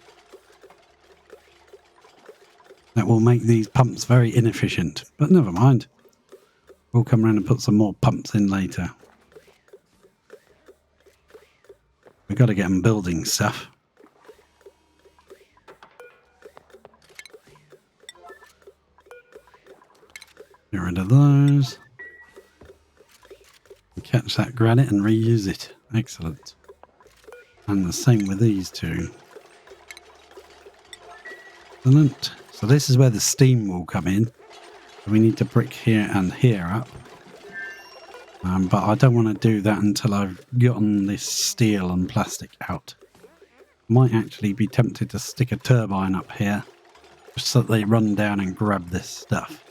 That will make these pumps very inefficient, but never mind. We'll come around and put some more pumps in later. We've got to get them building stuff. Get rid of those. Catch that granite and reuse it. Excellent. And the same with these two. Excellent. So this is where the steam will come in. We need to brick here and here up. But I don't want to do that until I've gotten this steel and plastic out. Might actually be tempted to stick a turbine up here just so that they run down and grab this stuff.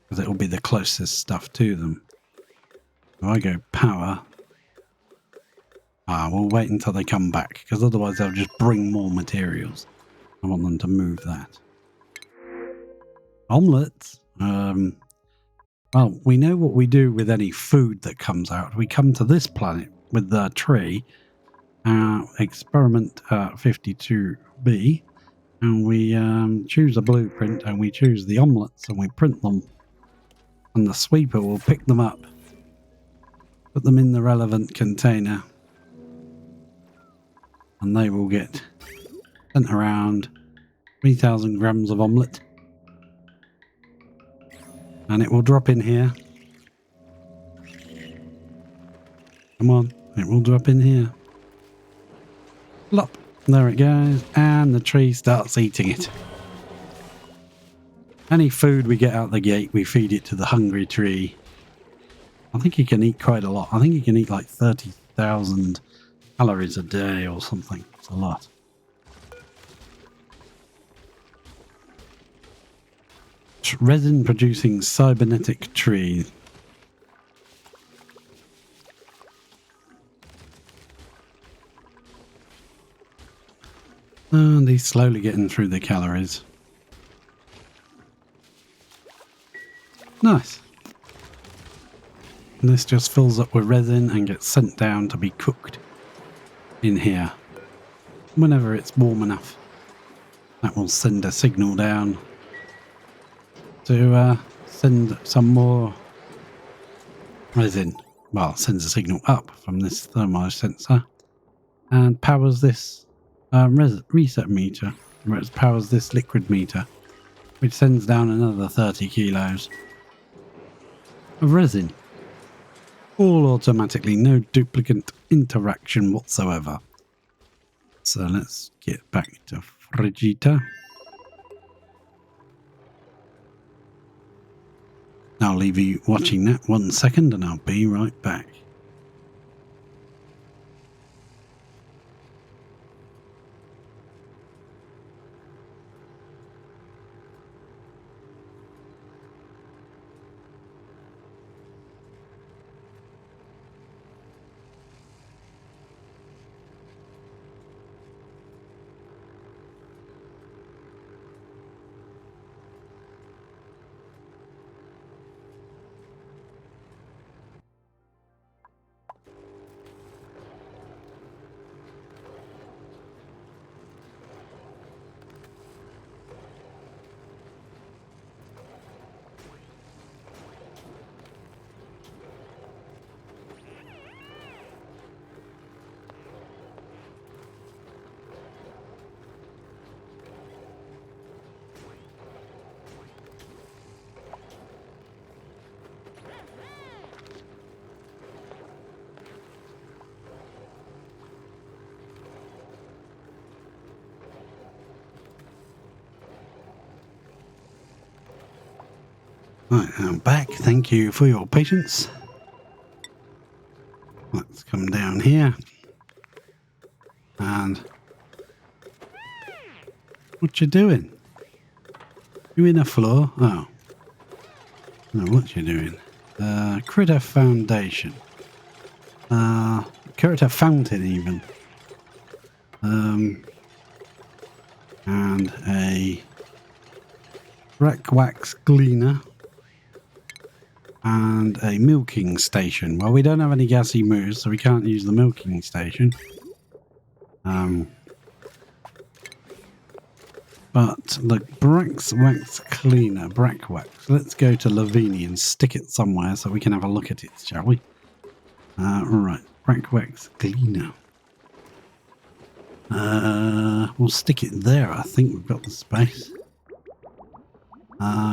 Because it will be the closest stuff to them. If I go power... we'll wait until they come back, because otherwise they'll just bring more materials. I want them to move that. Omelets? Well, we know what we do with any food that comes out. We come to this planet with the tree, experiment 52B, and we choose a blueprint, and we choose the omelets, and we print them. And the sweeper will pick them up, put them in the relevant container, and they will get sent around 3,000 grams of omelette. And it will drop in here. Come on, it will drop in here. Plop. There it goes. And the tree starts eating it. Any food we get out the gate, we feed it to the hungry tree. I think he can eat quite a lot. I think he can eat like 30,000 calories a day or something. It's a lot. Resin producing cybernetic tree. And he's slowly getting through the calories. Nice. And this just fills up with resin and gets sent down to be cooked in here. Whenever it's warm enough, that will send a signal down to send some more resin. Well, sends a signal up from this thermo sensor and powers this reset meter, where it powers this liquid meter, which sends down another 30 kilos of resin. All automatically, no duplicate interaction whatsoever. So let's get back to Frigita. I'll leave you watching that 1 second and I'll be right back. Right, I'm back. Thank you for your patience. Let's come down here. And what you doing? You in a floor? Oh. No, what you doing? Critter Foundation. Critter Fountain even. And a Wreck Wax Gleaner. And a milking station. Well, we don't have any gassy moves, so we can't use the milking station. But the Wax Cleaner, Wax. Let's go to Lavini and stick it somewhere so we can have a look at it, shall we? Right, Wax Cleaner. We'll stick it there. I think we've got the space.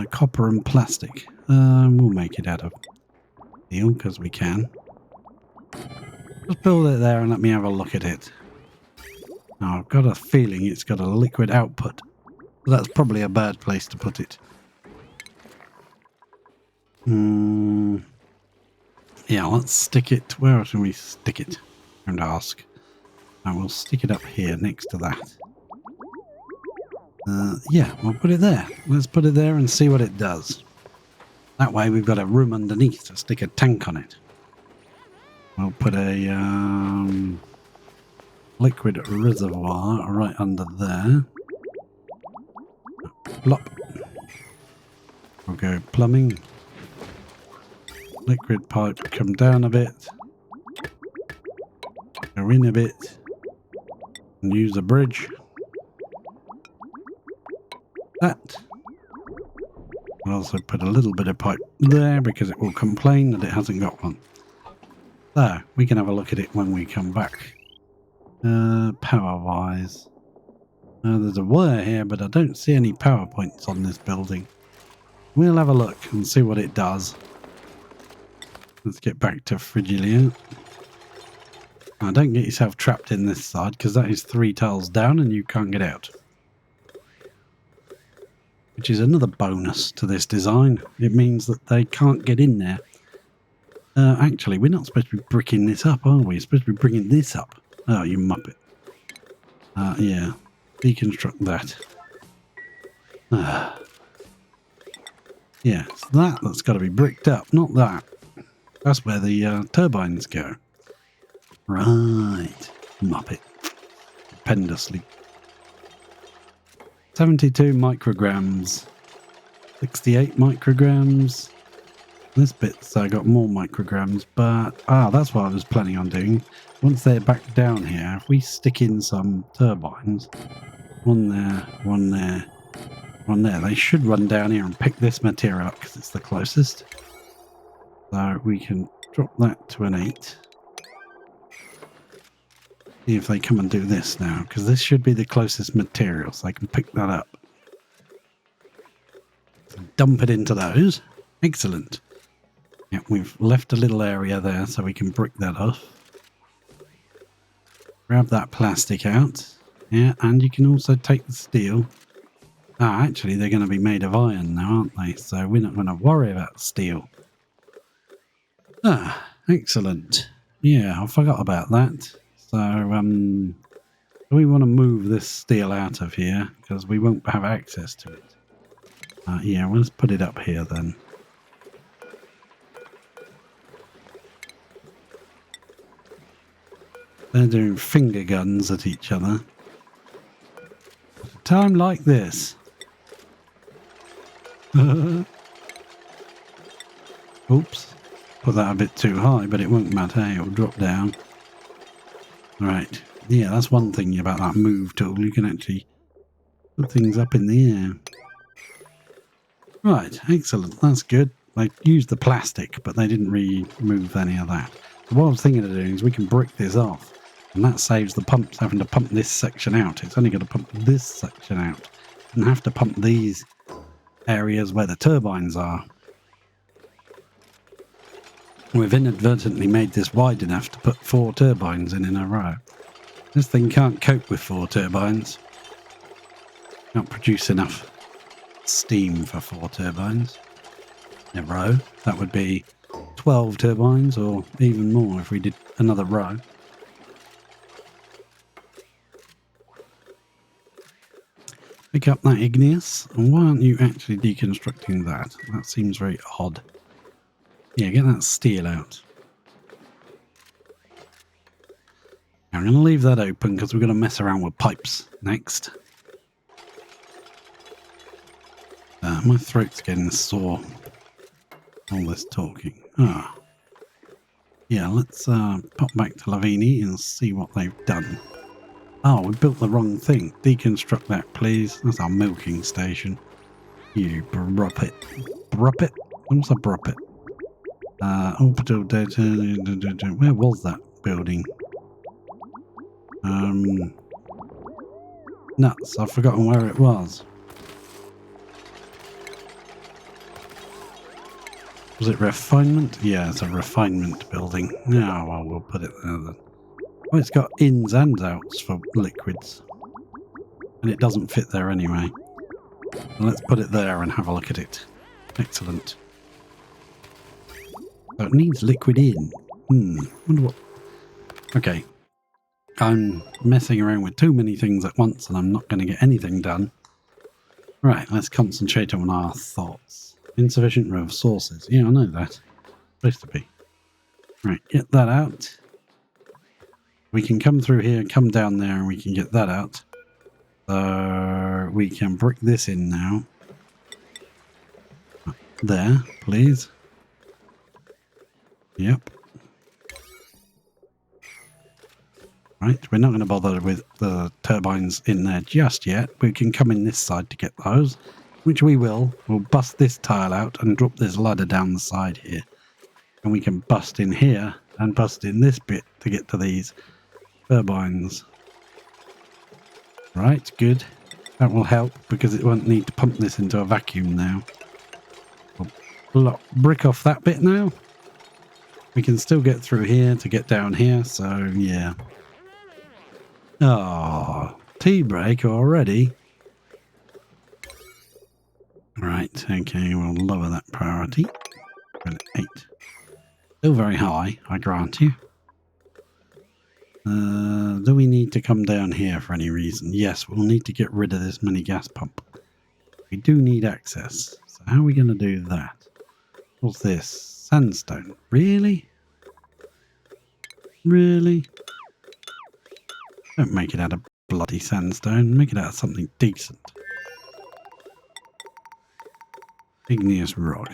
Copper and plastic. We'll make it out of steel because we can. Just build it there and let me have a look at it. Now, I've got a feeling it's got a liquid output. That's probably a bad place to put it. Yeah, let's stick it. Where else can we stick it? And ask. I will stick it up here next to that. Yeah, we'll put it there. Let's put it there and see what it does. That way we've got a room underneath to stick a tank on it. We'll put a liquid reservoir right under there. Plop. We'll go plumbing. Liquid pipe, come down a bit. Go in a bit. And use the bridge. That. I'll also put a little bit of pipe there because it will complain that it hasn't got one. So, we can have a look at it when we come back. Power-wise. There's a wire here, but I don't see any power points on this building. We'll have a look and see what it does. Let's get back to Frigilia. Now, don't get yourself trapped in this side, because that is 3 tiles down and you can't get out. Which is another bonus to this design. It means that they can't get in there. Actually, we're not supposed to be bricking this up, are we? We're supposed to be bringing this up. Oh, you muppet. Yeah. Deconstruct that. Yeah, it's that's got to be bricked up, not that. That's where the turbines go. Right. Muppet. Stupendously. 72 micrograms. 68 micrograms. This bit, so I got more micrograms, but that's what I was planning on doing. Once they're back down here, if we stick in some turbines, one there, one there, one there, they should run down here and pick this material up because it's the closest. So we can drop that to an 8. See if they come and do this now, because this should be the closest material, so they can pick that up. So dump it into those. Excellent. Yeah, we've left a little area there so we can brick that off. Grab that plastic out. Yeah, and you can also take the steel. Actually, they're going to be made of iron now, aren't they? So we're not going to worry about steel. Excellent. Yeah, I forgot about that. So, we want to move this steel out of here because we won't have access to it. Yeah, well, let's put it up here then. They're doing finger guns at each other. At a time like this. Oops. Put that a bit too high, but it won't matter. It'll drop down. Right. Yeah, that's one thing about that move tool. You can actually put things up in the air. Right. Excellent. That's good. They used the plastic, but they didn't remove any of that. So what I was thinking of doing is we can brick this off. And that saves the pumps having to pump this section out. It's only going to pump this section out. And have to pump these areas where the turbines are. We've inadvertently made this wide enough to put 4 turbines in a row. This thing can't cope with 4 turbines. Can't produce enough steam for 4 turbines. a row. That would be 12 turbines or even more if we did another row. Pick up that igneous. And why aren't you actually deconstructing that? That seems very odd. Yeah, get that steel out. I'm going to leave that open because we're going to mess around with pipes next. My throat's getting sore. All this talking. Ah. Yeah, let's pop back to Lavini and see what they've done. Oh, we built the wrong thing. Deconstruct that, please. That's our milking station. You bruppet. Bruppet? What's a bruppet? Orbital data. Where was that building? Nuts. I've forgotten where it was. Was it refinement? Yeah, it's a refinement building. Yeah, well, we'll put it there then. Oh, it's got ins and outs for liquids. And it doesn't fit there anyway. So let's put it there and have a look at it. Excellent. So it needs liquid in. Wonder what... Okay. I'm messing around with too many things at once and I'm not going to get anything done. Right, let's concentrate on our thoughts. Insufficient resources. Yeah, I know that. Supposed to be. Right, get that out. We can come through here, come down there, and we can get that out. So we can brick this in now. There, please. Yep. Right, we're not going to bother with the turbines in there just yet. We can come in this side to get those, which we will. We'll bust this tile out and drop this ladder down the side here. And we can bust in here and bust in this bit to get to these turbines. Right, good. That will help because it won't need to pump this into a vacuum now. We'll brick off that bit now. We can still get through here to get down here, so yeah. Oh, tea break already. Right, okay, we'll lower that priority. 8. Still very high, I grant you. Do we need to come down here for any reason? Yes, we'll need to get rid of this mini gas pump. We do need access. So how are we going to do that? What's this? Sandstone. Really? Really? Don't make it out of bloody sandstone. Make it out of something decent. Igneous rock.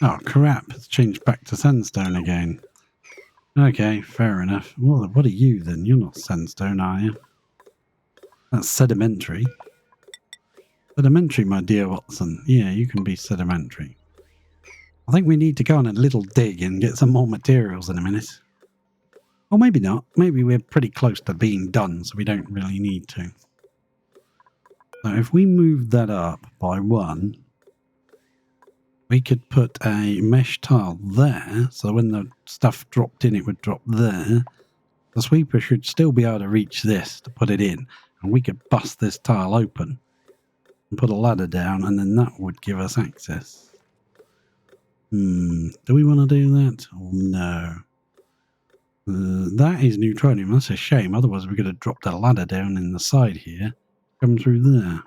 Oh crap, it's changed back to sandstone again. Okay, fair enough. Well, what are you then? You're not sandstone, are you? That's sedimentary. Sedimentary, my dear Watson. Yeah, you can be sedimentary. I think we need to go on a little dig and get some more materials in a minute. Or maybe not. Maybe we're pretty close to being done, so we don't really need to. So if we move that up by 1, we could put a mesh tile there, so when the stuff dropped in, it would drop there. The sweeper should still be able to reach this to put it in, and we could bust this tile open and put a ladder down, and then that would give us access. Do we want to do that? Oh, no. That is neutronium. That's a shame. Otherwise, we could have dropped a ladder down in the side here, come through there.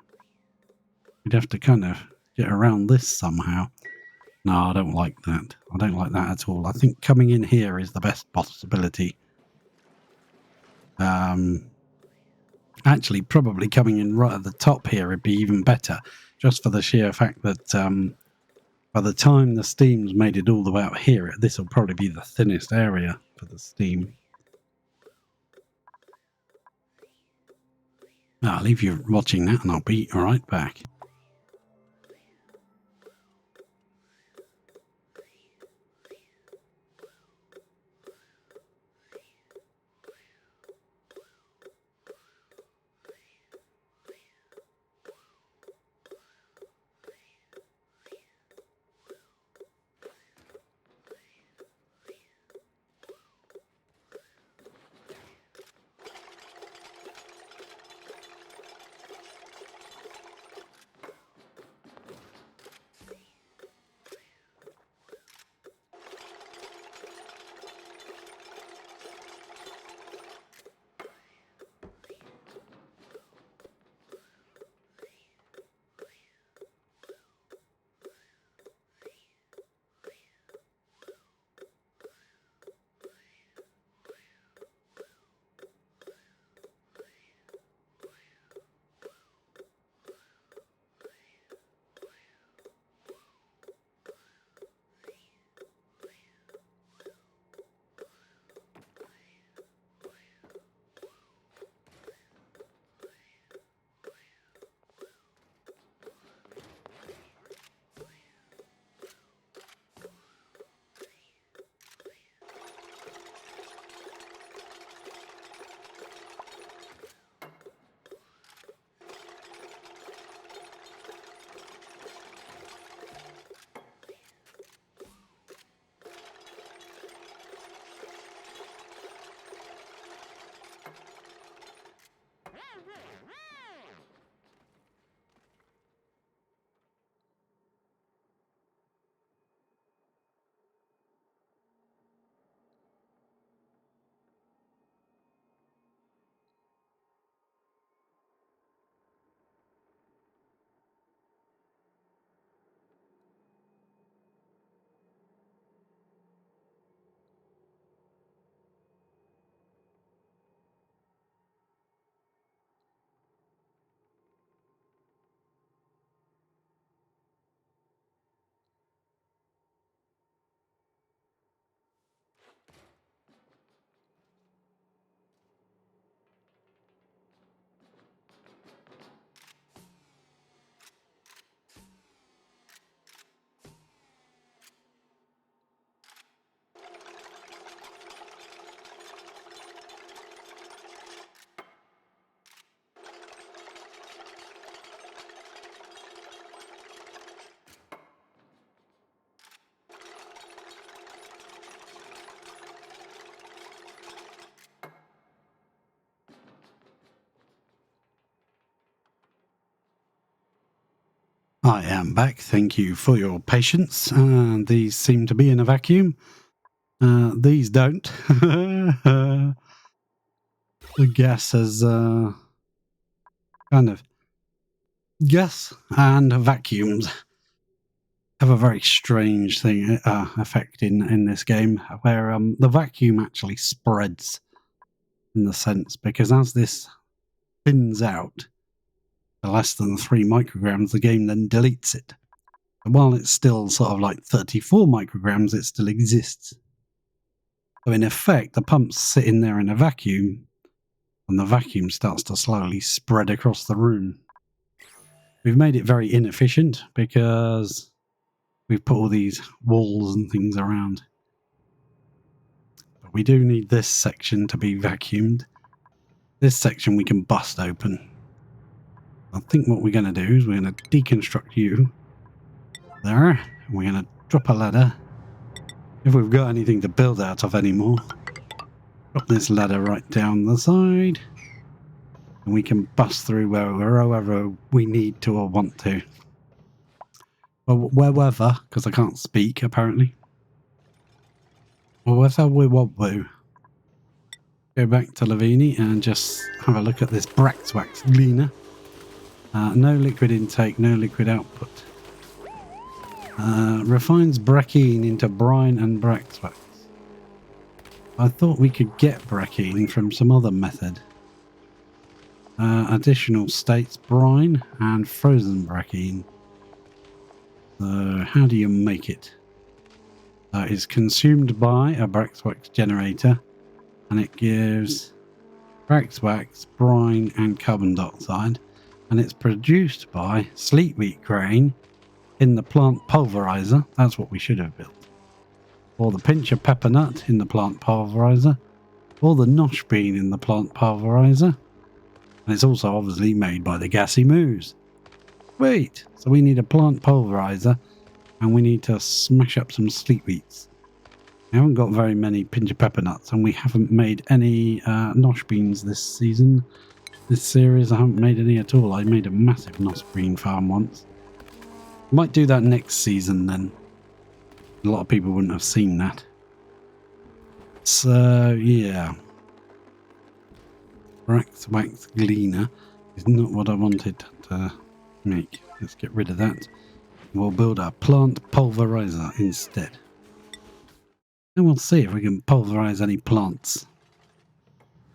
We'd have to kind of get around this somehow. No, I don't like that. I don't like that at all. I think coming in here is the best possibility. Actually, probably coming in right at the top here would be even better, just for the sheer fact that by the time the steam's made it all the way out here, this will probably be the thinnest area for the steam. I'll leave you watching that and I'll be right back. I am back. Thank you for your patience. These seem to be in a vacuum. These don't. The gas has kind of... Gas and vacuums have a very strange thing effect in this game, where the vacuum actually spreads in the sense, because as this thins out to less than 3 micrograms, the game then deletes it. And while it's still sort of like 34 micrograms, it still exists. So in effect, the pump's sitting there in a vacuum, and the vacuum starts to slowly spread across the room. We've made it very inefficient because we've put all these walls and things around. But we do need this section to be vacuumed. This section we can bust open. I think what we're going to do is we're going to deconstruct you there, and we're going to drop a ladder. If we've got anything to build out of anymore, drop this ladder right down the side, and we can bust through wherever we need to or want to. Well, wherever, because I can't speak apparently. Well, wherever we want to. Go back to Lavini and just have a look at this Braxwax Gleaner. No liquid intake, no liquid output. Refines Brackine into brine and Braxwax. I thought we could get Brackine from some other method. Additional states brine and frozen Brackine. So how do you make it? It's consumed by a Braxwax generator, and it gives Braxwax, brine and carbon dioxide, and it's produced by sleet wheat grain in the plant pulverizer. That's what we should have built. Or the pincher pepper nut in the plant pulverizer, or the nosh bean in the plant pulverizer. And it's also obviously made by the gassy moose. Wait, so we need a plant pulverizer, and we need to smash up some sleet wheats. We haven't got very many pincher pepper nuts, and we haven't made any nosh beans this season. This series I haven't made any at all. I made a massive nosh bean farm once. Might do that next season then. A lot of people wouldn't have seen that. So yeah, Braxwax Gleaner is not what I wanted to make. Let's get rid of that. We'll build a plant pulverizer instead. And we'll see if we can pulverize any plants.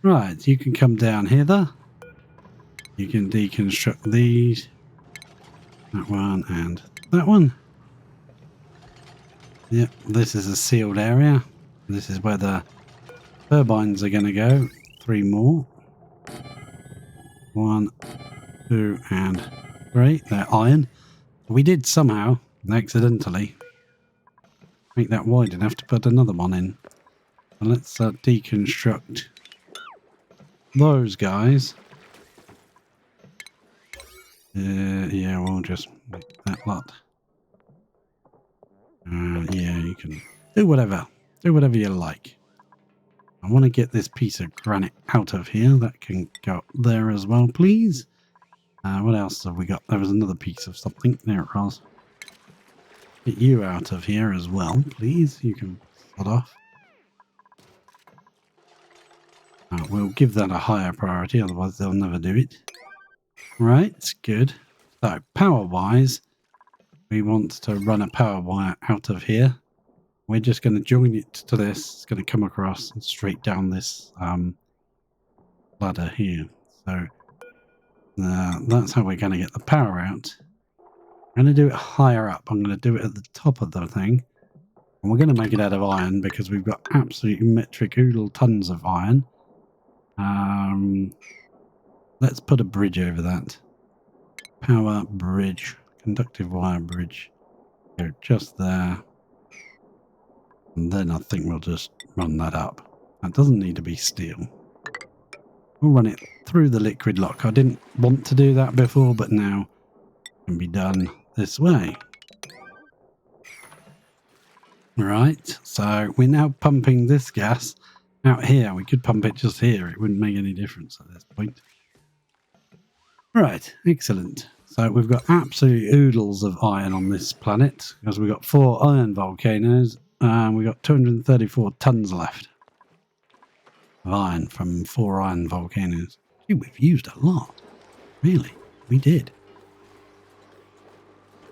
Right, you can come down here there. You can deconstruct these. That one and that one. Yep, this is a sealed area. This is where the turbines are going to go. 3 more. 1, 2 and 3. They're iron. We did somehow, accidentally, make that wide enough to put another one in. And let's deconstruct those guys. Yeah, we'll just make that lot. Yeah, you can do whatever. Do whatever you like. I want to get this piece of granite out of here. That can go up there as well, please. What else have we got? There was another piece of something. There it was. Get you out of here as well, please. You can shut off. We'll give that a higher priority, otherwise they'll never do it. Right, good. So, power-wise, we want to run a power wire out of here. We're just going to join it to this. It's going to come across and straight down this ladder here. So, that's how we're going to get the power out. I'm going to do it higher up. I'm going to do it at the top of the thing. And we're going to make it out of iron because we've got absolutely metric oodle tons of iron. Let's put a bridge over that. Power bridge. Conductive wire bridge. Go just there. And then I think we'll just run that up. That doesn't need to be steel. We'll run it through the liquid lock. I didn't want to do that before, but now it can be done this way. Right, so we're now pumping this gas out here. We could pump it just here. It wouldn't make any difference at this point. Right, excellent. So we've got absolute oodles of iron on this planet because we've got 4 iron volcanoes and we've got 234 tons left of iron from 4 iron volcanoes. Gee, we've used a lot. Really, we did.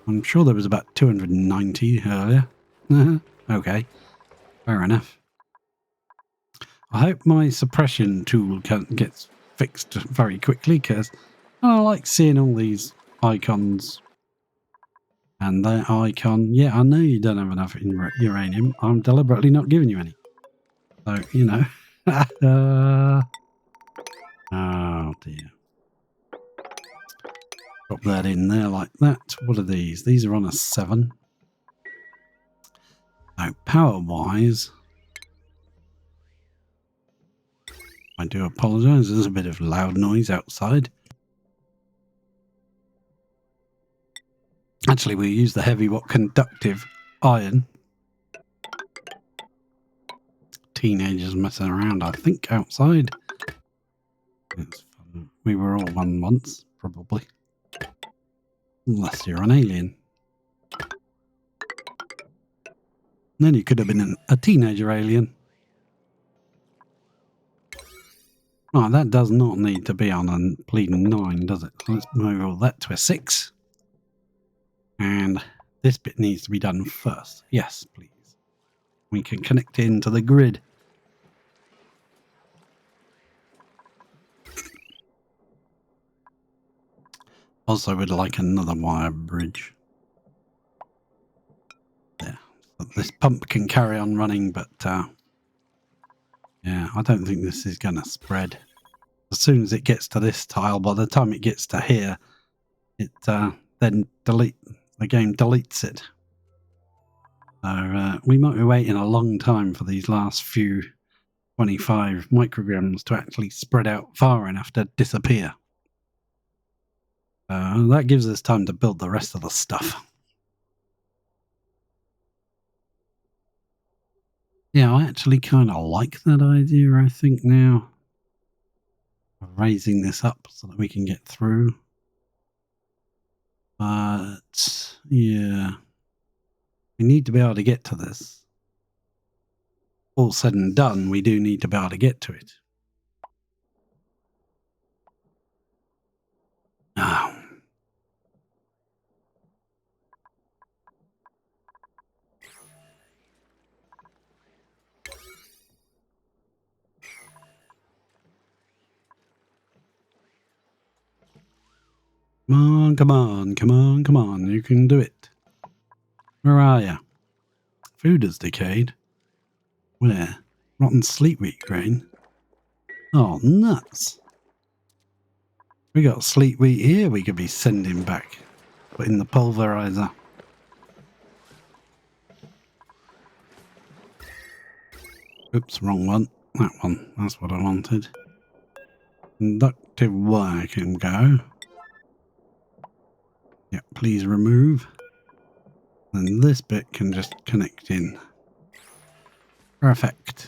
I'm sure there was about 290 earlier. Okay, fair enough. I hope my suppression tool gets fixed very quickly because I like seeing all these icons. And that icon, yeah, I know you don't have enough uranium. I'm deliberately not giving you any. So, you know. Oh, dear. Drop that in there like that. What are these? These are on a 7. Now, power-wise, I do apologise. There's a bit of loud noise outside. Actually, we use the heavy conductive iron. Teenagers messing around, I think, outside. It's fun. We were all one once, probably. Unless you're an alien. Then you could have been a teenager alien. Right, that does not need to be on a bleeding 9, does it? So let's move all that to a 6. And this bit needs to be done first. Yes, please. We can connect into the grid. Also would like another wire bridge. There. So this pump can carry on running, but yeah, I don't think this is going to spread. As soon as it gets to this tile, by the time it gets to here, it then the game deletes it. So we might be waiting a long time for these last few 25 micrograms to actually spread out far enough to disappear. That gives us time to build the rest of the stuff. Yeah, I actually kind of like that idea, I think, now. Raising this up so that we can get through. But, yeah. We need to be able to get to this. All said and done, we do need to be able to get to it. Oh. Come on, come on, come on, come on. You can do it. Where are you? Food has decayed. Where? Rotten sleep wheat grain. Oh, nuts. We got sleep wheat here we could be sending back. Put in the pulverizer. Oops, wrong one. That one. That's what I wanted. Conductive wire can go. Yeah, please remove. And this bit can just connect in. Perfect.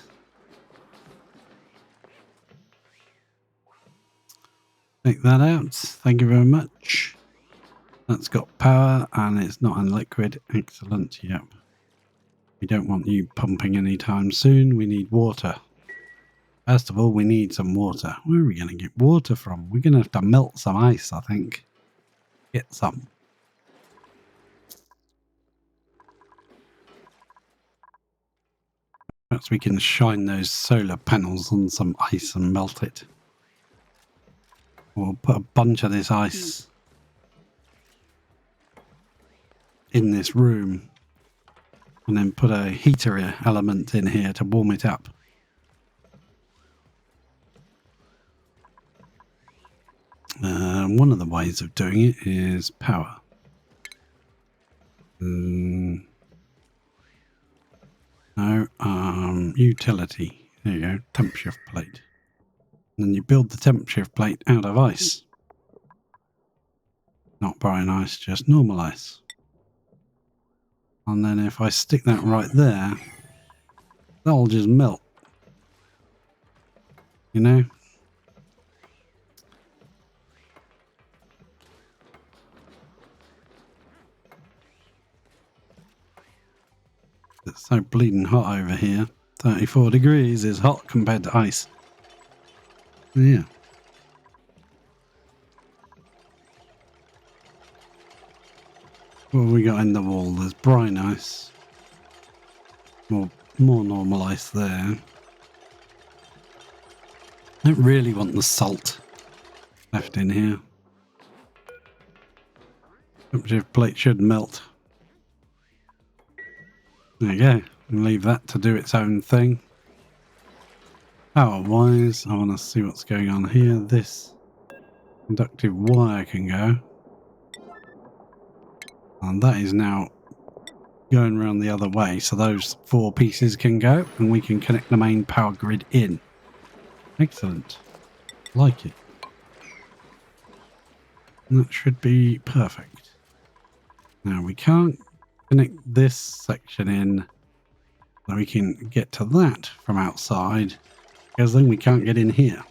Take that out. Thank you very much. That's got power and it's not in liquid. Excellent. Yep. We don't want you pumping anytime soon. We need water. First of all, we need some water. Where are we going to get water from? We're going to have to melt some ice, I think. Get some. Perhaps we can shine those solar panels on some ice and melt it. We'll put a bunch of this ice in this room and then put a heater element in here to warm it up. One of the ways of doing it is power. No, utility. There you go, temp shift plate. And then you build the temp shift plate out of ice. Not brine ice, just normal ice. And then if I stick that right there, that'll just melt. You know? It's so bleeding hot over here. 34 degrees is hot compared to ice. Yeah. What have we got in the wall? There's brine ice. More normal ice there. I don't really want the salt left in here. Temperature plate should melt. There you go. And leave that to do its own thing. Power wise, I want to see what's going on here. This conductive wire can go. And that is now going around the other way. So those 4 pieces can go and we can connect the main power grid in. Excellent. Like it. And that should be perfect. Now we can't connect this section in so we can get to that from outside, because then we can't get in here.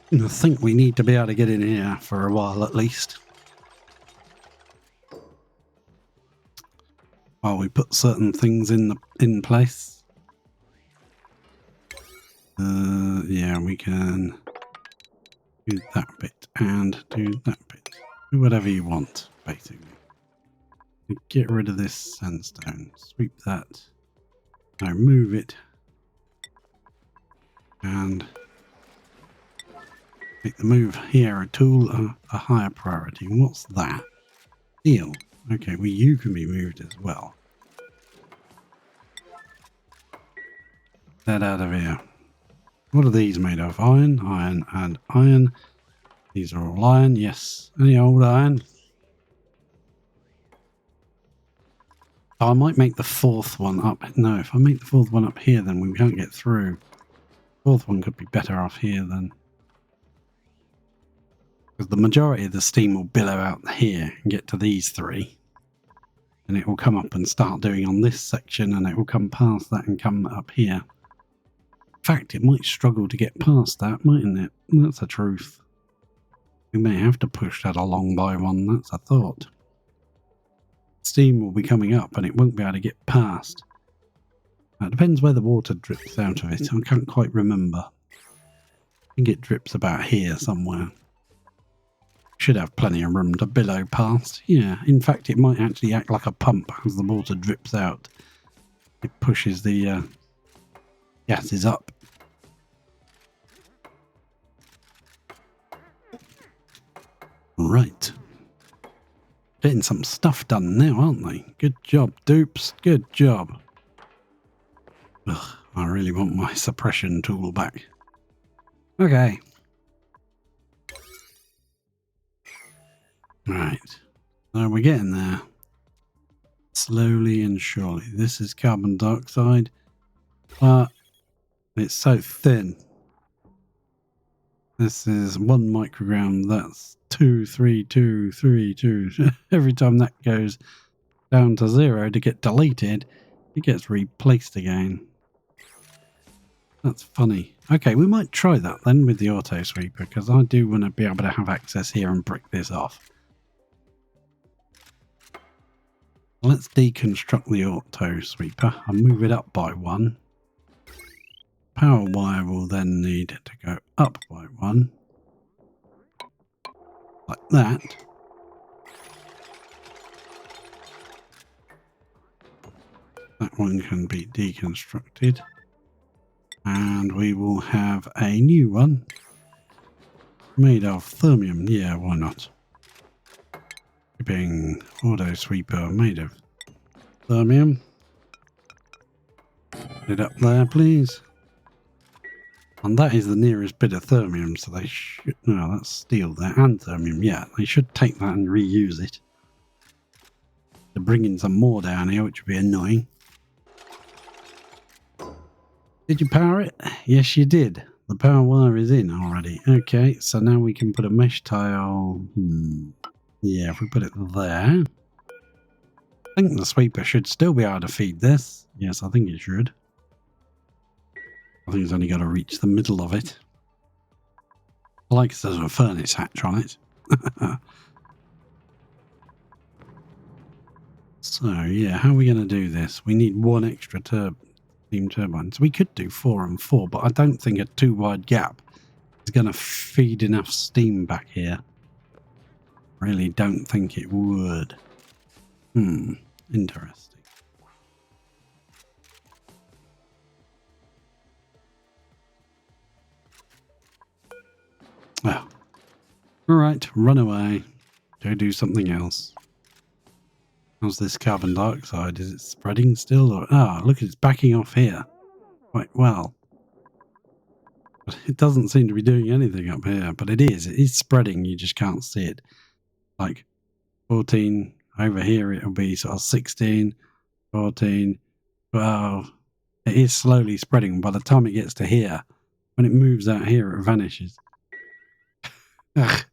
And I think we need to be able to get in here for a while at least. While we put certain things in place. Yeah, we can do that bit and do that bit. Do whatever you want, basically. Get rid of this sandstone. Sweep that. Now move it. And make the move here a tool a higher priority. What's that? Steel. Okay, well you can be moved as well. That out of here. What are these made of? Iron, iron, and iron. These are all iron, yes. Any old iron. I might make the 4th one up. No, if I make the 4th one up here, then we can't get through. 4th one could be better off here then. Because the majority of the steam will billow out here and get to these 3. And it will come up and start doing on this section, and it will come past that and come up here. In fact, it might struggle to get past that, mightn't it? That's the truth. We may have to push that along by 1, that's a thought. Steam will be coming up and it won't be able to get past. Now, it depends where the water drips out of it. I can't quite remember. I think it drips about here somewhere. Should have plenty of room to billow past. Yeah, in fact it might actually act like a pump as the water drips out. It pushes the gases up. Right. Getting some stuff done now, aren't they? Good job, dupes. Good job. Ugh, I really want my suppression tool back. Okay. Right. So we're getting there. Slowly and surely. This is carbon dioxide. But it's so thin. This is 1 microgram. That's 2, 3, 2, 3, 2. Every time that goes down to 0 to get deleted, it gets replaced again. That's funny. Okay, we might try that then with the auto sweeper, because I do want to be able to have access here and brick this off. Let's deconstruct the auto sweeper and move it up by 1. Power wire will then need to go up by 1. Like that. That one can be deconstructed. And we will have a new one made of thermium. Yeah, why not? Shipping auto sweeper made of thermium. Put it up there, please. And that is the nearest bit of thermium, so they should... No, that's steel there, and thermium, yeah. They should take that and reuse it. They're bringing some more down here, which would be annoying. Did you power it? Yes, you did. The power wire is in already. Okay, so now we can put a mesh tile. Yeah, if we put it there. I think the sweeper should still be able to feed this. Yes, I think it should. I think it's only got to reach the middle of it. I like there's a furnace hatch on it. So, yeah, how are we going to do this? We need one extra steam turbine. So we could do 4 and 4, but I don't think a too wide gap is going to feed enough steam back here. Really don't think it would. Interesting. Oh. All right, run away. Go do something else. How's this carbon dioxide? Is it spreading still? Or look, it's backing off here. Quite well. But it doesn't seem to be doing anything up here, but it is. It is spreading. You just can't see it. Like 14 over here, it'll be sort of 16, 14, 12. It is slowly spreading. By the time it gets to here, when it moves out here, it vanishes. Ugh,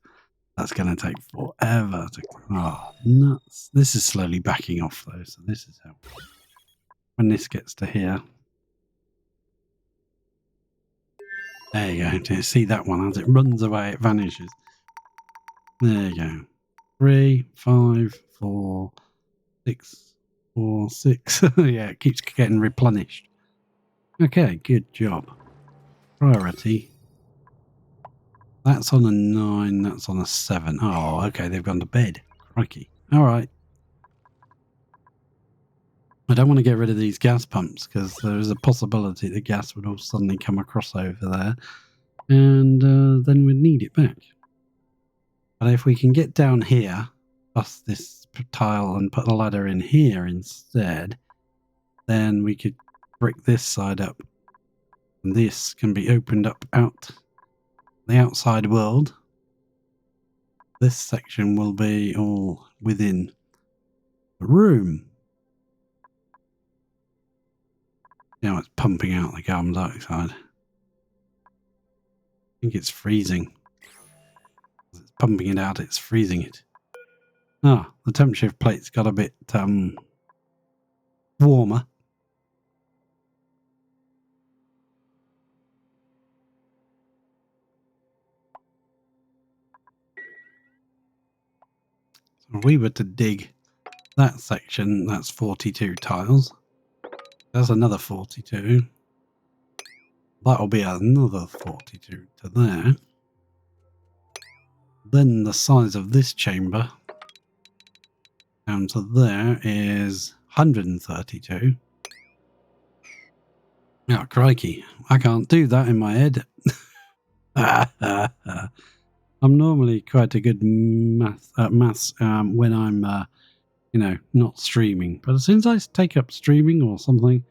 that's going to take forever to... Oh, nuts. This is slowly backing off, though, so this is how... When this gets to here... There you go. Do you see that one? As it runs away, it vanishes. There you go. 3, 5, 4, 6, 4, 6. Yeah, it keeps getting replenished. Okay, good job. Priority. That's on a 9, that's on a 7. Oh, okay, they've gone to bed. Crikey. All right. I don't want to get rid of these gas pumps because there is a possibility the gas would all suddenly come across over there and then we'd need it back. But if we can get down here, plus this tile and put a ladder in here instead, then we could brick this side up. And this can be opened up out the outside world. This section will be all within the room. Now it's pumping out the carbon dioxide. I think it's freezing. It's pumping it out, it's freezing it. Ah, the temperature plate's got a bit warmer. So if we were to dig that section, that's 42 tiles. There's another 42. That'll be another 42 to there. Then the size of this chamber down to there is 132. Oh, crikey. I can't do that in my head. I'm normally quite a good maths when I'm, not streaming. But as soon as I take up streaming or something,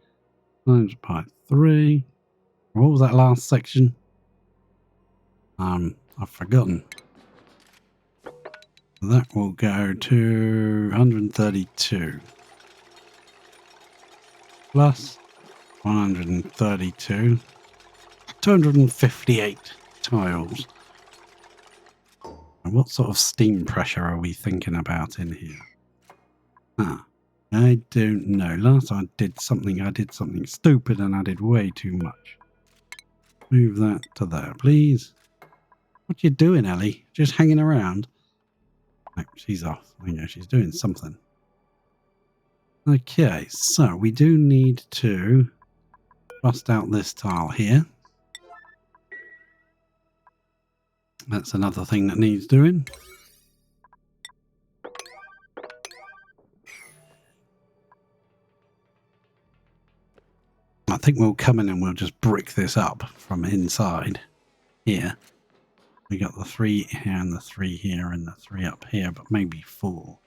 times by 3. What was that last section? I've forgotten. That will go to 132 plus 132, 258 tiles. And what sort of steam pressure are we thinking about in here? I don't know. Last I did something stupid and I did way too much. Move that to there, please. What you doing, Ellie? Just hanging around? No, she's off. I know she's doing something. Okay, so we do need to bust out this tile here. That's another thing that needs doing. I think we'll come in and we'll just brick this up from inside here. We got the 3 here and the 3 here and the 3 up here, but maybe 4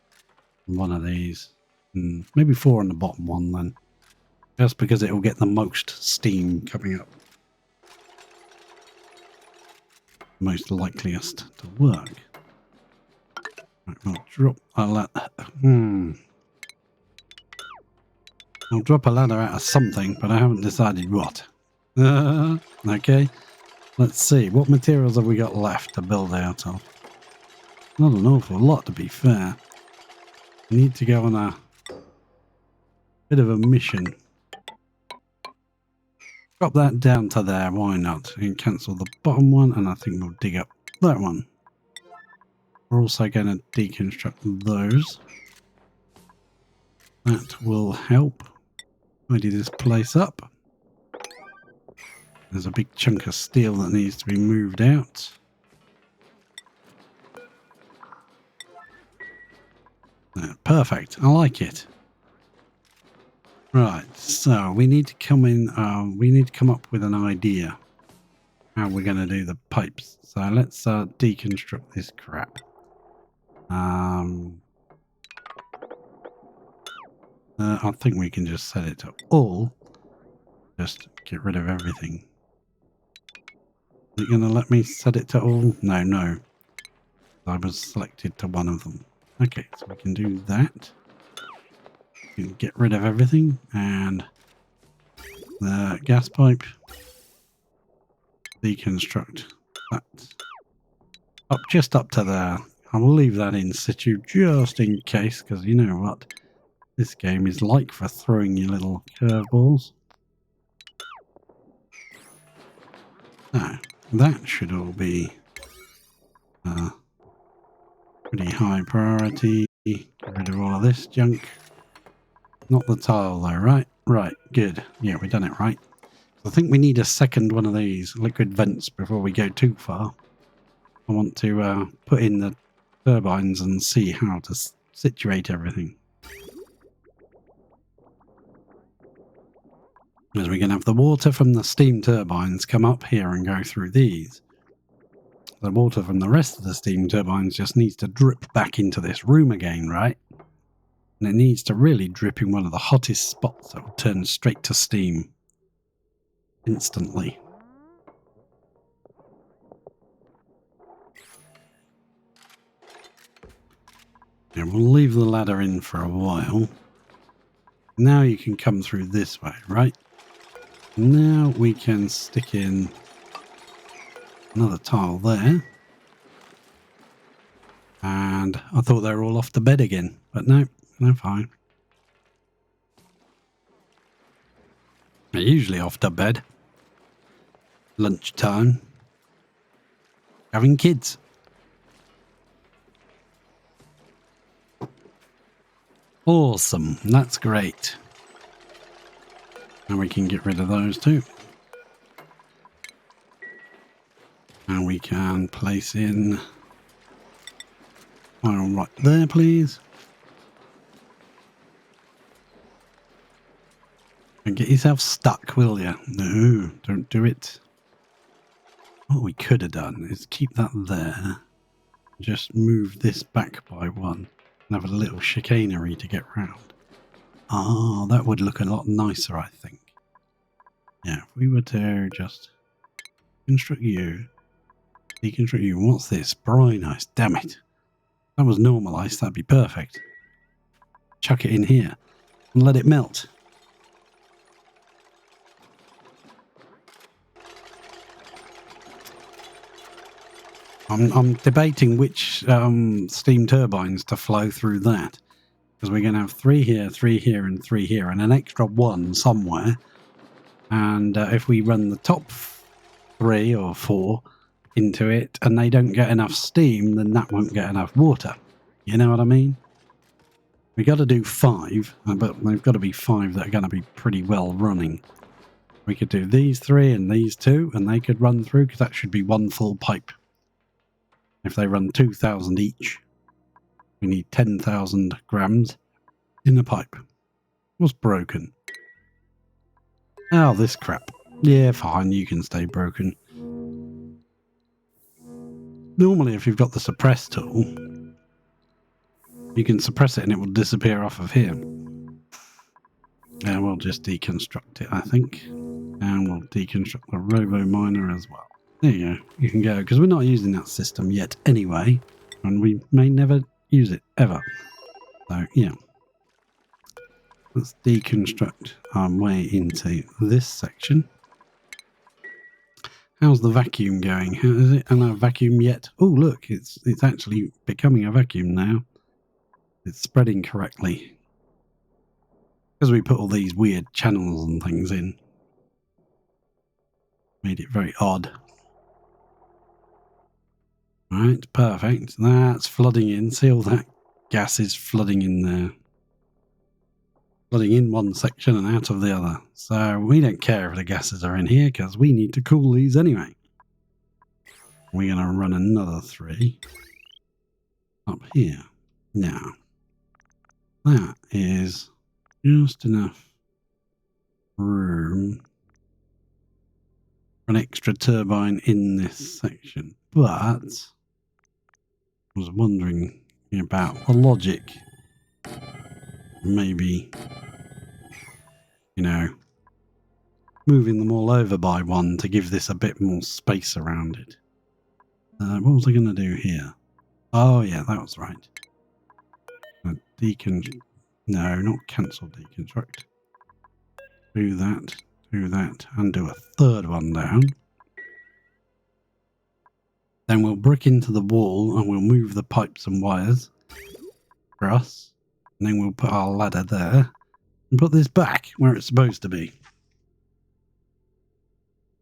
on one of these. Maybe 4 on the bottom one then. Just because it will get the most steam coming up. Most likeliest to work. Right, I'll drop a ladder. I'll drop a ladder out of something, but I haven't decided what. Okay. Let's see. What materials have we got left to build out of? Not an awful lot, to be fair. We need to go on a bit of a mission. Drop that down to there. Why not? And cancel the bottom one, and I think we'll dig up that one. We're also going to deconstruct those. That will help tidy this place up. There's a big chunk of steel that needs to be moved out. Perfect. I like it. Right, so we need to come in. We need to come up with an idea how we're going to do the pipes. So let's deconstruct this crap. I think we can just set it to all. Just get rid of everything. Is it going to let me set it to all? No, no. I was selected to one of them. Okay, so we can do that. We can get rid of everything and the gas pipe. Deconstruct that. Just up to there. I will leave that in situ just in case, because you know what this game is like for throwing you little curveballs. Now, that should all be pretty high priority. Get rid of all of this junk. Not the tile though, right? Right, good. Yeah, we've done it right. I think we need a second one of these liquid vents before we go too far. I want to put in the turbines and see how to situate everything. Because we can have the water from the steam turbines come up here and go through these. The water from the rest of the steam turbines just needs to drip back into this room again, right? And it needs to really drip in one of the hottest spots that will turn straight to steam instantly. Yeah, we'll leave the ladder in for a while. Now you can come through this way, right? Now we can stick in another tile there. And I thought they were all off to bed again, but no, they're fine. They're usually off to bed. Lunchtime. Having kids. Awesome, that's great. And we can get rid of those too. And we can place in tile right there, please. And get yourself stuck, will you? No, don't do it. What we could have done is keep that there. Just move this back by one. And have a little chicanery to get round. Ah, that would look a lot nicer, I think. Yeah, if we were to just construct you, deconstruct you. What's this? Brine ice. Damn it. If that was normal ice, that'd be perfect. Chuck it in here and let it melt. I'm debating which steam turbines to flow through that. Because we're going to have 3 here, 3 here, and 3 here, and an extra 1 somewhere. And if we run the top 3 or 4 into it, and they don't get enough steam, then that won't get enough water. You know what I mean? We got to do 5, but they've got to be 5 that are going to be pretty well running. We could do these 3 and these 2, and they could run through, because that should be 1 full pipe. If they run 2,000 each, we need 10,000 grams in a pipe. What's broken? Oh, this crap. Yeah, fine, you can stay broken. Normally, if you've got the suppress tool, you can suppress it and it will disappear off of here. And we'll just deconstruct it, I think. And we'll deconstruct the Robo Miner as well. There you go. You can go, because we're not using that system yet anyway. And we may never use it, ever. So, yeah. Let's deconstruct our way into this section. How's the vacuum going? How is it? And a vacuum yet? Oh, look, it's actually becoming a vacuum now. It's spreading correctly. Because we put all these weird channels and things in. Made it very odd. Right, perfect. That's flooding in. See all that gas is flooding in there. flooding in one section and out of the other. So we don't care if the gases are in here because we need to cool these anyway. We're going to run another 3 up here. Now, that is just enough room for an extra turbine in this section. But I was wondering about the logic. Maybe, you know, moving them all over by one to give this a bit more space around it. What was I going to do here? Oh, yeah, that was right. No, not cancel deconstruct. Do that, and do a third one down. Then we'll brick into the wall and we'll move the pipes and wires for us. And then we'll put our ladder there and put this back where it's supposed to be.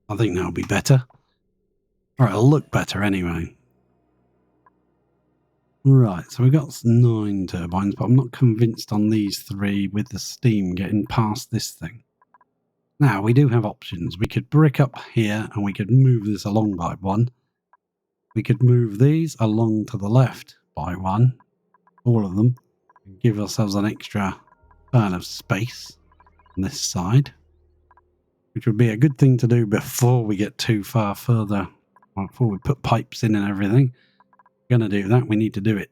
I think that'll be better. Or it'll look better anyway. Right, so we've got 9 turbines, but I'm not convinced on these 3 with the steam getting past this thing. Now, we do have options. We could brick up here and we could move this along by 1. We could move these along to the left by 1, all of them, and give ourselves an extra turn of space on this side, which would be a good thing to do before we get too far further, before we put pipes in and everything. Going to do that, we need to do it,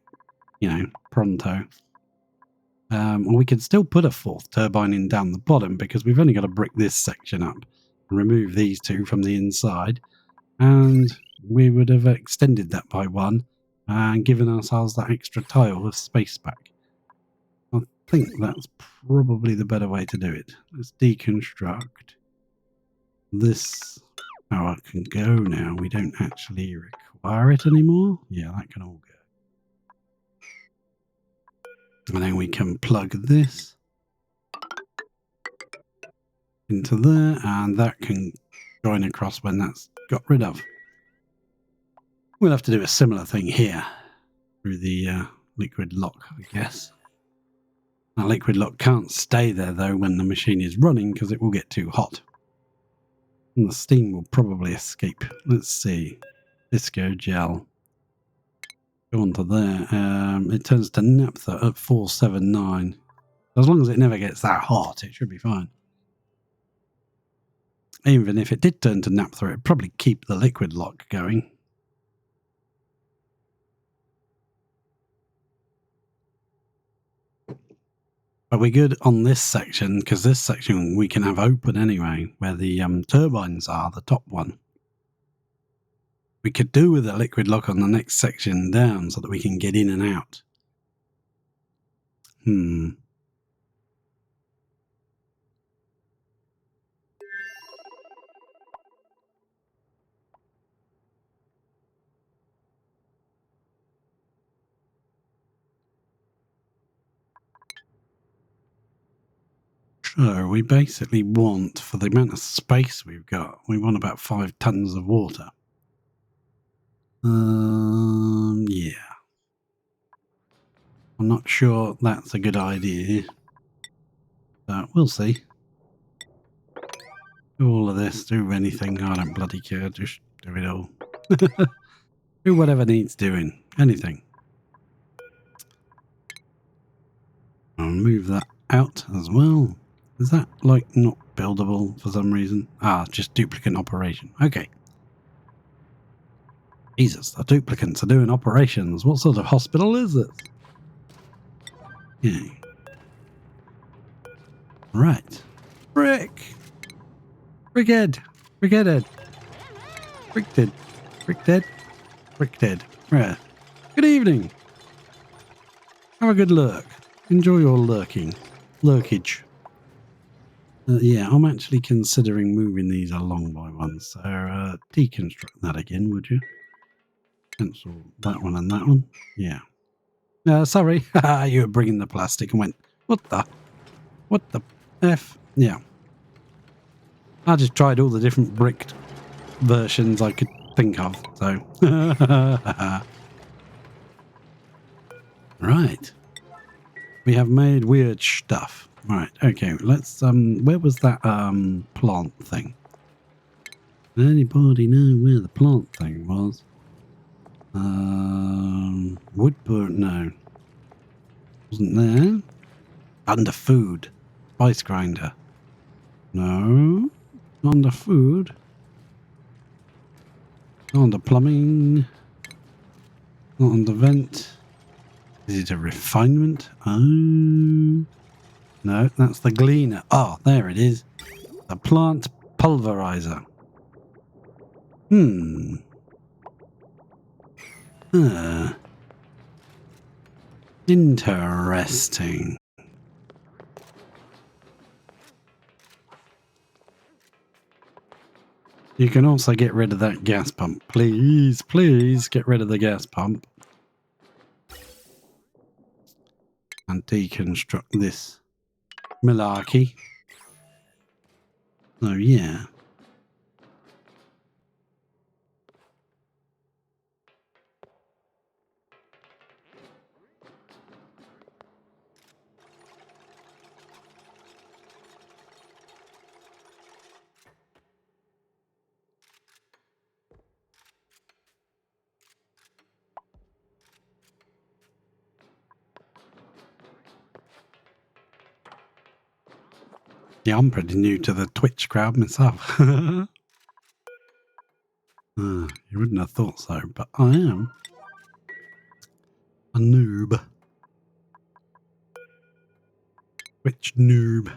you know, pronto. And we can still put a 4th turbine in down the bottom because we've only got to brick this section up and remove these 2 from the inside, and we would have extended that by 1 and given ourselves that extra tile of space back. I think that's probably the better way to do it. Let's deconstruct this. Power can go now. We don't actually require it anymore. Yeah, that can all go. And then we can plug this into there, and that can join across when that's got rid of. We'll have to do a similar thing here through the liquid lock, I guess. That liquid lock can't stay there though when the machine is running because it will get too hot. And the steam will probably escape. Let's see. Disco gel. Go on to there. It turns to naphtha at 479. As long as it never gets that hot, it should be fine. Even if it did turn to naphtha, it'd probably keep the liquid lock going. But we're good on this section, because this section we can have open anyway, where the turbines are, the top one. We could do with a liquid lock on the next section down so that we can get in and out. So we basically want, for the amount of space we've got, we want about 5 tons of water. Yeah. I'm not sure that's a good idea. But we'll see. Do all of this, do anything, I don't bloody care, just do it all. Do whatever needs doing, anything. I'll move that out as well. Is that, like, not buildable for some reason? Ah, just duplicate operation. Okay. Jesus, the duplicates are doing operations. What sort of hospital is this? Yeah. Right. Brick! Brickhead! Brickheaded! Brickdead! Brickdead! Brickdead. Right. Good evening! Have a good lurk. Enjoy your lurking. Lurkage. Yeah, I'm actually considering moving these along by 1. So deconstruct that again, would you? Cancel that one and that one. Yeah. Sorry. You were bringing the plastic and went, what the F? Yeah. I just tried all the different bricked versions I could think of, so. Right. We have made weird stuff. Right, okay, let's, where was that, plant thing? Anybody know where the plant thing was? Woodburn, no. Wasn't there. Under food. Spice grinder. No. Under food. Under plumbing. Not under vent. Is it a refinement? Oh. No, that's the gleaner. Oh, there it is. The plant pulverizer. Interesting. You can also get rid of that gas pump. Please, please get rid of the gas pump. And deconstruct this malarkey. So, yeah. Yeah, I'm pretty new to the Twitch crowd myself. You wouldn't have thought so, but I am a noob. Twitch noob.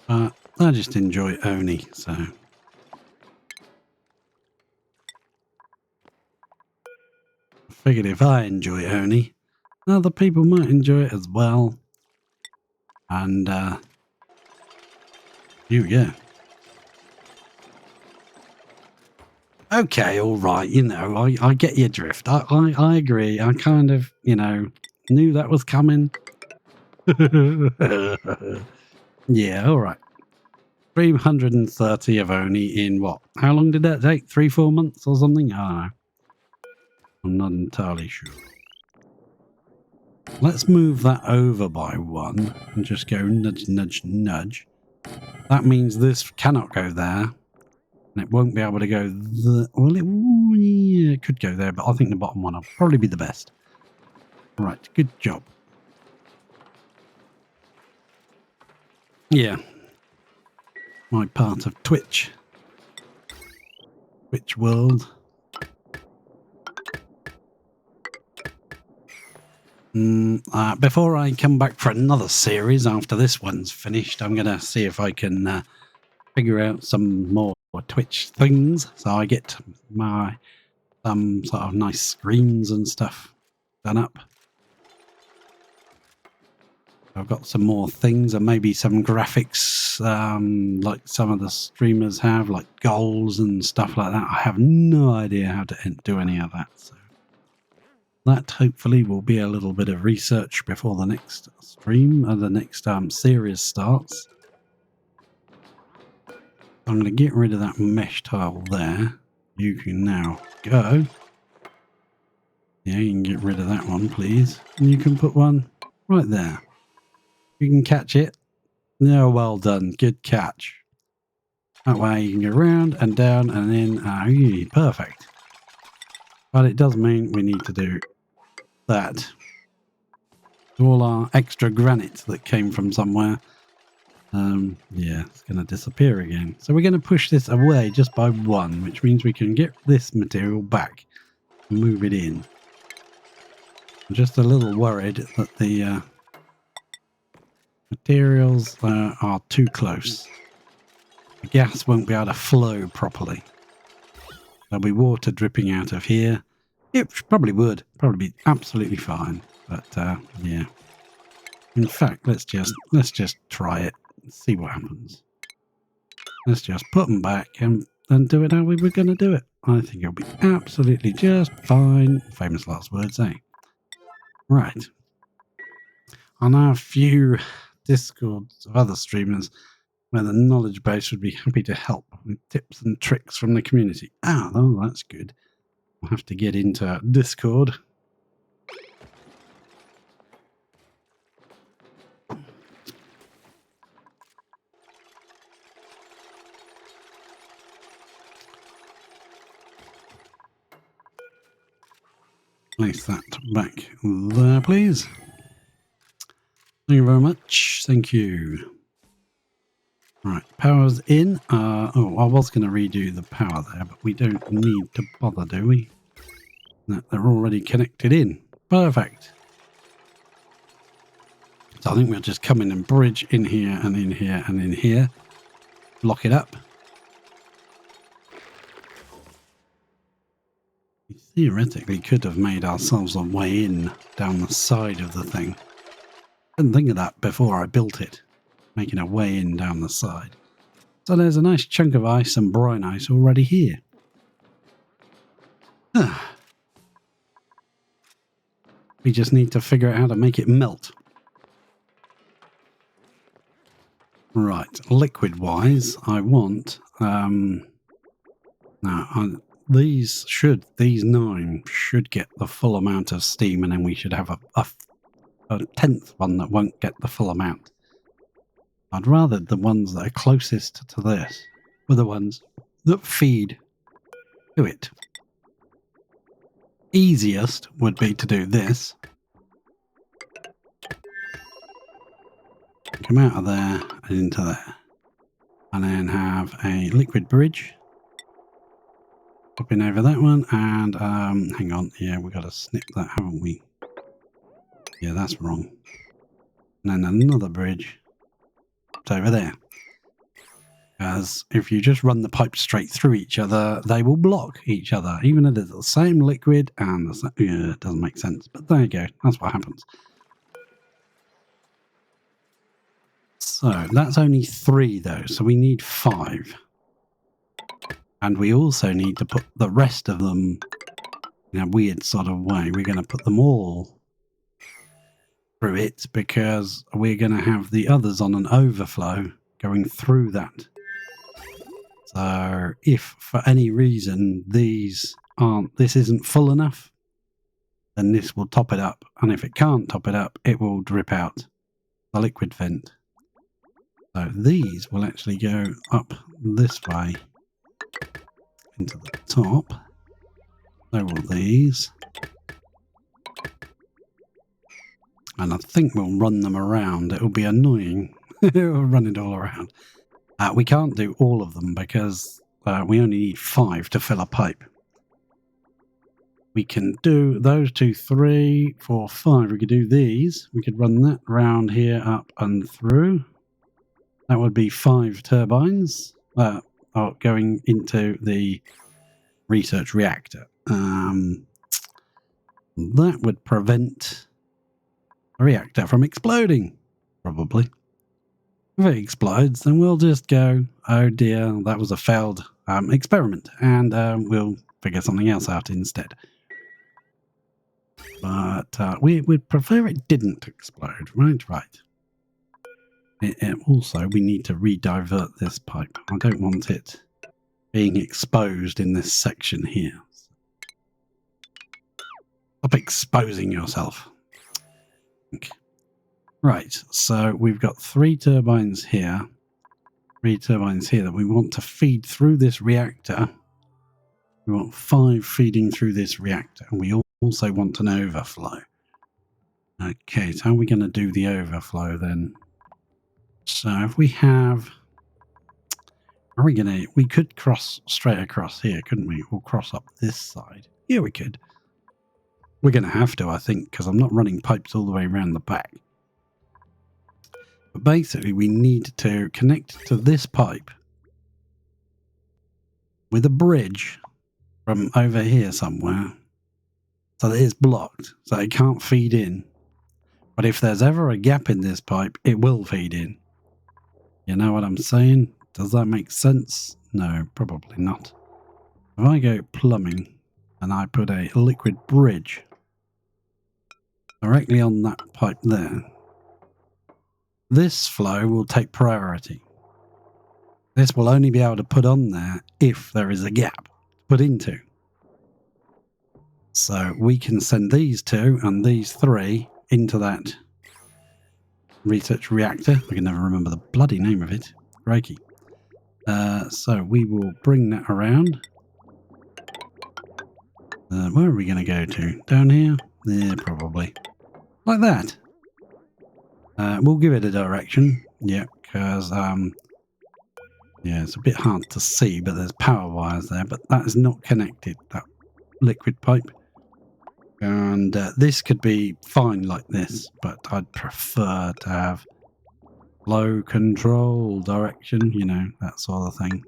I just enjoy Oni, so. I figured if I enjoy Oni, other people might enjoy it as well. And, here we go. Okay, all right, you know, I get your drift. I agree. I kind of, you know, knew that was coming. Yeah, all right. 330 of Oni in what? How long did that take? 3-4 months or something? I don't know. I'm not entirely sure. Let's move that over by 1 and just go nudge, nudge, nudge. That means this cannot go there. And it won't be able to go the... Well, yeah, it could go there, but I think the bottom one will probably be the best. Right, good job. Yeah. My part of Twitch. Twitch world. Before I come back for another series after this one's finished, I'm going to see if I can figure out some more Twitch things so I get my sort of nice screens and stuff done up. I've got some more things and maybe some graphics like some of the streamers have, like goals and stuff like that. I have no idea how to do any of that. So that hopefully will be a little bit of research before the next stream or the next series starts. I'm going to get rid of that mesh tile there. You can now go. Yeah, you can get rid of that one, please. And you can put one right there. You can catch it. No, well done. Good catch. That way you can go round and down and in. Perfect. But it does mean we need to do that. All our extra granite that came from somewhere. Yeah, it's going to disappear again. So we're going to push this away just by 1, which means we can get this material back and move it in. I'm just a little worried that the materials are too close. The gas won't be able to flow properly. There'll be water dripping out of here. It probably would. Probably be absolutely fine. But yeah. In fact, let's just try it. See what happens. Let's just put them back and do it how we were going to do it. I think it'll be absolutely just fine. Famous last words, eh? Right. I know a few Discords of other streamers where the knowledge base would be happy to help with tips and tricks from the community. Oh, that's good. I'll have to get into Discord. place that back there, please. Thank you very much. Thank you. Right, power's in. Oh, I was going to redo the power there, but we don't need to bother, do we? No, they're already connected in. Perfect. So I think we'll just come in and bridge in here and in here and in here. Lock it up. We theoretically could have made ourselves a way in down the side of the thing. Didn't think of that before I built it. Making a way in down the side. So there's a nice chunk of ice and brine ice already here. We just need to figure out how to make it melt. Right, liquid-wise, I want... these 9 should get the full amount of steam, and then we should have a 10th one that won't get the full amount. I'd rather the ones that are closest to this were the ones that feed to it. Easiest would be to do this. Come out of there and into there. And then have a liquid bridge. Pop in over that one and hang on, yeah, we got to snip that, haven't we? Yeah, that's wrong. And then another bridge over there. As if you just run the pipe straight through each other, they will block each other, even if it's the same liquid and the same, yeah, it doesn't make sense. But there you go, that's what happens. So that's only 3 though, so we need 5. And we also need to put the rest of them in a weird sort of way. We're going to put them all through it because we're going to have the others on an overflow going through that. So if for any reason this isn't full enough, then this will top it up. And if it can't top it up, it will drip out the liquid vent. So these will actually go up this way into the top. So will these. And I think we'll run them around. It'll be annoying. We'll run it all around. We can't do all of them because we only need 5 to fill a pipe. We can do those 2, 3, 4, 5. We could do these. We could run that round here, up and through. That would be 5 turbines going into the research reactor. That would prevent a reactor from exploding, probably. If it explodes, then we'll just go, oh dear, that was a failed experiment, and we'll figure something else out instead. But we'd prefer it didn't explode, right? Right. Also, we need to re-divert this pipe. I don't want it being exposed in this section here. Stop exposing yourself. Okay. Right, so we've got 3 turbines here. 3 turbines here that we want to feed through this reactor. We want 5 feeding through this reactor. And we also want an overflow. Okay, so how are we going to do the overflow then? So if we have... we could cross straight across here, couldn't we? Or cross up this side. Yeah, we could. We're going to have to, I think, because I'm not running pipes all the way around the back. But basically, we need to connect to this pipe with a bridge from over here somewhere. So that it's blocked, so it can't feed in. But if there's ever a gap in this pipe, it will feed in. You know what I'm saying? Does that make sense? No, probably not. If I go plumbing and I put a liquid bridge directly on that pipe there, this flow will take priority. This will only be able to put on there if there is a gap to put into. So we can send these 2 and these 3 into that research reactor. I can never remember the bloody name of it. Crikey. So we will bring that around. Where are we going to go to? Down here? Yeah, probably. Like that. We'll give it a direction. Yeah, because yeah, it's a bit hard to see, but there's power wires there, but that is not connected, that liquid pipe. And this could be fine like this, but I'd prefer to have low control direction, you know, that sort of thing.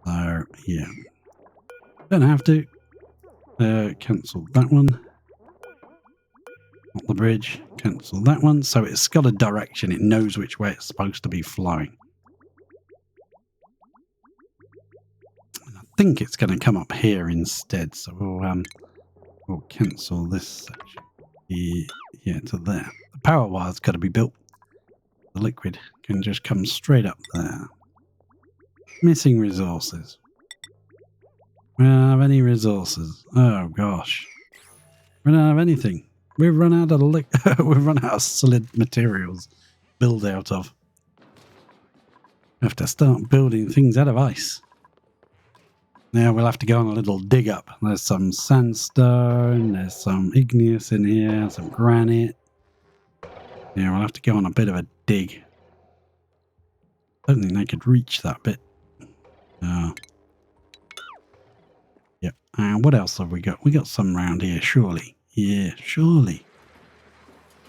So, yeah. Don't have to. Cancel that one. Not the bridge. Cancel that one. So it's got a direction. It knows which way it's supposed to be flowing. And I think it's going to come up here instead. So we'll cancel this section. Yeah, to there. The power wire's got to be built. The liquid can just come straight up there. Missing resources. We don't have any resources. Oh gosh. We don't have anything. We've run out of we've run out of solid materials to build out of. We have to start building things out of ice. Now we'll have to go on a little dig up. There's some sandstone, there's some igneous in here, some granite. Yeah, we'll have to go on a bit of a dig. I don't think they could reach that bit. Yep. And what else have we got? We got some round here, surely. Yeah, surely.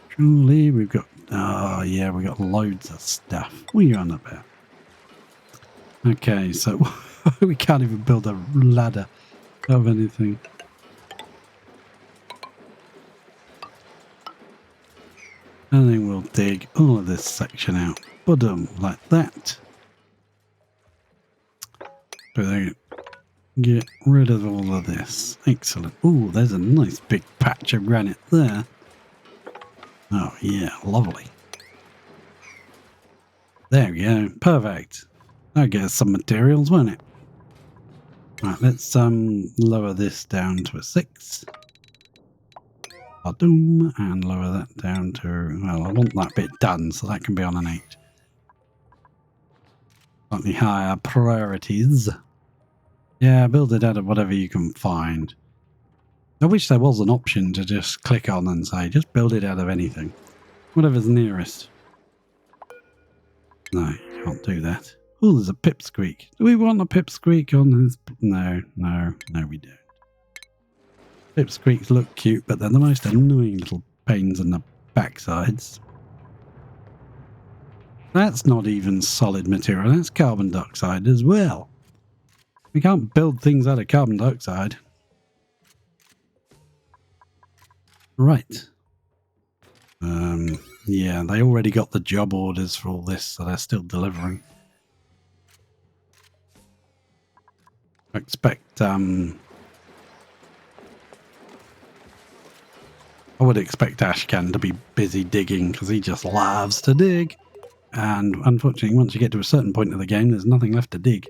Surely we've got... Oh, yeah, we got loads of stuff. What are you on about? Okay, so we can't even build a ladder of anything. And then we'll dig all of this section out. Boom, like that. Brilliant. Get rid of all of this. Excellent. Ooh, there's a nice big patch of granite there. Oh, yeah, lovely. There we go. Perfect. That'll get us some materials, won't it? Right, let's lower this down to a 6. Ba-doom, and lower that down to... Well, I want that bit done, so that can be on an 8. Slightly higher priorities. Yeah, build it out of whatever you can find. I wish there was an option to just click on and say, just build it out of anything. Whatever's nearest. No, you can't do that. Oh, there's a pipsqueak. Do we want a pipsqueak on this? No, we don't. Pipsqueaks look cute, but they're the most annoying little pains in the backsides. That's not even solid material. That's carbon dioxide as well. We can't build things out of carbon dioxide. Right. Yeah, they already got the job orders for all this, so they're still delivering. I expect, I would expect Ashcan to be busy digging, because he just loves to dig. And unfortunately, once you get to a certain point of the game, there's nothing left to dig.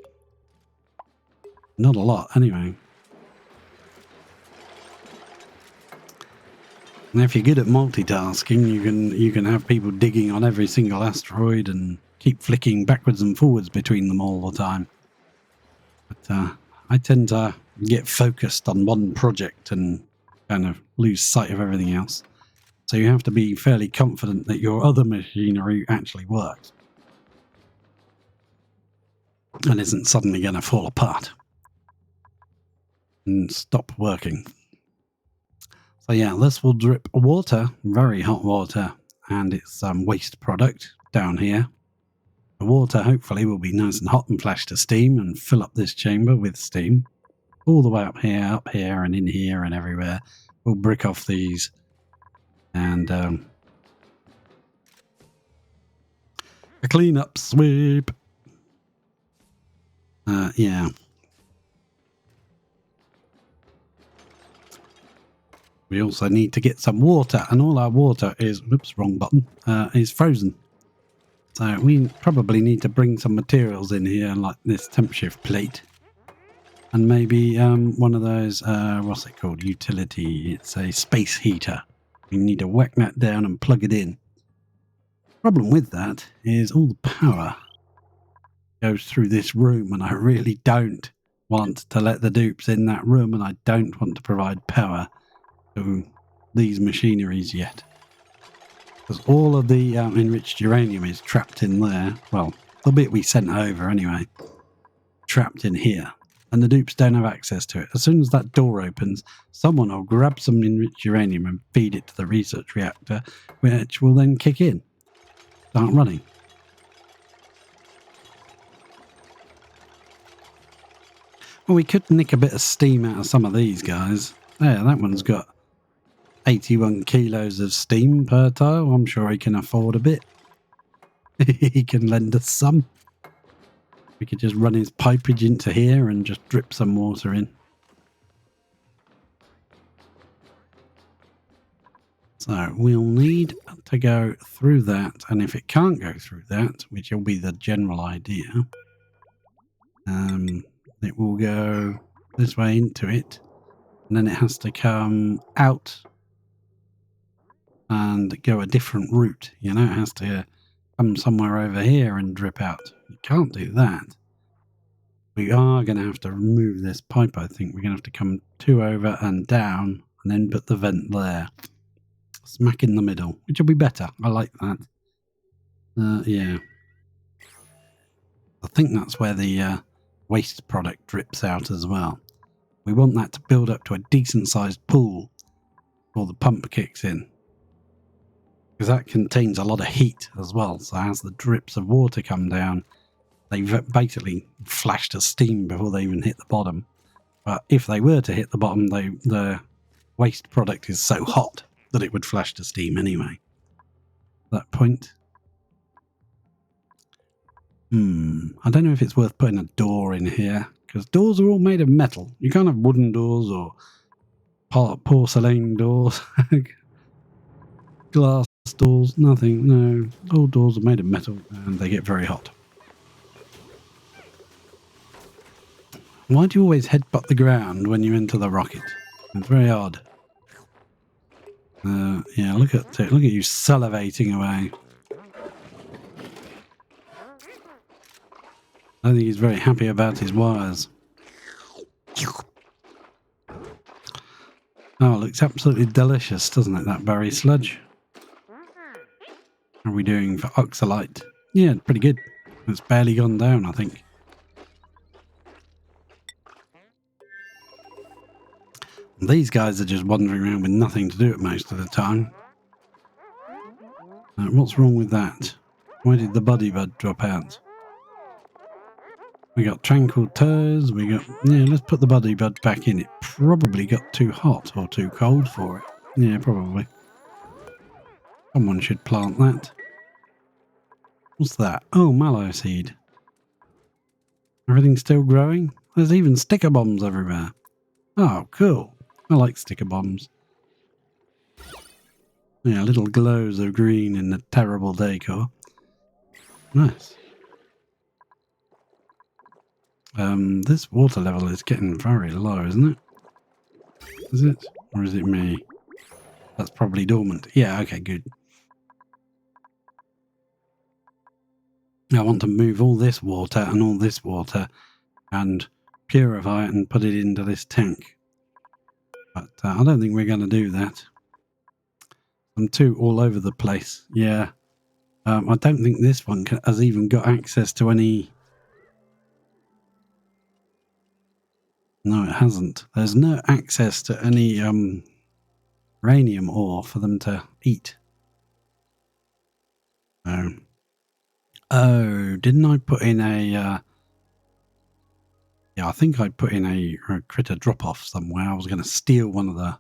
Not a lot, anyway. And if you're good at multitasking, you can have people digging on every single asteroid and keep flicking backwards and forwards between them all the time. But I tend to get focused on one project and kind of lose sight of everything else. So you have to be fairly confident that your other machinery actually works and isn't suddenly going to fall apart and stop working. So yeah, this will drip water, very hot water, and it's waste product down here. The water hopefully will be nice and hot and flash to steam and fill up this chamber with steam. All the way up here, and in here and everywhere. We'll brick off these and a clean-up sweep. Yeah. We also need to get some water, and all our water is, whoops, wrong button, is frozen. So we probably need to bring some materials in here, like this temp shift plate. And maybe one of those, what's it called, utility, it's a space heater. We need to whack that down and plug it in. Problem with that is all the power goes through this room, and I really don't want to let the dupes in that room, and I don't want to provide power to these machineries yet. Because all of the enriched uranium is trapped in there. Well, the bit we sent over anyway. Trapped in here. And the dupes don't have access to it. As soon as that door opens, someone will grab some enriched uranium and feed it to the research reactor, which will then kick in. Start running. Well, we could nick a bit of steam out of some of these guys. There, that one's got 81 kilos of steam per tile. I'm sure he can afford a bit. He can lend us some. We could just run his pipage into here and just drip some water in. So we'll need to go through that, and if it can't go through that, which will be the general idea, it will go this way into it, and then it has to come out and go a different route. You know, it has to come somewhere over here and drip out. You can't do that. We are going to have to remove this pipe, I think. We're going to have to come 2 over and down, and then put the vent there. Smack in the middle, which will be better. I like that. Yeah. I think that's where the waste product drips out as well. We want that to build up to a decent-sized pool before the pump kicks in. Because that contains a lot of heat as well. So as the drips of water come down, they basically flash to steam before they even hit the bottom. But if they were to hit the bottom, the waste product is so hot that it would flash to steam anyway. At that point. I don't know if it's worth putting a door in here, because doors are all made of metal. You can't have wooden doors or porcelain doors, glass doors, nothing. No, all doors are made of metal and they get very hot. Why do you always headbutt the ground when you enter the rocket? It's very odd. Yeah, look at you salivating away. I think he's very happy about his wires. Oh, it looks absolutely delicious, doesn't it, that berry sludge? How are we doing for oxalite? Yeah, pretty good. It's barely gone down, I think. These guys are just wandering around with nothing to do at most of the time. What's wrong with that? Why did the buddy bud drop out? We got tranquil toes, yeah, let's put the buddy bud back in. It probably got too hot or too cold for it. Yeah, probably. Someone should plant that. What's that? Oh, mallow seed. Everything's still growing? There's even sticker bombs everywhere. Oh, cool. I like sticker bombs. Yeah, little glows of green in the terrible decor. Nice. This water level is getting very low, isn't it? Is it? Or is it me? That's probably dormant. Yeah, okay, good. I want to move all this water and all this water and purify it and put it into this tank. But I don't think we're going to do that. I'm too all over the place. Yeah. I don't think this one has even got access to any... No, it hasn't. There's no access to any uranium ore for them to eat. Oh, didn't I put in a... yeah, I think I put in a critter drop-off somewhere. I was going to steal one of the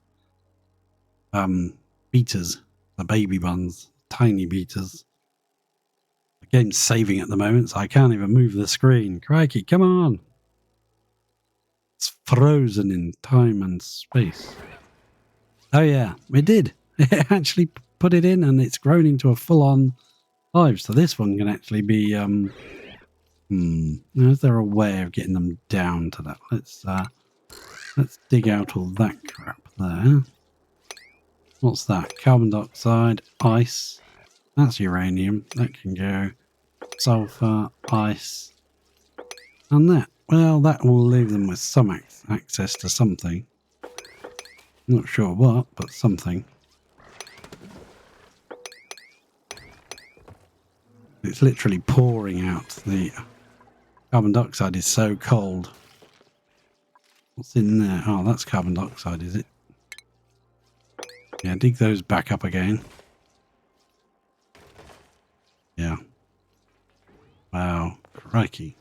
beaters, the baby ones, tiny beaters. The game's saving at the moment, so I can't even move the screen. Crikey, come on! It's frozen in time and space. Oh yeah, it did. It actually put it in and it's grown into a full-on hive. So this one can actually be... is there a way of getting them down to that? Let's dig out all that crap there. What's that? Carbon dioxide, ice. That's uranium. That can go. Sulfur, ice, and that. Well, that will leave them with some access to something. Not sure what, but something. It's literally pouring out. The carbon dioxide is so cold. What's in there? Oh, that's carbon dioxide, is it? Yeah, dig those back up again. Yeah. Wow. Crikey.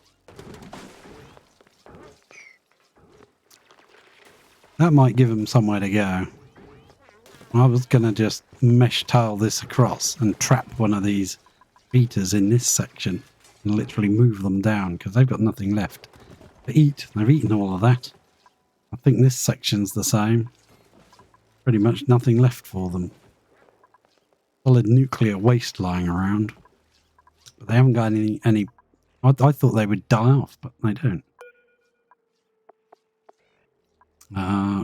That might give them somewhere to go. I was going to just mesh tile this across and trap one of these eaters in this section and literally move them down because they've got nothing left to eat. They've eaten all of that. I think this section's the same. Pretty much nothing left for them. Solid nuclear waste lying around. But they haven't got any I thought they would die off, but they don't.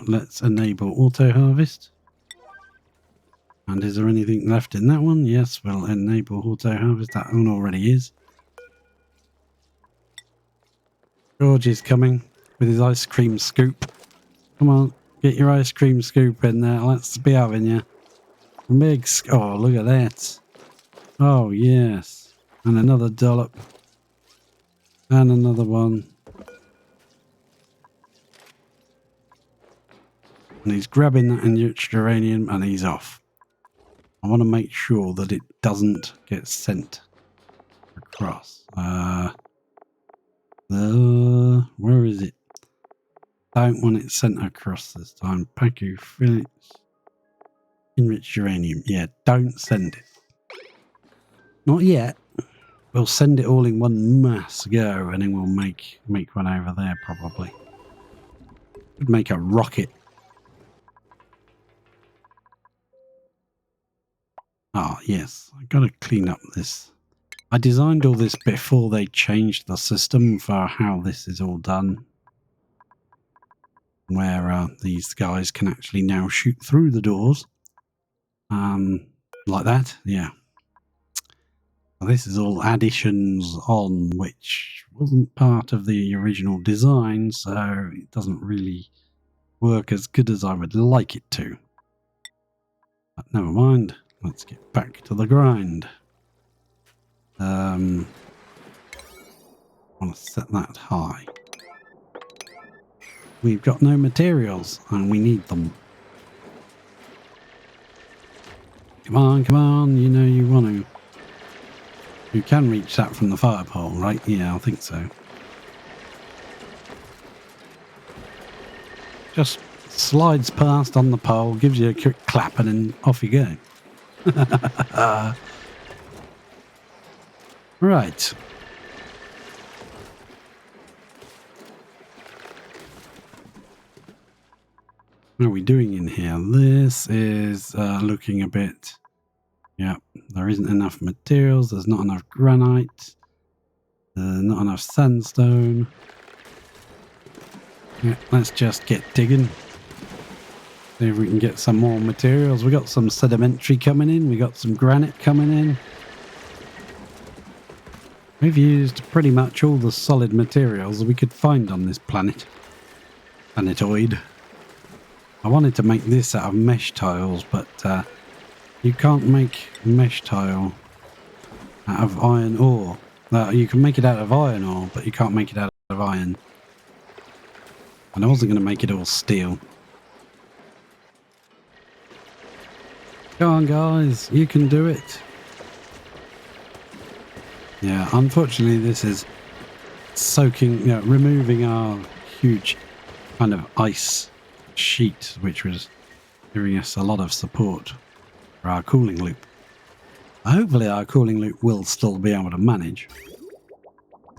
Let's enable auto harvest. And is there anything left in that one? Yes, we'll enable auto harvest. That one already is. George is coming with his ice cream scoop. Come on, get your ice cream scoop in there. Let's be having you. Big oh, look at that. Oh, yes. And another dollop. And another one. And he's grabbing that enriched uranium and he's off. I want to make sure that it doesn't get sent across. Where is it? Don't want it sent across this time. Paku Phillips. Enriched uranium. Yeah, don't send it. Not yet. We'll send it all in one mass go and then we'll make one over there probably. Could make a rocket. Ah, yes. I gotta clean up this. I designed all this before they changed the system for how this is all done. Where these guys can actually now shoot through the doors. Like that, yeah. Well, this is all additions on, which wasn't part of the original design, so it doesn't really work as good as I would like it to. But never mind. Let's get back to the grind. I want to set that high. We've got no materials and we need them. Come on, you know you want to. You can reach that from the fire pole, right? Yeah, I think so. Just slides past on the pole, gives you a quick clap and then off you go. Right. What are we doing in here? This is looking a bit... Yeah, there isn't enough materials. There's not enough granite. Not enough sandstone. Yeah, let's just get digging. See if we can get some more materials. We got some sedimentary coming in. We got some granite coming in. We've used pretty much all the solid materials we could find on this planet. Planetoid. I wanted to make this out of mesh tiles, but you can't make mesh tile out of iron ore. You can make it out of iron ore, but you can't make it out of iron. And I wasn't going to make it all steel. Come on, guys, you can do it. Yeah, unfortunately, this is soaking, removing our huge kind of ice sheet, which was giving us a lot of support for our cooling loop. Hopefully our cooling loop will still be able to manage.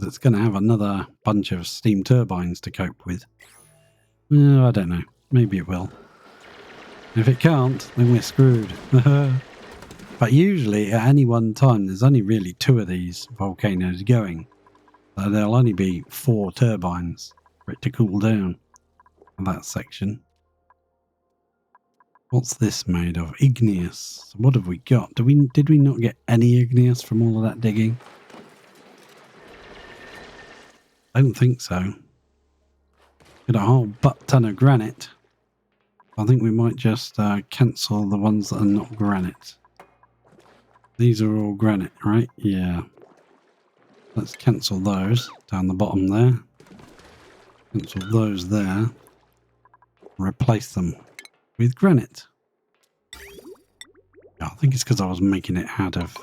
It's going to have another bunch of steam turbines to cope with. I don't know. Maybe it will. If it can't, then we're screwed. But usually at any one time there's only really 2 of these volcanoes going. So there'll only be 4 turbines for it to cool down in that section. What's this made of? Igneous. What have we got? Did we not get any igneous from all of that digging? I don't think so. Got a whole butt ton of granite. I think we might just cancel the ones that are not granite. These are all granite, right? Yeah. Let's cancel those down the bottom there. Cancel those there. Replace them with granite. Yeah, I think it's because I was making it out of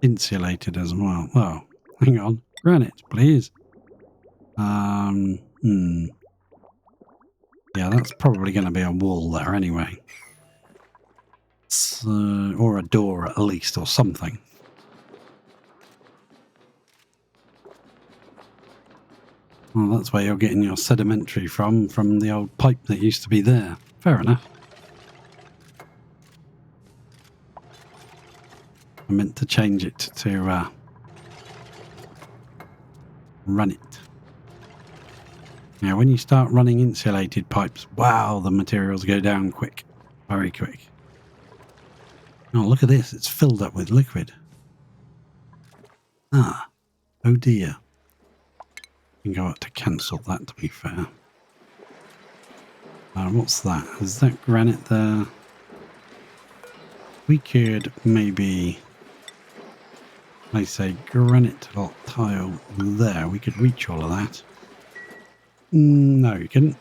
insulated as well. Oh, hang on. Granite, please. Yeah, that's probably going to be a wall there anyway. So, or a door at least, or something. Well, that's where you're getting your sedimentary from the old pipe that used to be there. Fair enough. I meant to change it to run it. Now, when you start running insulated pipes, wow, the materials go down quick. Very quick. Oh, look at this. It's filled up with liquid. Ah, oh dear. You can go up to cancel that, to be fair. What's that? Is that granite there? We could maybe, I say, granite tile there. We could reach all of that. No, you couldn't.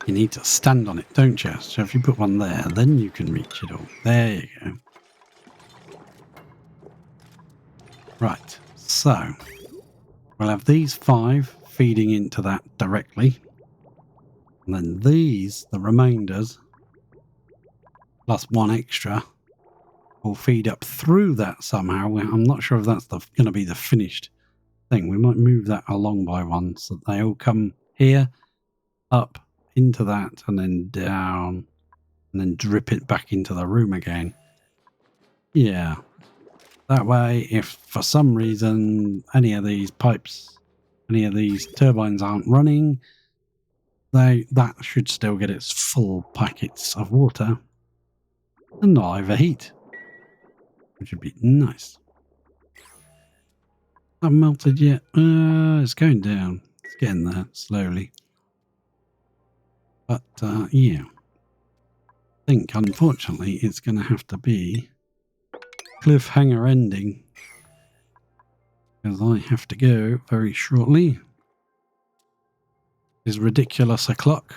You need to stand on it, don't you? So if you put one there, then you can reach it all. There you go. Right, so we'll have these 5 feeding into that directly. And then these, the remainders, plus 1 extra, will feed up through that somehow. I'm not sure if that's going to be the finished thing. We might move that along by one so that they all come here, up into that, and then down, and then drip it back into the room again. Yeah. That way, if for some reason any of these pipes, any of these turbines aren't running, that should still get its full packets of water and not overheat, which would be nice. Not melted yet. It's going down. It's getting there slowly. But yeah, I think unfortunately it's going to have to be cliffhanger ending, because I have to go very shortly. Is ridiculous o'clock.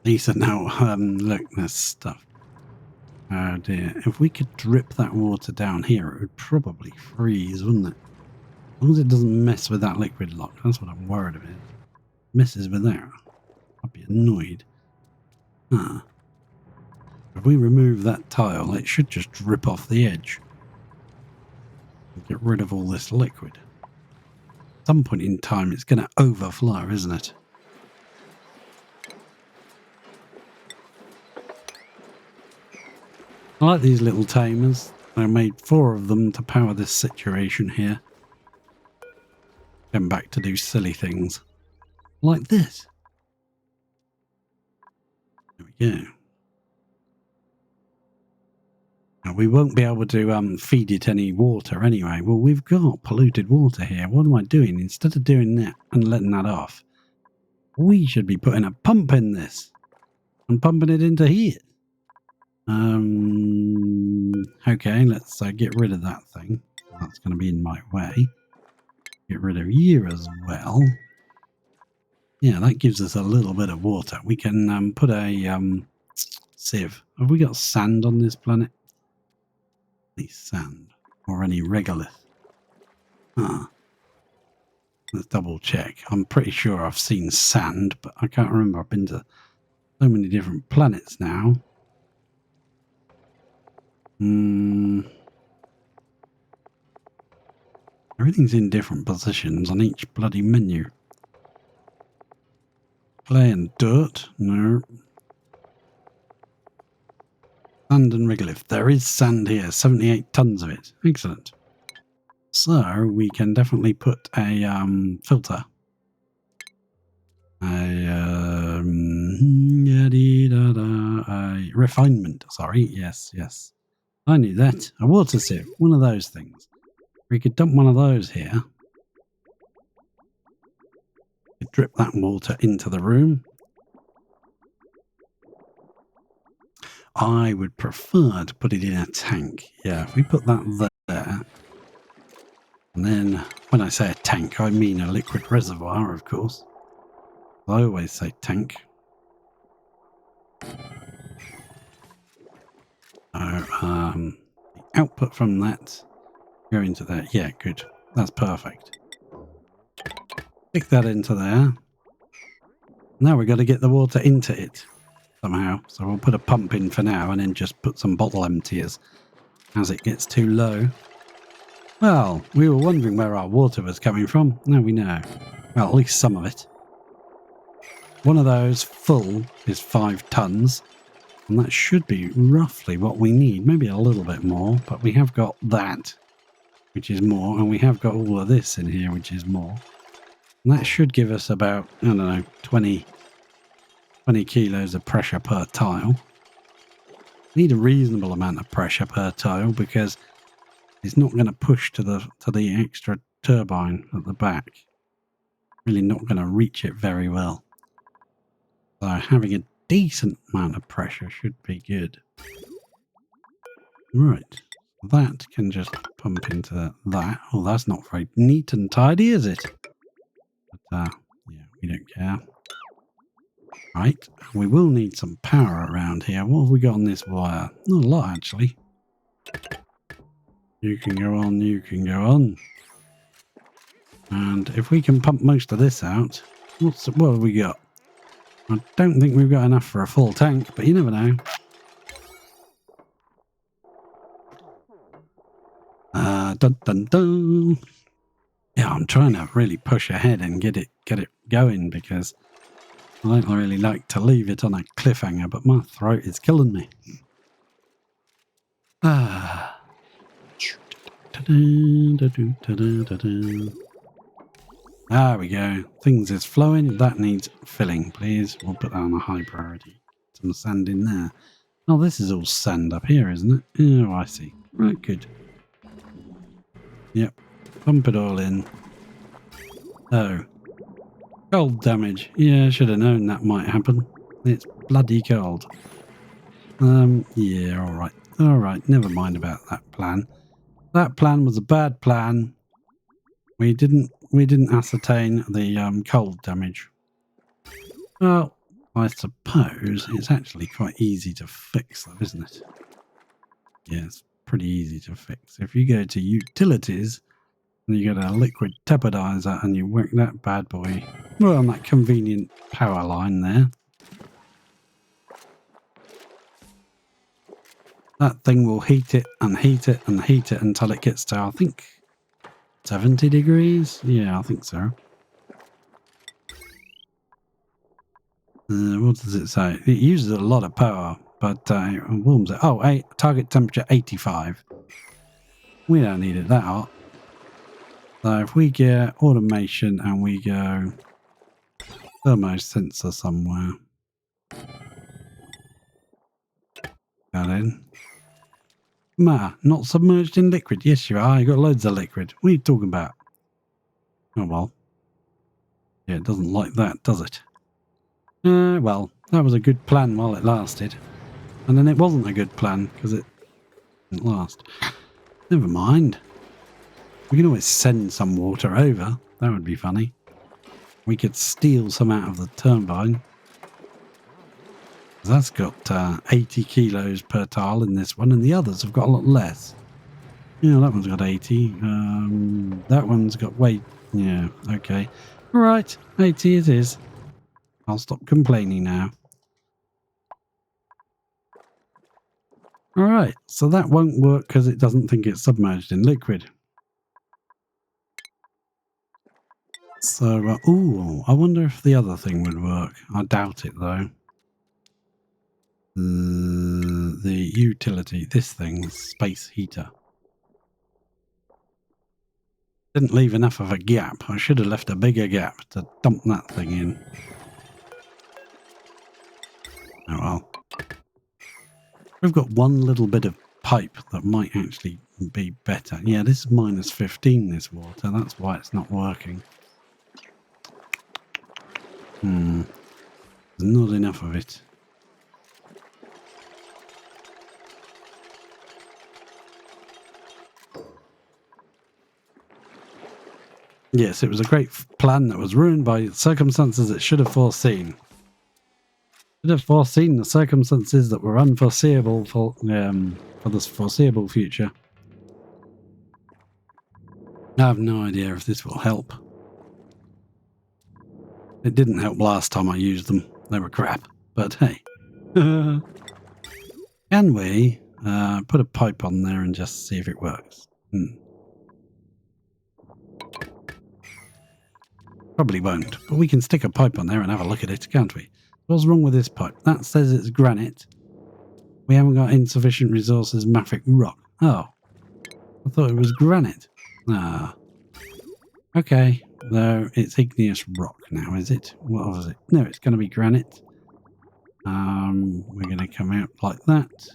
These are now look, there's stuff. Oh dear. If we could drip that water down here, it would probably freeze, wouldn't it? As long as it doesn't mess with that liquid lock. That's what I'm worried about. Messes with that, I'd be annoyed. If we remove that tile, it should just drip off the edge and get rid of all this liquid. At some point in time, it's going to overflow, isn't it? I like these little tamers. I made 4 of them to power this situation here. Come back to do silly things like this. There we go. Now, we won't be able to feed it any water anyway. Well, we've got polluted water here. What am I doing? Instead of doing that and letting that off, we should be putting a pump in this and pumping it into here. Okay, let's get rid of that thing. That's going to be in my way. Get rid of you as well. Yeah, that gives us a little bit of water. We can put a sieve. Have we got sand on this planet? Any sand or any regolith? Let's double check. I'm pretty sure I've seen sand, but I can't remember. I've been to so many different planets now. Everything's in different positions on each bloody menu. Clay and dirt? No. Sand and regolith. There is sand here. 78 tons of it. Excellent. So we can definitely put a filter. A refinement. Sorry. Yes, yes. I knew that. A water sieve. One of those things. We could dump one of those here. Drip that water into the room. I would prefer to put it in a tank. Yeah, if we put that there. And then, when I say a tank, I mean a liquid reservoir, of course. I always say tank. So, the output from that go into there. Yeah, good. That's perfect. Stick that into there. Now we've got to get the water into it somehow. So we'll put a pump in for now and then just put some bottle emptiers as it gets too low. Well, we were wondering where our water was coming from. Now we know. Well, at least some of it. One of those full is 5 tons. And that should be roughly what we need. Maybe a little bit more. But we have got that, which is more. And we have got all of this in here, which is more. And that should give us about, I don't know, 20 kilos of pressure per tile. We need a reasonable amount of pressure per tile because it's not going to push to the extra turbine at the back. Really not going to reach it very well. So having a decent amount of pressure should be good. Right. That can just pump into that. Oh, that's not very neat and tidy, is it? But, yeah, we don't care. Right. We will need some power around here. What have we got on this wire? Not a lot, actually. You can go on, you can go on. And if we can pump most of this out, what have we got? I don't think we've got enough for a full tank, but you never know. Dun dun dun. Yeah, I'm trying to really push ahead and get it going because I don't really like to leave it on a cliffhanger, but my throat is killing me. There we go. Things is flowing. That needs filling, please. We'll put that on a high priority. Some sand in there. Oh, this is all sand up here, isn't it? Oh, I see. Right, good. Yep. Pump it all in. Oh. Cold damage. Yeah, I should have known that might happen. It's bloody cold. Yeah, alright. Alright, never mind about that plan. That plan was a bad plan. We didn't ascertain the cold damage. Well, I suppose it's actually quite easy to fix though, isn't it? Yeah, it's pretty easy to fix. If you go to utilities and you get a liquid tepidizer and you work that bad boy on that convenient power line there. That thing will heat it and heat it and heat it until it gets to, I think, 70 degrees? Yeah, I think so. What does it say? It uses a lot of power, but it warms it. Oh, target temperature 85. We don't need it that hot. So if we get automation and we go thermo sensor somewhere. That in. Not submerged in liquid. Yes, you are. You got loads of liquid. What are you talking about? Oh, well. Yeah, it doesn't like that, does it? Well, that was a good plan while it lasted. And then it wasn't a good plan because it didn't last. Never mind. We can always send some water over. That would be funny. We could steal some out of the turbine. That's got 80 kilos per tile in this one, and the others have got a lot less. Yeah, that one's got 80. That one's got weight. Yeah, okay. All right, 80 it is. I'll stop complaining now. All right, so that won't work because it doesn't think it's submerged in liquid. So, I wonder if the other thing would work. I doubt it, though. The utility, this thing, space heater. Didn't leave enough of a gap. I should have left a bigger gap to dump that thing in. Oh well. We've got one little bit of pipe that might actually be better. Yeah, this is minus 15, this water. That's why it's not working. There's not enough of it. Yes, it was a great plan that was ruined by circumstances it should have foreseen. Should have foreseen the circumstances that were unforeseeable for the foreseeable future. I have no idea if this will help. It didn't help last time I used them. They were crap. But hey. Can we put a pipe on there and just see if it works? Probably won't, but we can stick a pipe on there and have a look at it, can't we? What's wrong with this pipe? That says it's granite. We haven't got insufficient resources, mafic rock. Oh, I thought it was granite. Ah. Okay, though it's igneous rock now, is it? What was it? No, it's going to be granite. We're going to come out like that.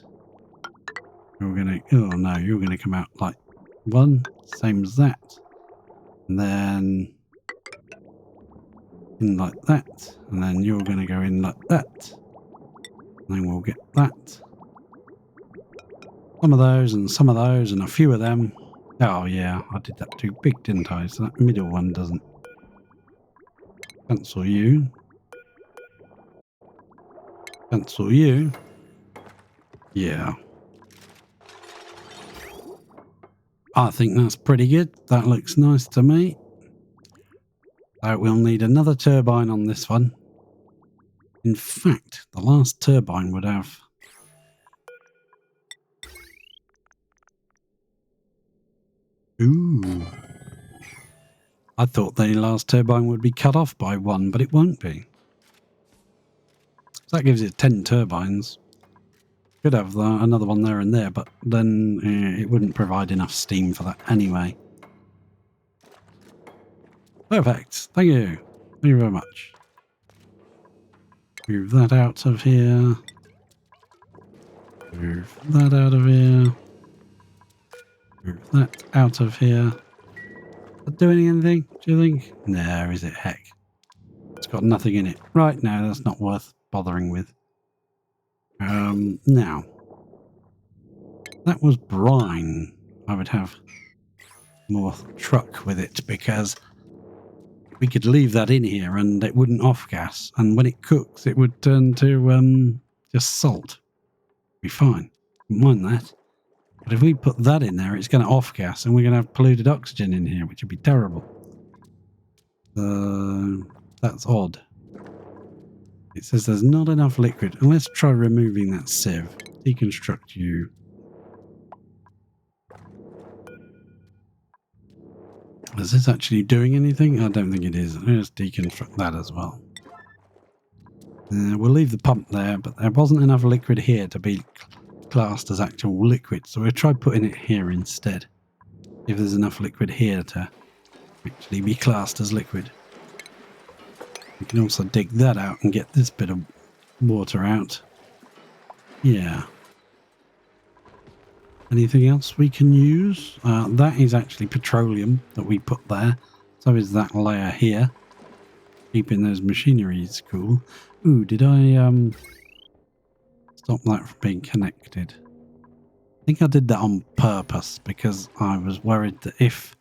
You're going to... Oh, no, you're going to come out like one. Same as that. And then... in like that, and then you're going to go in like that, and then we'll get that, some of those and a few of them. Oh yeah, I did that too big, didn't I? So that middle one doesn't. Cancel you, cancel you. Yeah, I think that's pretty good. That looks nice to me. We'll need another turbine on this one. In fact, the last turbine would have... Ooh. I thought the last turbine would be cut off by one, but it won't be. So that gives it 10 turbines. Could have another one there and there, but then it wouldn't provide enough steam for that anyway. Perfect. Thank you. Thank you very much. Move that out of here. Move that out of here. Move that out of here. Is that doing anything, do you think? No, is it? Heck. It's got nothing in it. Right, no, that's not worth bothering with. Now. That was brine. I would have more truck with it because we could leave that in here and it wouldn't off-gas. And when it cooks, it would turn to just salt. Be fine. Wouldn't mind that. But if we put that in there, it's going to off-gas and we're going to have polluted oxygen in here, which would be terrible. That's odd. It says there's not enough liquid. And let's try removing that sieve. Deconstruct you. Is this actually doing anything? I don't think it is. Let's deconstruct that as well. We'll leave the pump there, but there wasn't enough liquid here to be classed as actual liquid, so we'll try putting it here instead. If there's enough liquid here to actually be classed as liquid. We can also dig that out and get this bit of water out. Yeah. Anything else we can use? That is actually petroleum that we put there. So is that layer here. Keeping those machineries cool. Ooh, did I stop that from being connected? I think I did that on purpose because I was worried that if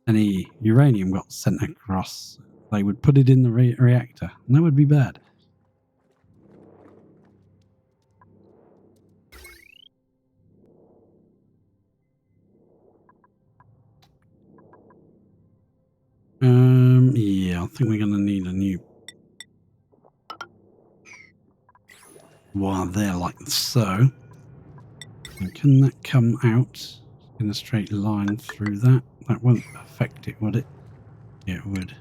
any uranium got sent across, they would put it in the reactor. And that would be bad. Yeah, I think we're going to need a new wire there like so. And can that come out in a straight line through that? That won't affect it, would it? Yeah, it would.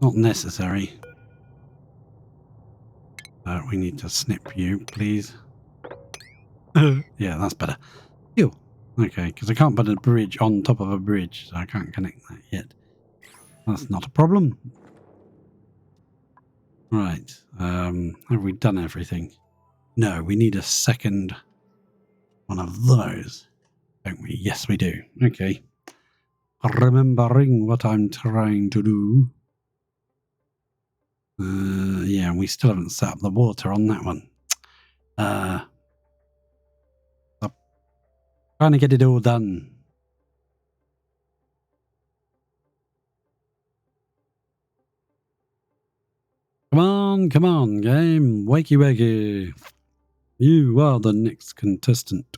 Not necessary. We need to snip you, please. Yeah, that's better. Ew. Okay, because I can't put a bridge on top of a bridge, so I can't connect that yet. That's not a problem. Right. Have we done everything? No, we need a second one of those, don't we? Yes, we do. Okay. Remembering what I'm trying to do. Yeah, we still haven't set up the water on that one. I'm trying to get it all done. Come on, game. Wakey, wakey. You are the next contestant.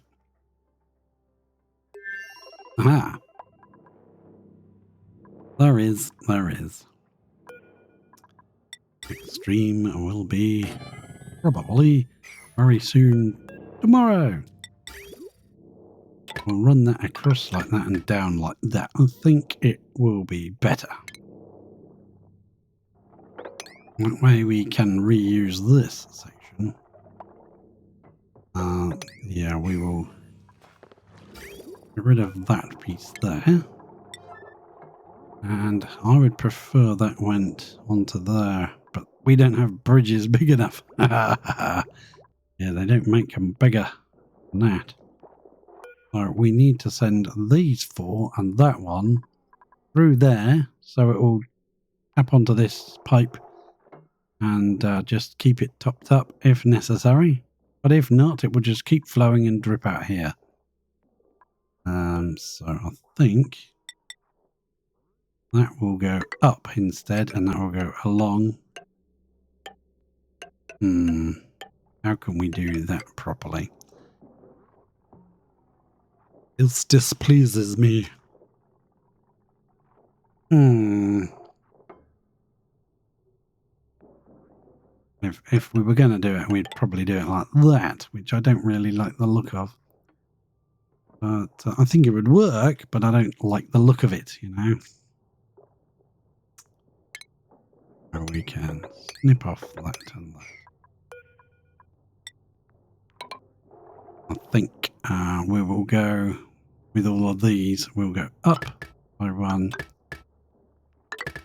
Aha. There is. Extreme will be probably very soon tomorrow. We'll run that across like that and down like that. I think it will be better. That way we can reuse this section. Yeah, we will get rid of that piece there. And I would prefer that went onto there, but we don't have bridges big enough. Yeah, they don't make them bigger than that. So we need to send these four and that one through there, so it will tap onto this pipe and just keep it topped up if necessary. But if not, it will just keep flowing and drip out here. So I think that will go up instead, and that will go along. How can we do that properly? This displeases me. If we were going to do it, we'd probably do it like that, which I don't really like the look of. But I think it would work, but I don't like the look of it, you know. So we can snip off that and that. I think we will go with all of these. We'll go up by one.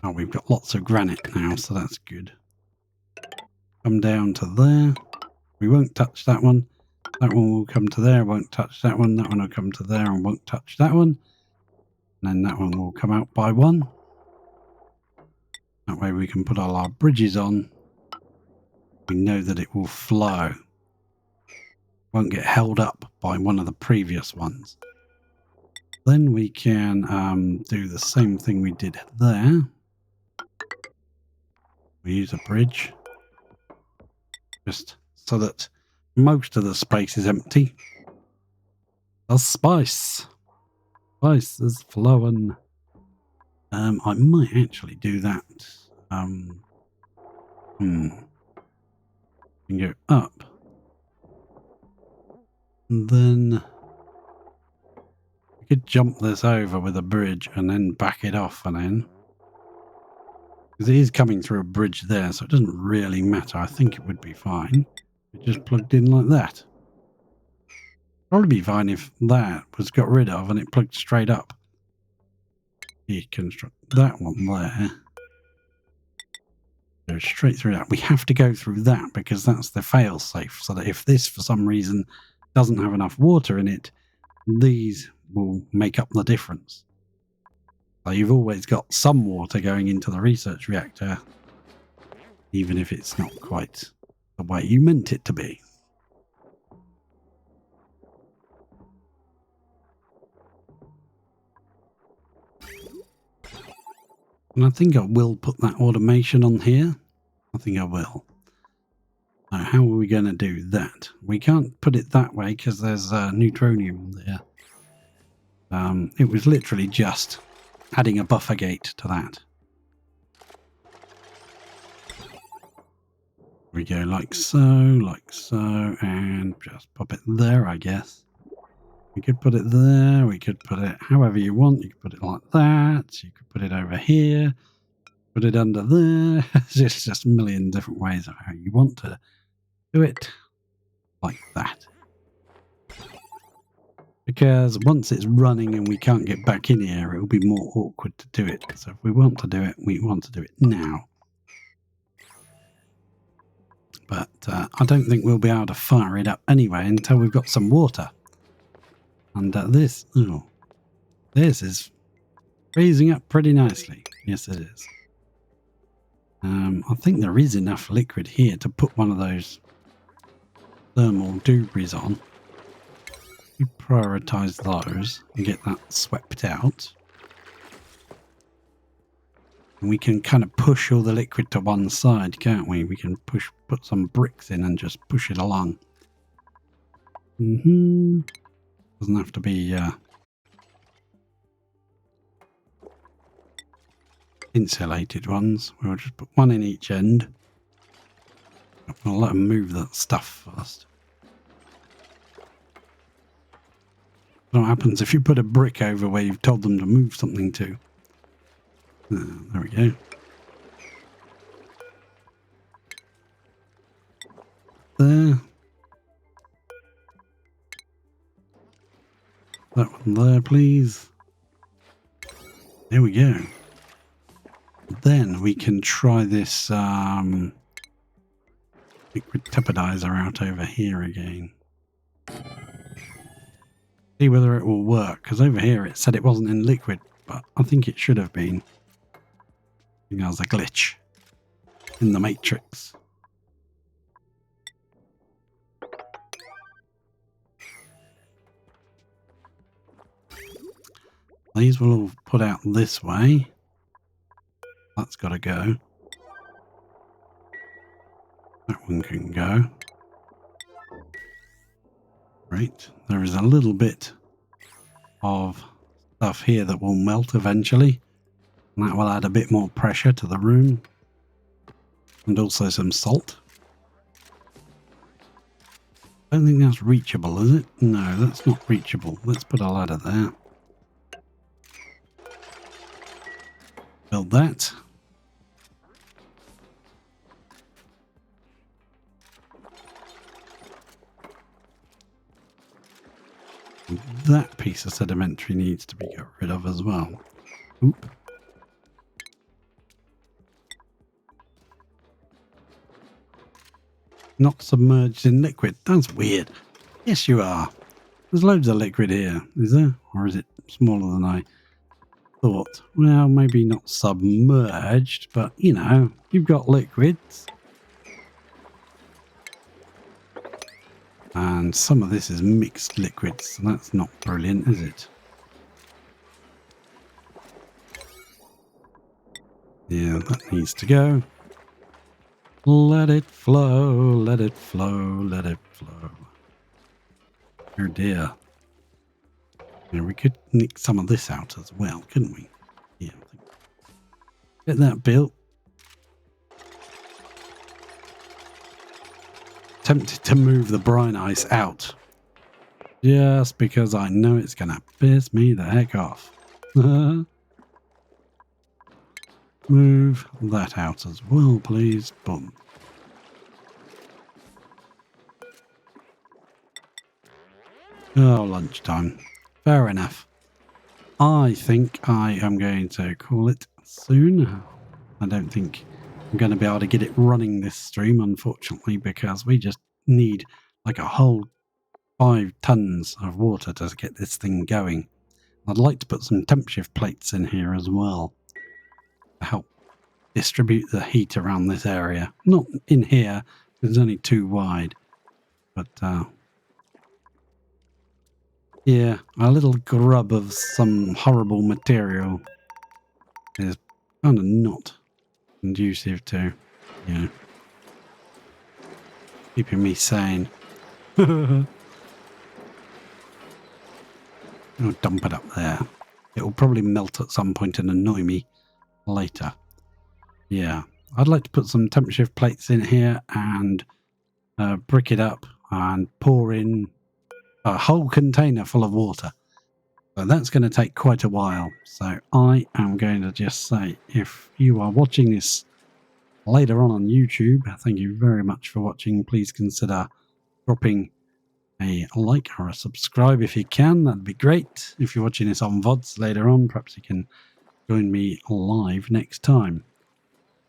Oh, we've got lots of granite now, so that's good. Come down to there. We won't touch that one. That one will come to there, won't touch that one. That one will come to there and won't touch that one. And then that one will come out by one. That way we can put all our bridges on. We know that it will flow. Won't get held up by one of the previous ones. Then we can do the same thing we did there. We use a bridge. Just so that most of the space is empty. The spice is flowing. I might actually do that. And go up. And then we could jump this over with a bridge and then back it off and then. Because it is coming through a bridge there, so it doesn't really matter. I think it would be fine. It just plugged in like that. Probably be fine if that was got rid of and it plugged straight up. Deconstruct that one there. Go straight through that. We have to go through that because that's the fail safe, so that if this for some reason doesn't have enough water in it, these will make up the difference. So you've always got some water going into the research reactor, even if it's not quite the way you meant it to be. And I think I will put that automation on here. I think I will. Now, how are we going to do that? We can't put it that way because there's neutronium there. It was literally just adding a buffer gate to that. We go like so, and just pop it there, I guess. We could put it there, we could put it however you want. You could put it like that, you could put it over here, put it under there. It's just a million different ways of how you want to do it, like that. Because once it's running and we can't get back in here, it will be more awkward to do it. So if we want to do it, we want to do it now. but I don't think we'll be able to fire it up anyway until we've got some water. And this is freezing up pretty nicely. Yes, it is. I think there is enough liquid here to put one of those thermal doobies on. We prioritise those and get that swept out. And we can kind of push all the liquid to one side, can't we? We can put some bricks in and just push it along. Doesn't have to be insulated ones. We'll just put one in each end. We'll let them move that stuff first. What happens if you put a brick over where you've told them to move something to? There we go. There. That one there, please. There we go. Then we can try this liquid tepidizer out over here again. See whether it will work, because over here it said it wasn't in liquid, but I think it should have been. I think that was a glitch in the matrix. These will all put out this way. That's got to go. That one can go. Right, there is a little bit of stuff here that will melt eventually. And that will add a bit more pressure to the room. And also some salt. I don't think that's reachable, is it? No, that's not reachable. Let's put a ladder there. Build that. That piece of sedimentary needs to be got rid of as well. Oop. Not submerged in liquid. That's weird. Yes, you are. There's loads of liquid here, is there? Or is it smaller than I thought? Well, maybe not submerged, but you know, you've got liquids. And some of this is mixed liquids, so that's not brilliant, is it? Yeah, that needs to go. Let it flow, let it flow, let it flow. Oh dear. Yeah, we could nick some of this out as well, couldn't we? Yeah. Get that built. Tempted to move the brine ice out. Just because I know it's going to piss me the heck off. Move that out as well, please. Boom. Oh, lunchtime. Fair enough. I think I am going to call it soon. I don't think I'm going to be able to get it running this stream, unfortunately, because we just need like a whole 5 tons of water to get this thing going. I'd like to put some temp shift plates in here as well to help distribute the heat around this area. Not in here, it's only too wide. But yeah, a little grub of some horrible material is kind of not conducive to, you know, keeping me sane. I'll dump it up there. It will probably melt at some point and annoy me later. Yeah, I'd like to put some temp shift plates in here and brick it up and pour in a whole container full of water. So that's going to take quite a while. So I am going to just say, if you are watching this later on YouTube, thank you very much for watching. Please consider dropping a like or a subscribe if you can. That'd be great. If you're watching this on VODs later on, perhaps you can join me live next time.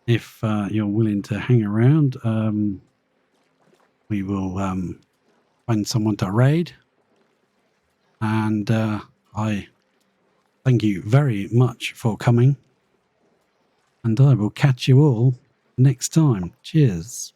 If you're willing to hang around, we will find someone to raid. And I thank you very much for coming. And I will catch you all next time. Cheers.